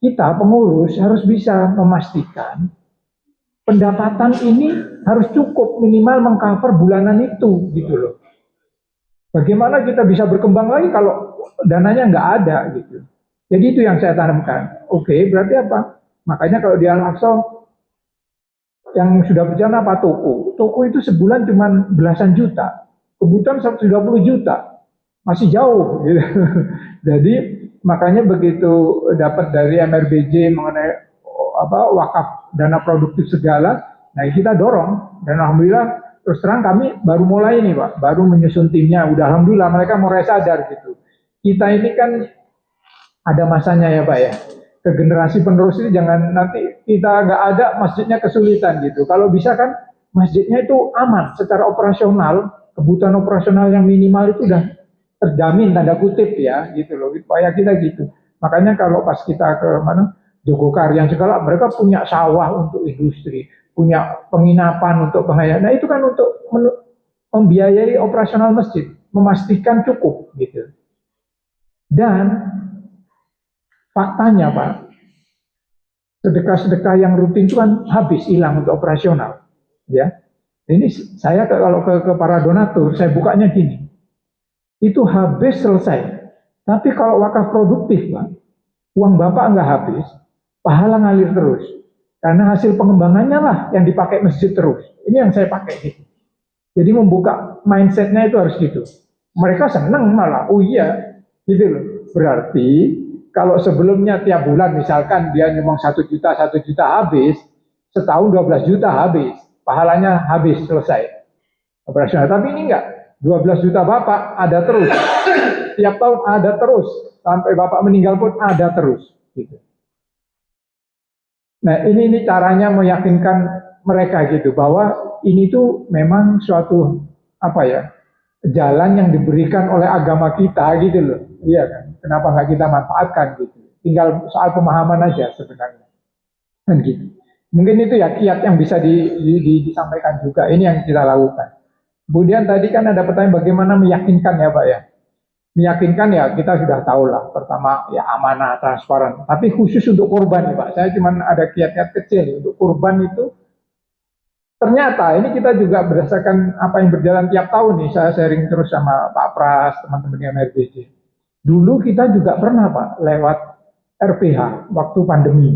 kita pengurus harus bisa memastikan pendapatan ini harus cukup minimal mengcover bulanan itu gitu loh. Bagaimana kita bisa berkembang lagi kalau dananya nggak ada gitu. Jadi itu yang saya tanamkan. Oke, berarti apa? Makanya kalau di Al-Aqsa yang sudah berjalan apa toko? Toko itu sebulan cuma belasan juta. Kebutuhan 120 juta. Masih jauh gitu. Jadi makanya begitu dapat dari MRBJ mengenai wakaf dana produktif segala, nah kita dorong dan alhamdulillah terus terang kami baru mulai nih Pak, baru menyusun timnya, udah alhamdulillah mereka mulai sadar gitu. Kita ini kan ada masanya ya Pak ya, ke generasi penerus ini jangan nanti kita nggak ada masjidnya kesulitan gitu. Kalau bisa kan masjidnya itu aman secara operasional, kebutuhan operasional yang minimal itu udah terjamin tanda kutip ya gitu loh, supaya kita gitu. Makanya kalau pas kita ke mana Jogokarian segala, mereka punya sawah untuk industri, punya penginapan untuk penghayatan. Nah itu kan untuk membiayai operasional masjid, memastikan cukup gitu. Dan faktanya Pak, sedekah-sedekah yang rutin itu kan habis, hilang untuk operasional. Ya, ini saya kalau ke para donatur, saya bukanya gini, itu habis selesai. Tapi kalau wakaf produktif Pak, uang Bapak nggak habis, pahala ngalir terus. Karena hasil pengembangannya lah yang dipakai masjid terus. Ini yang saya pakai gitu. Jadi membuka mindsetnya itu harus gitu. Mereka senang malah, oh iya, gitu loh. Berarti kalau sebelumnya tiap bulan misalkan dia nyumbang 1 juta habis, setahun 12 juta habis, pahalanya habis selesai operasional. Tapi ini enggak, 12 juta Bapak ada terus, tiap tahun ada terus, sampai Bapak meninggal pun ada terus. Gitu. Nah ini caranya meyakinkan mereka gitu bahwa ini tuh memang suatu jalan yang diberikan oleh agama kita gitu loh, iya kan? Kenapa nggak kita manfaatkan gitu? Tinggal soal pemahaman aja sebenarnya, kan gitu. Mungkin itu ya kiat yang bisa disampaikan juga. Ini yang kita lakukan. Kemudian tadi kan ada pertanyaan bagaimana meyakinkan ya Pak ya? Meyakinkan ya kita sudah tahu lah. Pertama ya amanah, transparan. Tapi khusus untuk korban nih Pak, saya cuma ada kiat-kiat kecil untuk korban itu. Ternyata ini kita juga berdasarkan apa yang berjalan tiap tahun nih, saya sharing terus sama Pak Pras, teman-teman MRBJ. Dulu kita juga pernah Pak lewat RPH waktu pandemi.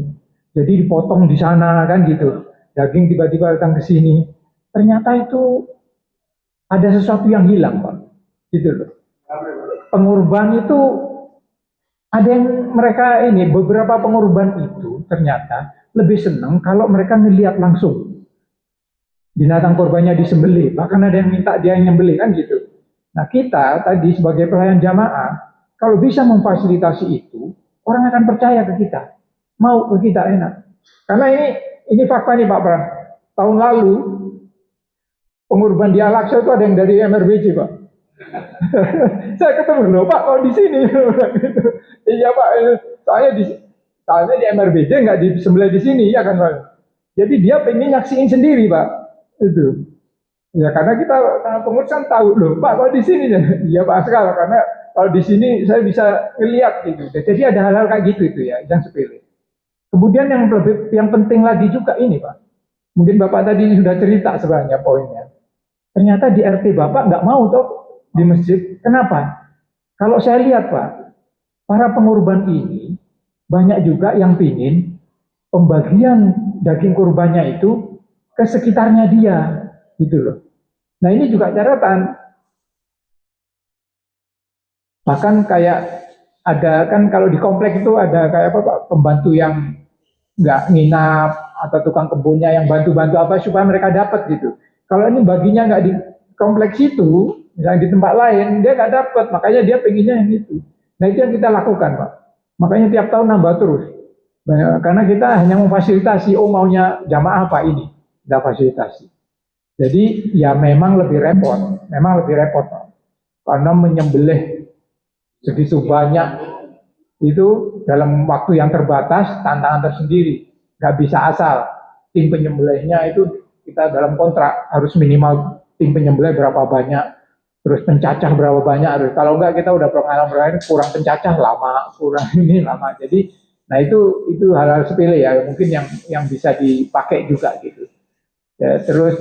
Jadi dipotong di sana kan gitu. Daging tiba-tiba datang ke sini. Ternyata itu ada sesuatu yang hilang Pak. Gitu loh. Pengorban itu ada yang mereka ini, beberapa pengorban itu ternyata lebih senang kalau mereka ngelihat langsung binatang korbannya disembelih, bahkan ada yang minta dia yang nyembelih kan gitu. Nah kita tadi sebagai pelayan jamaah, kalau bisa memfasilitasi itu, orang akan percaya ke kita, mau ke kita enak. Karena ini fakta nih Pak Pras. Tahun lalu pengorban di Al-Aqsa itu ada yang dari MRBJ Pak. Saya ketemu loh Pak, kalau di sini. Iya Pak, soalnya di MRBJ nggak disembelih di sini ya kan Pak. Jadi dia pengen nyaksiin sendiri Pak. Itu. Ya karena kita pengurusan tahu loh Pak kalau di sini ya Pak Askal karena kalau di sini saya bisa ngeliat gitu. Jadi ada hal-hal kayak gitu itu ya yang sepele. Kemudian yang penting lagi juga ini Pak. Mungkin Bapak tadi sudah cerita sebenarnya poinnya. Ternyata di RT Bapak nggak mau tuh di masjid. Kenapa? Kalau saya lihat Pak, para pengorban ini banyak juga yang pingin pembagian daging kurbannya itu ke sekitarnya dia, gitu loh. Nah ini juga catatan. Bahkan kayak ada kan kalau di komplek itu ada kayak apa Pak, pembantu yang nggak nginap atau tukang kebunnya yang bantu-bantu apa supaya mereka dapat gitu. Kalau ini baginya nggak di kompleks itu, misalnya di tempat lain dia nggak dapat, makanya dia pengennya yang itu. Nah itu yang kita lakukan Pak. Makanya tiap tahun nambah terus. Karena kita hanya memfasilitasi, oh maunya jamaah apa ini, kita fasilitasi. Jadi ya memang lebih repot Pak. Karena menyembelih segitu banyak itu dalam waktu yang terbatas, tantangan tersendiri. Nggak bisa asal. Tim penyembelihnya itu kita dalam kontrak harus minimal tim penyembelih berapa banyak, terus pencacah berapa banyak. Kalau enggak kita udah pengalaman kurang pencacah lama, kurang ini lama. Jadi, nah itu hal-hal sepele ya, mungkin yang bisa dipakai juga gitu. Ya, terus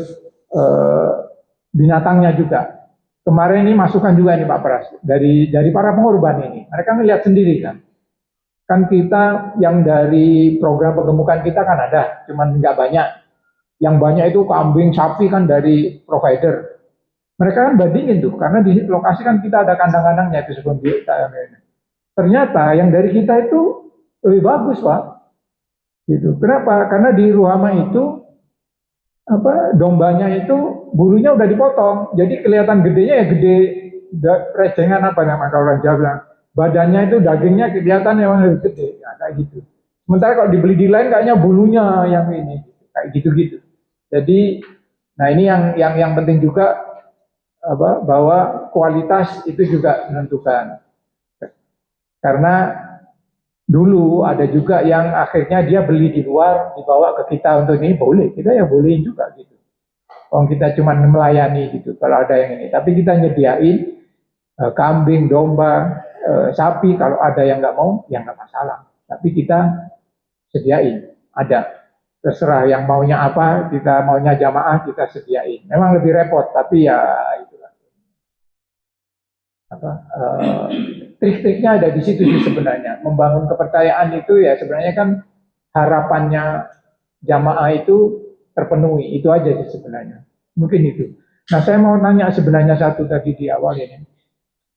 binatangnya juga. Kemarin ini masukan juga nih Pak Pras dari para pengorban ini. Mereka melihat sendiri kan. Kan kita yang dari program pengemukan kita kan ada, cuman nggak banyak. Yang banyak itu kambing, sapi kan dari provider. Mereka kan bandingin tuh, karena di lokasi kan kita ada kandang-kandangnya itu sebelum kita. Ternyata yang dari kita itu lebih bagus Pak. Gitu. Kenapa? Karena di Ruhama itu dombanya itu bulunya udah dipotong, jadi kelihatan gedenya ya gede rejengan apa nama kalau orang Jawa bilang, badannya itu dagingnya kelihatan memang lebih gede, ya, kayak gitu. Sementara kalau dibeli di lain kayaknya bulunya yang ini, kayak gitu-gitu. Jadi, nah ini yang penting juga bahwa kualitas itu juga menentukan. Karena dulu ada juga yang akhirnya dia beli di luar, dibawa ke kita untuk ini, boleh, kita ya bolehin juga gitu. Kalau kita cuma melayani gitu, kalau ada yang ini. Tapi kita nyediain kambing, domba, sapi, kalau ada yang nggak mau, ya nggak masalah. Tapi kita sediain, ada. Terserah yang maunya apa, kita maunya jamaah, kita sediain. Memang lebih repot, tapi ya itulah. Trik-triknya ada di situ sih sebenarnya. Membangun kepercayaan itu ya sebenarnya kan harapannya jamaah itu terpenuhi. Itu aja sih sebenarnya. Mungkin itu. Nah saya mau nanya sebenarnya satu tadi di awal ini.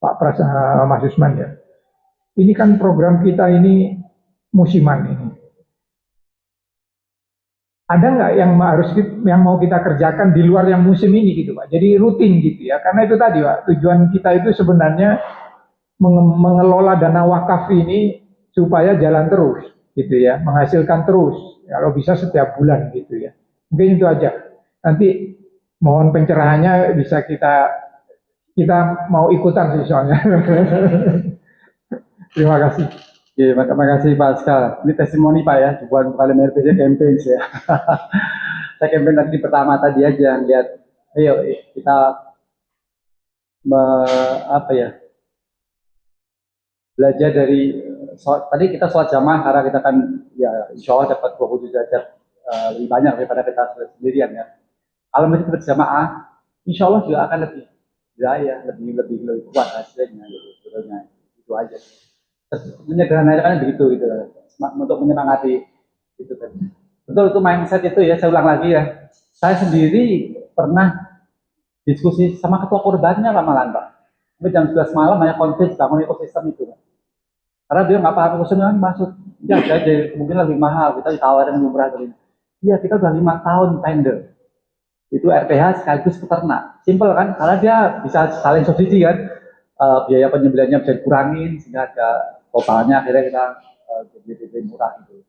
Pak Pras, Mas Usman ya. Ini kan program kita ini musiman ini. Ada nggak yang mau kita kerjakan di luar yang musim ini gitu Pak? Jadi rutin gitu ya. Karena itu tadi Pak, tujuan kita itu sebenarnya mengelola dana wakaf ini supaya jalan terus gitu ya, menghasilkan terus kalau bisa setiap bulan gitu ya. Mungkin itu aja. Nanti mohon pencerahannya bisa kita mau ikutan sih soalnya. Terima kasih. Ya, terima kasih Pak Askal. Ini testimoni Pak ya, bukan kali RPC campaign ya. Saya campaign tadi pertama tadi aja lihat, ayo kita belajar dari tadi kita sholat jamaah karena kita kan ya insya Allah dapat 20 derajat lebih banyak daripada kita sendirian ya. Kalau masjid berjamaah, insya Allah juga akan lebih jaya, lebih kuat hasilnya gitu, sebetulnya itu aja. Menyederhanakan begitu gitu, untuk menyemangati itu kan. Betul itu mindset itu ya, saya ulang lagi ya. Saya sendiri pernah diskusi sama ketua korbannya lama-lama Pak. Tapi jam 11 malam hanya konflik bangun ekosistem itu Pak. Karena dia nggak paham ekosistem kan maksud ya jadi mungkin lebih mahal, kita ditawarin murah dari. Iya kita udah 5 tahun tender. Itu RPH sekaligus peternak. Simpel kan, karena dia bisa saling subsidi kan. Biaya penyembelihannya bisa dikurangin sehingga ada totalnya akhirnya kita jadi lebih murah gitu.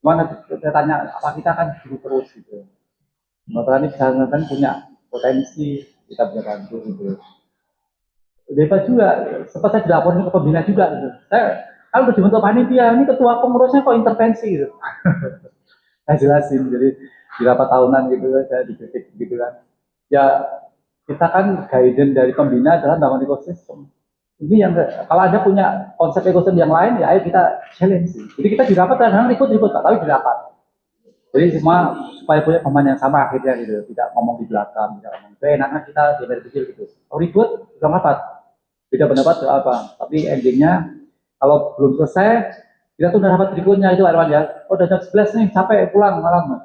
Cuma saya tanya apa kita kan dulu terus gitu. Motor ini bisa kan punya potensi kita bisa bantu gitu. Debat juga, sempat saya dilaporin ke pembina juga gitu. Saya kalau dibentuk panitia ini ketua pengurusnya kok intervensi gitu. Saya jelasin jadi di rapat tahunan gitu saya dikritik gitu kan. Ya kita kan guidance dari pembina adalah bangun ekosistem. Ini yang kalau Anda punya konsep ekosistem yang lain, ya ayo kita challenge. Jadi kita di rapat kadang-kadang ribut-ribut, Pak, tapi di rapat. Jadi semua supaya punya pemahaman yang sama akhirnya gitu, tidak ngomong di belakang, tidak ngomong. Enaknya kita di kecil gitu. Kalau ribut, kita rapat. Beda pendapat itu apa? Tapi endingnya kalau belum selesai, kita tuh udah rapat berikutnya itu Arwan ya. Oh, udah jam 11 nih, capek pulang malam.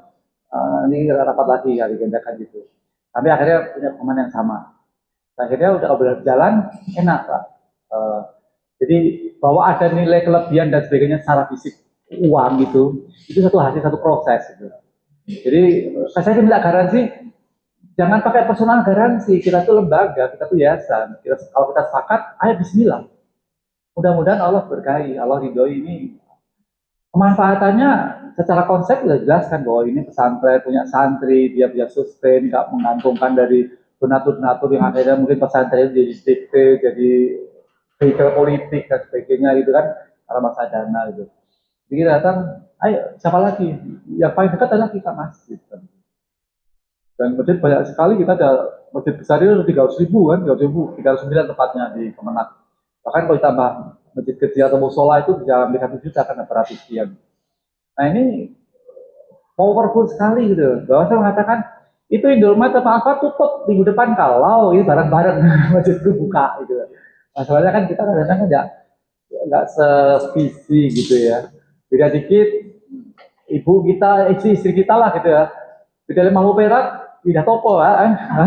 Ini rapat lagi kali gandakan gitu. Tapi akhirnya punya pemahaman yang sama. Akhirnya udah berjalan enak Pak. Jadi bahwa ada nilai kelebihan dan sebagainya secara fisik uang gitu, itu satu hasil satu proses gitu. Jadi saya minta garansi, jangan pakai personal garansi. Kita tuh lembaga, kita tuh yayasan. Kalau kita sepakat, ayo Bismillah. Mudah-mudahan Allah berkahi, Allah ridhoi ini. Pemanfaatannya secara konsep sudah jelaskan bahwa ini pesantren punya santri, dia bisa sustain, nggak menggantungkan dari donatur-donatur yang akhirnya mungkin pesantren jadi dikte, jadi vehikel politik dan sebagainya gitu kan, karena masa dana gitu. Jadi kita datang, ayo siapa lagi? Yang paling dekat adalah kita masjid. Dan masjid banyak sekali, kita ada masjid besar itu 300.000 kan, 300.000, 309 tepatnya di Kemenak. Bahkan kalau ditambah masjid kecil atau musola itu bisa hampir 1 juta karena beratus sekian. Nah ini powerful sekali gitu. Bahwa saya mengatakan itu Indomaret apa tutup minggu depan kalau ini bareng-bareng masjid itu buka gitu. Masalahnya kan kita kadang-kadang nggak sevisi gitu ya. Beda dikit, ibu kita, istri kita lah gitu ya. Beda 50 perak, pindah toko ya,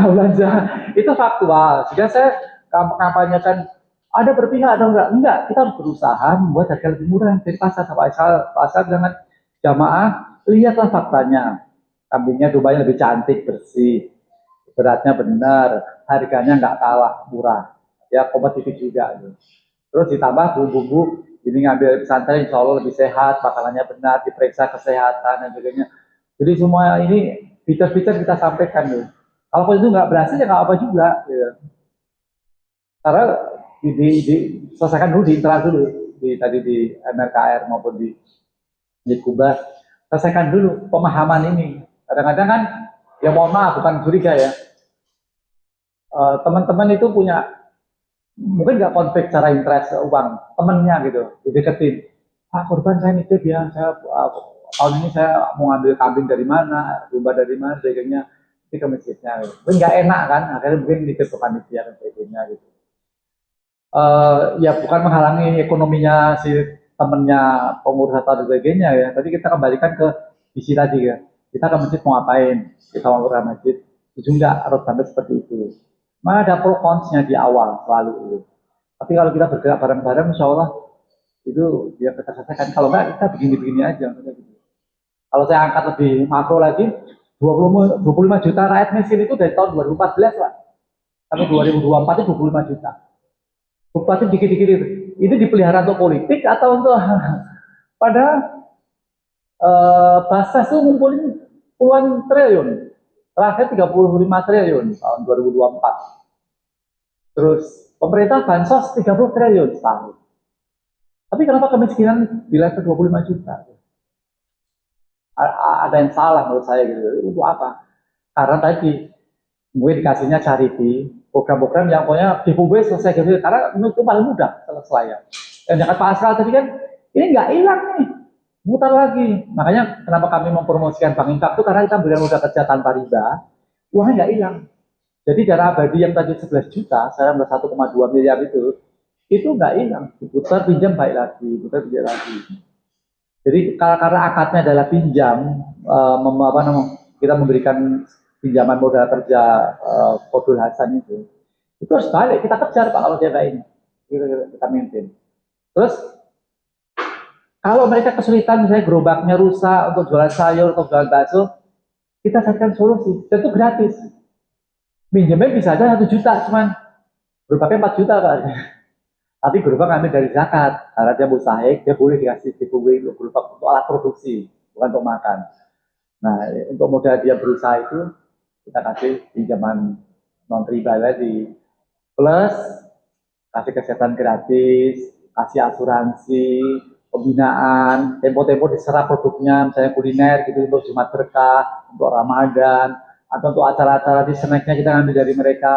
belanja. Itu faktual. Sehingga saya kampanyekan ada berpihak atau enggak, kita harus berusaha membuat harga lebih murah dari pasar. Sampai pasar dengan jamaah, lihatlah faktanya. Kambingnya dombanya lebih cantik, bersih, beratnya benar, harganya nggak kalah murah, ya kompetitif juga. Gitu. Terus ditambah bumbu-bumbu, ini ngambil pesantren insya Allah lebih sehat, makanannya benar, diperiksa kesehatan dan sebagainya. Jadi semua ini fitur-fitur kita sampaikan. Gitu. Kalau itu nggak berhasil ya nggak apa juga. Gitu. Karena selesaikan dulu di internal dulu tadi di MRKR maupun di Kuba, selesaikan dulu pemahaman ini. Kadang-kadang kan ya mohon maaf bukan curiga ya, teman-teman itu punya mungkin nggak konflik secara interest uang temennya gitu, dideketin, korban saya nitip ya, saya tahun ini saya mau ngambil kambing dari mana, domba dari mana, sebagainya, itu ke masjidnya. Gitu. Mungkin nggak enak kan, akhirnya mungkin nitip ke panitia dan sebagainya gitu. Ya bukan menghalangi ekonominya si temennya pengurus atau sebagainya ya. Tadi kita kembalikan ke visi tadi ya. Kita ke masjid mau ngapain? Kita mau ke masjid. Itu enggak harus sampai seperti itu. Mana ada pro consnya di awal selalu itu. Tapi kalau kita bergerak bareng-bareng, insya Allah itu dia kita selesaikan. Kalau enggak kita begini-begini aja. Kalau saya angkat lebih makro lagi, 25 juta rakyat miskin itu dari tahun 2014 lah. Sampai 2024 itu 25 juta. Bupati dikit-dikit itu. Ini dipelihara untuk politik atau untuk padahal Basnas itu ngumpulin puluhan triliun. Terakhir 35 triliun tahun 2024. Terus pemerintah bansos 30 triliun setahun. Tapi kenapa kemiskinan di level 25 juta? Ada yang salah menurut saya gitu. Untuk apa? Karena tadi mungkin dikasihnya charity, program-program yang pokoknya giveaway selesai gitu, karena itu paling mudah selesai ya. Dan jangan Pak Askal tadi kan, ini nggak hilang nih, mutar lagi. Makanya kenapa kami mempromosikan Bank Infak itu karena kita berikan modal kerja tanpa riba, uangnya nggak hilang. Jadi dana abadi yang tadi 11 juta, sekarang 1,2 miliar itu nggak hilang, diputar pinjam baik lagi, putar pinjam lagi. Jadi karena akadnya adalah pinjam, kita memberikan pinjaman modal kerja Kodul Hasan itu harus balik, kita kejar Pak kalau dia kayak ini, kita maintain. Terus kalau mereka kesulitan misalnya gerobaknya rusak untuk jualan sayur atau jualan bakso, kita carikan solusi, dan itu gratis. Pinjamnya bisa aja 1 juta, cuman gerobaknya 4 juta Pak. Tapi gerobak ngambil dari zakat, karena dia mustahik, dia boleh dikasih giveaway gerobak untuk alat produksi, bukan untuk makan. Nah, untuk modal dia berusaha itu kita kasih pinjaman non riba tadi, plus kasih kesehatan gratis, kasih asuransi, pembinaan, tempo-tempo diserap produknya, misalnya kuliner gitu untuk Jumat Berkah, untuk Ramadan, atau untuk acara-acara di snacknya kita ngambil dari mereka,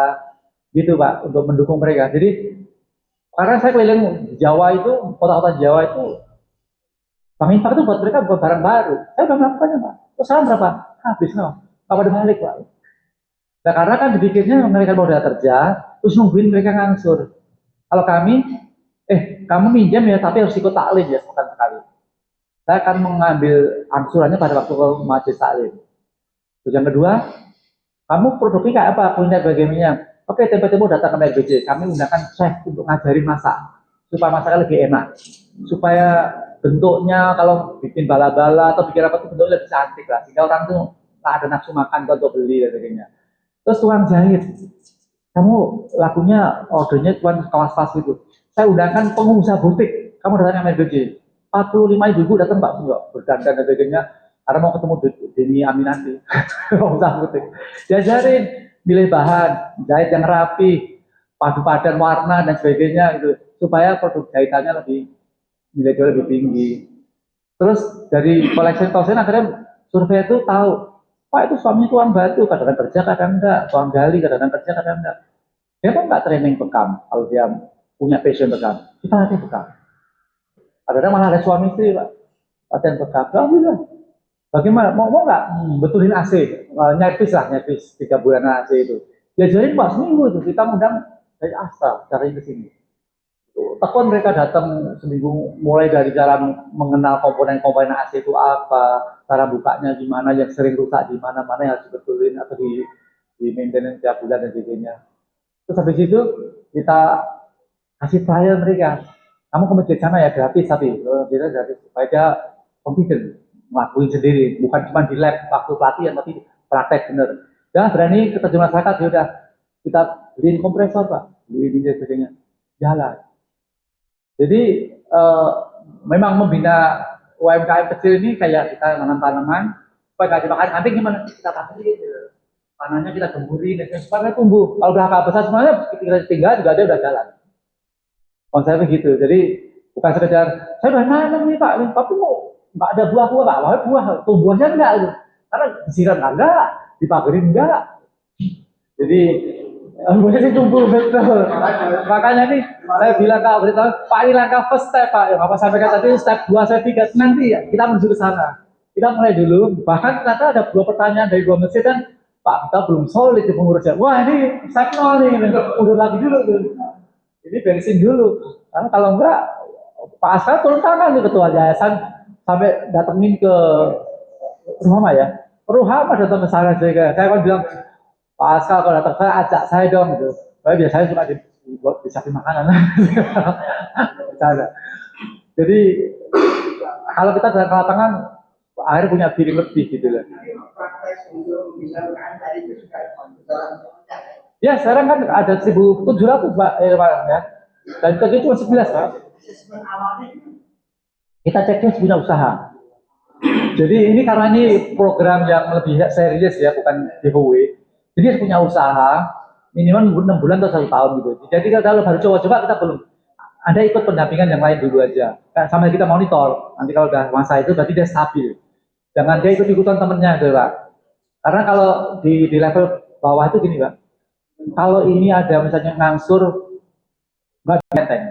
gitu Pak, untuk mendukung mereka. Jadi karena saya keliling Jawa itu, kota-kota Jawa itu, Bank Infak itu buat mereka bukan barang baru. Saya udah melakukannya Pak. Terus sekarang berapa? Habis no. Apa ada balik Pak? Nah, karena kan dipikirnya mereka mau udah kerja, terus nungguin mereka ngangsur. Kalau kami, kamu minjam ya, tapi harus ikut taklim ya sepekan sekali. Saya akan mengambil angsurannya pada waktu ke majelis taklim. Terus yang kedua, kamu produknya kayak apa? Punya bagaimana? Oke, tempo-tempo datang ke MRBJ. Kami undangkan chef untuk ngajarin masak supaya masaknya lebih enak, supaya bentuknya kalau bikin bala-bala atau bikin apa tuh bentuknya lebih cantik lah, sehingga orang tuh nggak ada nafsu makan untuk beli dan sebagainya. Terus tukang jahit, kamu lakunya ordernya cuma kawas-kawas gitu. Saya undangkan pengusaha butik, kamu datang ke MRBJ. 45 ibu datang Pak semua berdandan dan sebagainya karena mau ketemu Deni Aminanti, pengusaha butik. Diajarin milih bahan, jahit yang rapi, padu padan warna dan sebagainya gitu, supaya produk jahitannya nilai jual lebih tinggi. Terus dari collection akhirnya survei itu tahu, Pak itu suaminya tukang batu, kadang-kadang kerja, kadang enggak, tukang gali, kadang-kadang kerja, kadang enggak. Dia kan enggak training bekam, kalau dia punya passion bekam, kita latih bekam. Kadang-kadang malah ada suami istri, Pak, latihan bekam, alhamdulillah. Bagaimana, mau nggak betulin AC, nyervis 3 bulan AC itu. Diajarin Pak seminggu itu, kita undang dari asal, cari ke sini. Tekun mereka datang seminggu, mulai dari cara mengenal komponen-komponen AC itu apa, cara bukanya gimana, yang sering rusak di mana-mana yang harus dibetulin atau di maintenance tiap bulan dan sebagainya. Terus habis itu kita kasih trial mereka. Kamu ke masjid sana ya gratis, tapi kita gratis supaya dia confident ngelakuin sendiri, bukan cuma di lab waktu pelatihan tapi praktek bener. Dan berani keterjun masyarakat, ya udah kita beliin kompresor Pak, beliin ini sebagainya, jalan. Jadi memang membina UMKM kecil ini kayak kita nanam tanaman, supaya nggak dimakan anjing gimana? Kita tanam gitu, tanahnya kita gemburin, dan supaya tumbuh. Kalau udah agak besar semuanya kita tinggal juga dia udah jalan. Konsepnya gitu. Jadi bukan sekedar saya udah nanam nih Pak, tapi mau nggak ada buah-buah, nggak buah, tumbuhnya enggak, karena disiram enggak, dipagerin enggak. Jadi buahnya sih tumbuh betul. Makanya nih saya bilang Kak beritahu Pak, ini langkah first step Pak. Yang Bapak sampaikan tadi step 2, step 3, nanti ya kita menuju ke sana. Kita mulai dulu. Bahkan ternyata ada 2 pertanyaan dari 2 masjid kan, Pak kita belum solid di pengurusnya. Wah ini step 0 nih, udah lagi dulu tuh. Ini beresin dulu. Karena kalau enggak Pak Askar turun tangan nih ketua yayasan sampai datengin ke Ruhama ya. Ruhama datang ke sana saya kan bilang Pak Askar kalau datang saya ajak saya dong gitu. Saya biasanya suka disiapin makanan. Jadi kalau kita datang ke lapangan akhirnya punya feeling lebih gitu loh. Ya sekarang kan ada 1.700 Pak ya. Dan kerja cuma 11 Pak. Kita ceknya punya usaha. Jadi ini karena ini program yang lebih serius ya, bukan giveaway. Jadi harus punya usaha minimal 6 bulan atau 1 tahun gitu. Jadi kalau baru coba-coba kita belum. Ada ikut pendampingan yang lain dulu aja. Sampai kita monitor. Nanti kalau udah masa itu berarti dia stabil. Jangan dia ikut-ikutan temennya gitu Pak. Karena kalau di level bawah itu gini Pak. Kalau ini ada misalnya ngangsur nggak ada enteng.